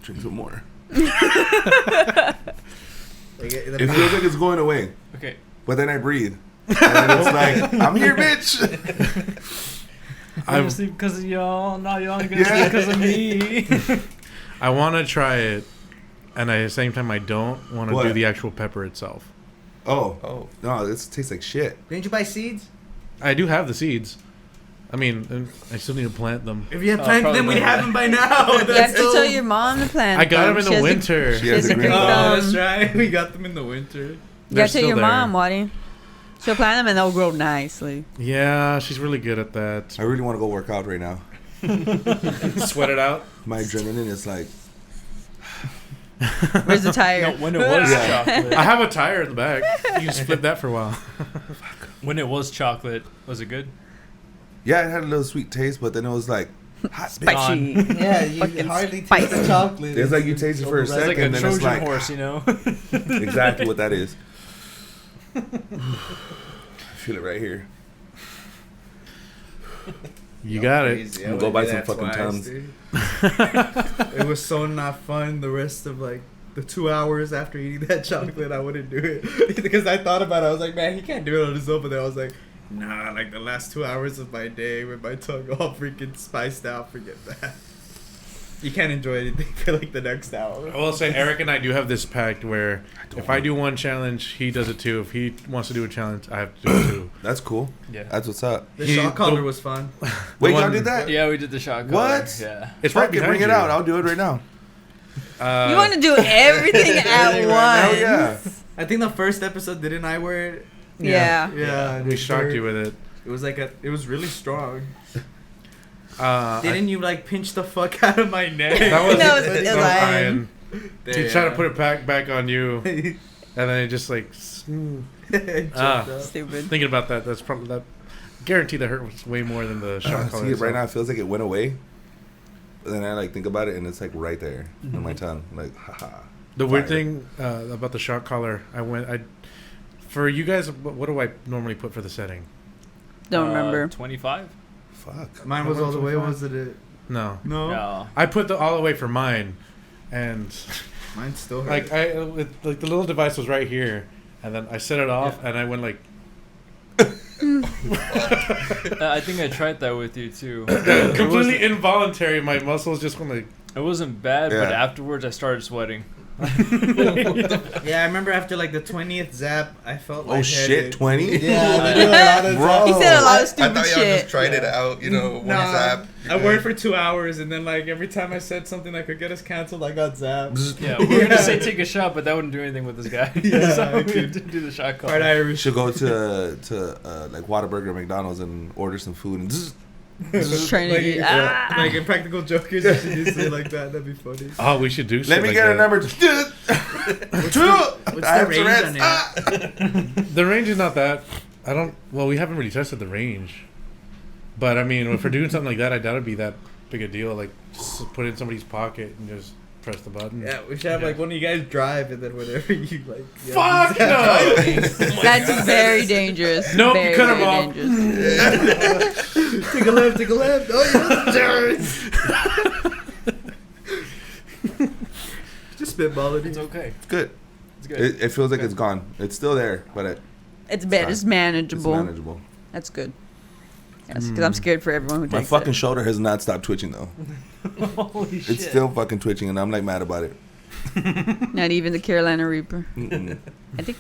drink some more. It feels like it's going away, Okay. but then I breathe, and then it's like I'm here, bitch. I'm gonna sleep because of y'all. Now y'all ain't gonna Yeah. sleep because of me. I want to try it, and at the same time I don't want to What? do the actual pepper itself. Oh no, this tastes like shit. Didn't you buy seeds? I do have the seeds. I mean, I still need to plant them. If you had Oh, planted probably them, we'd not. have them by now. You have to tell your mom to plant. I got them in She the has to- winter. She has She's a a green green thumb. Oh, thumb. that's right. We got them in the winter. You They're gotta tell still your there. mom, Waddy. She'll plant them and they'll grow nicely. Yeah, she's really good at that. I really want to go work out right now. Sweat it out. My adrenaline is like Where's the tire? No, when it was Yeah. chocolate. I have a tire in the back. You can just flip that for a while. When it was chocolate, was it good? yeah, it had a little sweet taste, but then it was like hot. bitch. Spicy. Yeah, you Fucking hardly taste spicy. the chocolate. It's like you taste it for a It's like a second, then it's Trojan like horse, you know? exactly what that is. I feel it right here. You got it. Crazy. I'm I gonna go would buy do some that fucking twice, Tums. dude. It was so not fun. The rest of like the 2 hours after eating that chocolate, I wouldn't do it because I thought about it. I was like, man, he can't do it on his own. But then I was like, nah. Like the last 2 hours of my day with my tongue all freaking spiced out, forget that. You can't enjoy anything for like the next hour. I will say, Eric and I do have this pact where if I do one challenge, he does it too. If he wants to do a challenge, I have to do it too. That's cool. Yeah. That's what's up. The He- shot collar the- was fun. Wait, one- y'all did that? Yeah, we did the shot collar. What? Yeah. It's right Fuck it, behind bring it you. out. I'll do it right now. You want to do everything at Everything once. right Hell yeah. I think the first episode didn't I wear it? Yeah. Yeah, We shocked you with it. It was like it was really strong. I- Didn't you like pinch the fuck out of my neck? that was, No, it was Ian. Damn. He tried to put it back on you, and then it just like. Stupid. Thinking about that, that's probably that. Guarantee that hurt was way more than the shot collar. See it right now. It itself. feels like it went away. But then I like think about it, and it's like right there on my tongue. Like, haha. The weird Fire. thing about the shot collar, for you guys, what do I normally put for the setting? Don't remember. 25? Fuck. Mine was all the way, wasn't it? No, No. No. I put the all the way for mine, and Mine still hurt. like like the little device was right here, and then I set it off, and I went like I think I tried that with you too. completely involuntary. My muscles just went like. It wasn't bad, but Yeah. afterwards I started sweating. Yeah, I remember after like the 20th zap, I felt like Oh shit, 20? Yeah, they do a lot of Bro. He said a lot of I stupid thought y'all shit. just tried it out, you know, one Nah, zap. I worked for 2 hours, and then like every time I said something that could get us canceled, I got zapped. Yeah, we were gonna say take a shot, but that wouldn't do anything with this guy. Yeah, so we okay. didn't do the shot call. Part We Irish. should go to like Whataburger or McDonald's and order some food and Just trying to like, eat. yeah, Ah. like in Practical Jokers, you should just say like that. That'd be funny. Oh, we should do. let shit me like get a that. number. What's I have the range Tourette's. on it? Ah. The range is not that. I don't. Well, we haven't really tested the range, but I mean, if we're doing something like that, I doubt it'd be that big a deal. Like, just put it in somebody's pocket and just press the button. Yeah, we should have like one of you guys drive, and then whenever you like. Fuck no! That's very dangerous. Nope, very, you cut him very off. dangerous. Take a left, take a left. Oh, yes, just spitballing It's it. okay. It's good. It's good. It feels like it's gone. It's still there, but It's fine. It's it's manageable. manageable. That's good. Yes, because I'm scared for everyone who My takes fucking it. shoulder has not stopped twitching though. Holy shit. It's still fucking twitching, and I'm like mad about it. Not even the Carolina Reaper. Mm-mm. I think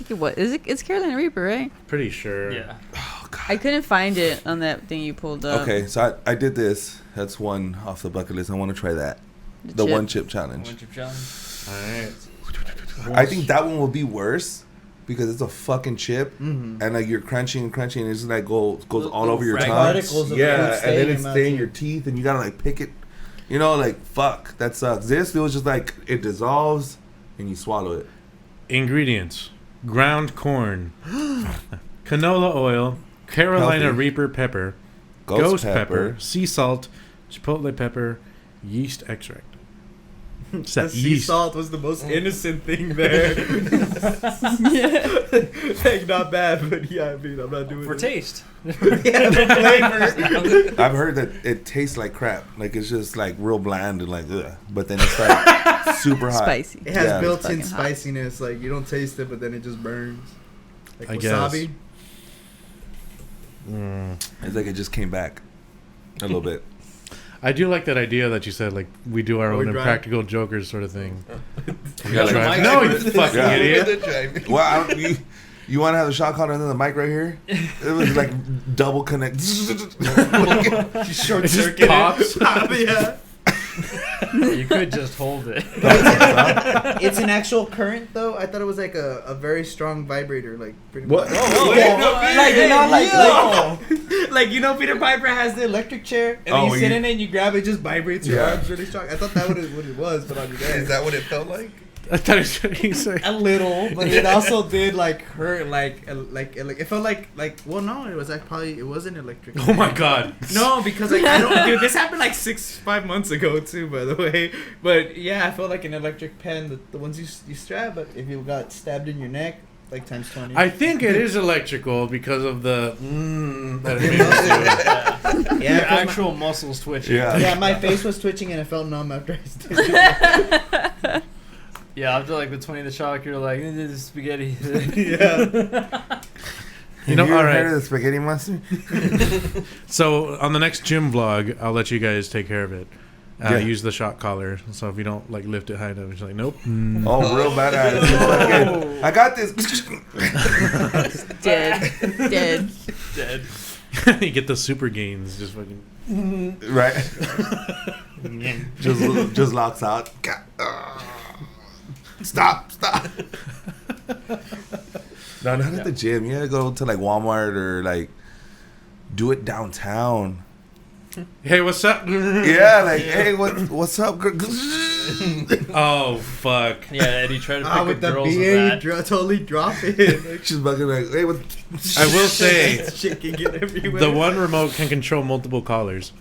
it was. It's Carolina Reaper, right? Pretty sure. Yeah. Oh god. I couldn't find it on that thing you pulled up. Okay, so I did this. That's one off the bucket list. I want to try that. The chip. one chip challenge. One chip challenge. All right. I think that one will be worse because it's a fucking chip, Mm-hmm. and like you're crunching and crunching, and it's like goes Little- all over your little tongue. fragments. Particles of Yeah, food and then stay it's in staying your your teeth, and you gotta like pick it. You know, like fuck, that sucks. This feels just like it dissolves, and you swallow it. Ingredients: ground corn, canola oil, Carolina Healthy. Reaper pepper, ghost pepper, sea salt, chipotle pepper, yeast extract. It's The that sea yeast. salt was the most innocent thing there. Yeah. like not bad, but yeah, I mean, I'm not doing For it. taste. Yeah, the flavor. I've heard that it tastes like crap. Like it's just like real bland and like ugh. But then it's like super hot. Spicy. It has Yeah. built-in Fucking hot. spiciness. Like you don't taste it, but then it just burns. Like I wasabi. guess. It's like it just came back a little bit. I do like that idea that you said, like we do our Oh, we own drive? impractical jokers sort of thing. Yeah, like- Drive- no, you fucking Yeah. idiot. Well, you want to have the shot collar and then the mic right here? It was like double connect. Short It just circuit. pops. Yeah. You could just hold it. It's an actual current though. I thought it was like a very strong vibrator, like pretty What? much. Whoa, Like you know, Yo. like you know, Peter Piper has the electric chair, and Oh, you sit you- in it, and you grab it, it just vibrates your Yeah. arms really strong. I thought that what it was, but on your Is dad. that what it felt like? I thought you said. A little, but it also did like hurt, like it felt like well, no, it was like probably it wasn't electric. Oh my god. No, because like I don't, dude. This happened like 5 months ago too, by the way. But yeah, I felt like an electric pen, the ones you strap. But if you got stabbed in your neck, like times 20. I think it is electrical because of the that it makes you do. Your Yeah, 'cause actual muscles twitching. yeah, my face was twitching and it felt numb after I did. Yeah, after like the 20 the shock, you're like, this is spaghetti. Yeah. You know, Have all ever right. heard of the spaghetti monster? So on the next gym vlog, I'll let you guys take care of it. Yeah. Use the shock collar. So if you don't like lift it high enough, it's like nope. Oh, real bad attitude. I got this. Dead. Dead. Dead. You get the super gains. Just fucking. Right. just locks out. Stop. No, not at the gym. You gotta go to like Walmart or like do it downtown. Hey, what's up? Yeah, like hey, what's up? Girl? Oh fuck. Yeah, Eddie tried to pick up With the girls with beard, that. totally drop it. She's bugging like, hey, what? I will say Shit can get everywhere. the one remote can control multiple collars.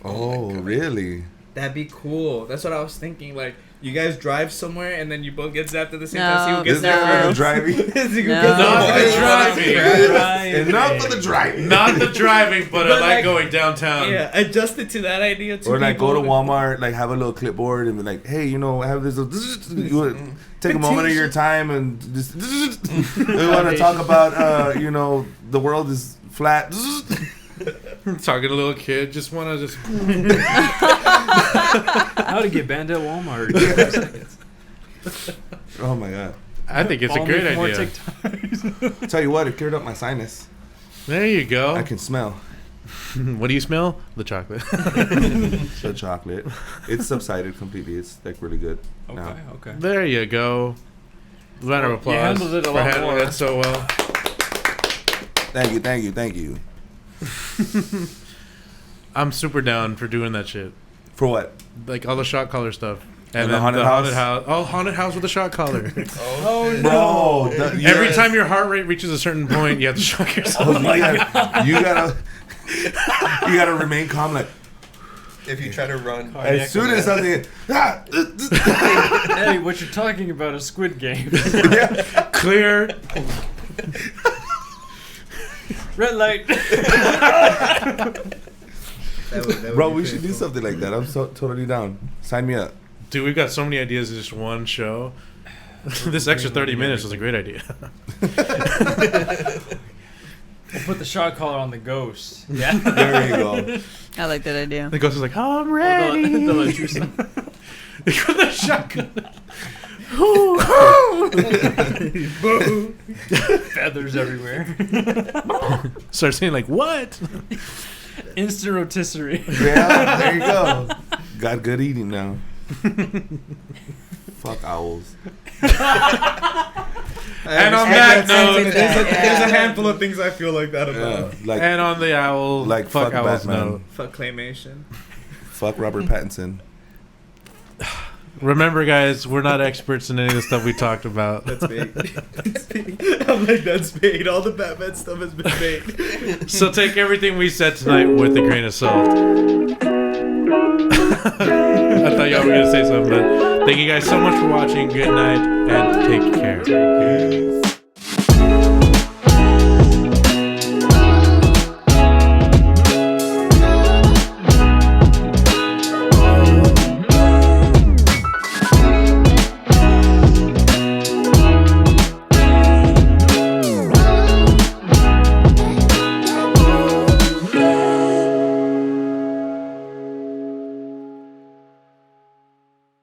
Oh, really? That'd be cool. That's what I was thinking. Like, you guys drive somewhere and then you both get zapped at the same time. See who No. gets This there guy first. driving. See who No. gets Not there the first. driving. Enough of the driving. Not the driving, but I But, like like, going downtown. Yeah, adjust it to that idea too. Or like go to Walmart, like have a little clipboard and be like, hey, you know, I have this. You would take a moment of your time and just. We want to talk about, you know, the world is flat. Talking to a little kid, just want to just. How to get banned at Walmart. 5 seconds. Oh my god! I think it's a Follow me great for more idea. TikToks. Tell you what, it cleared up my sinus. There you go. I can smell What do you smell? The chocolate. the chocolate. It's subsided completely. It's like really good now. Okay, okay. There you go. Round of You applause handled it a for lot handling more. it so well. Thank you. I'm super down for doing that shit. For what? Like all the shot collar stuff. And And the then haunted the haunted house? house. Oh, haunted house with a shot collar. Oh, Bro, Every time your heart rate reaches a certain point, you have to shock yourself. you gotta remain calm. Like If you try to run, as soon as something, Eddie, what you're talking about is Squid Game. Clear. Red light. bro, we should do something like that. I'm so totally down. Sign me up. Dude, we've got so many ideas in just one show. This extra 30 minutes was a great idea. We'll put the shot collar on the ghost. Yeah. There you go. I like that idea. The ghost is like, I'm The ready. Lechuza. The shotgun. Feathers everywhere. Start saying like, what? Instant rotisserie. Yeah, there you go. Got good eating now. Fuck owls. And on that note, there's a handful of things I feel like that about. Yeah, like and on the owl, like fuck fuck owls Batman. note. Fuck claymation. Fuck Robert Pattinson. Remember, guys, we're not experts in any of the stuff we talked about. That's big. I'm like, that's big. All the Batman stuff has been big. So take everything we said tonight with a grain of salt. I thought y'all were going to say something, but thank you guys so much for watching. Good night, and take care.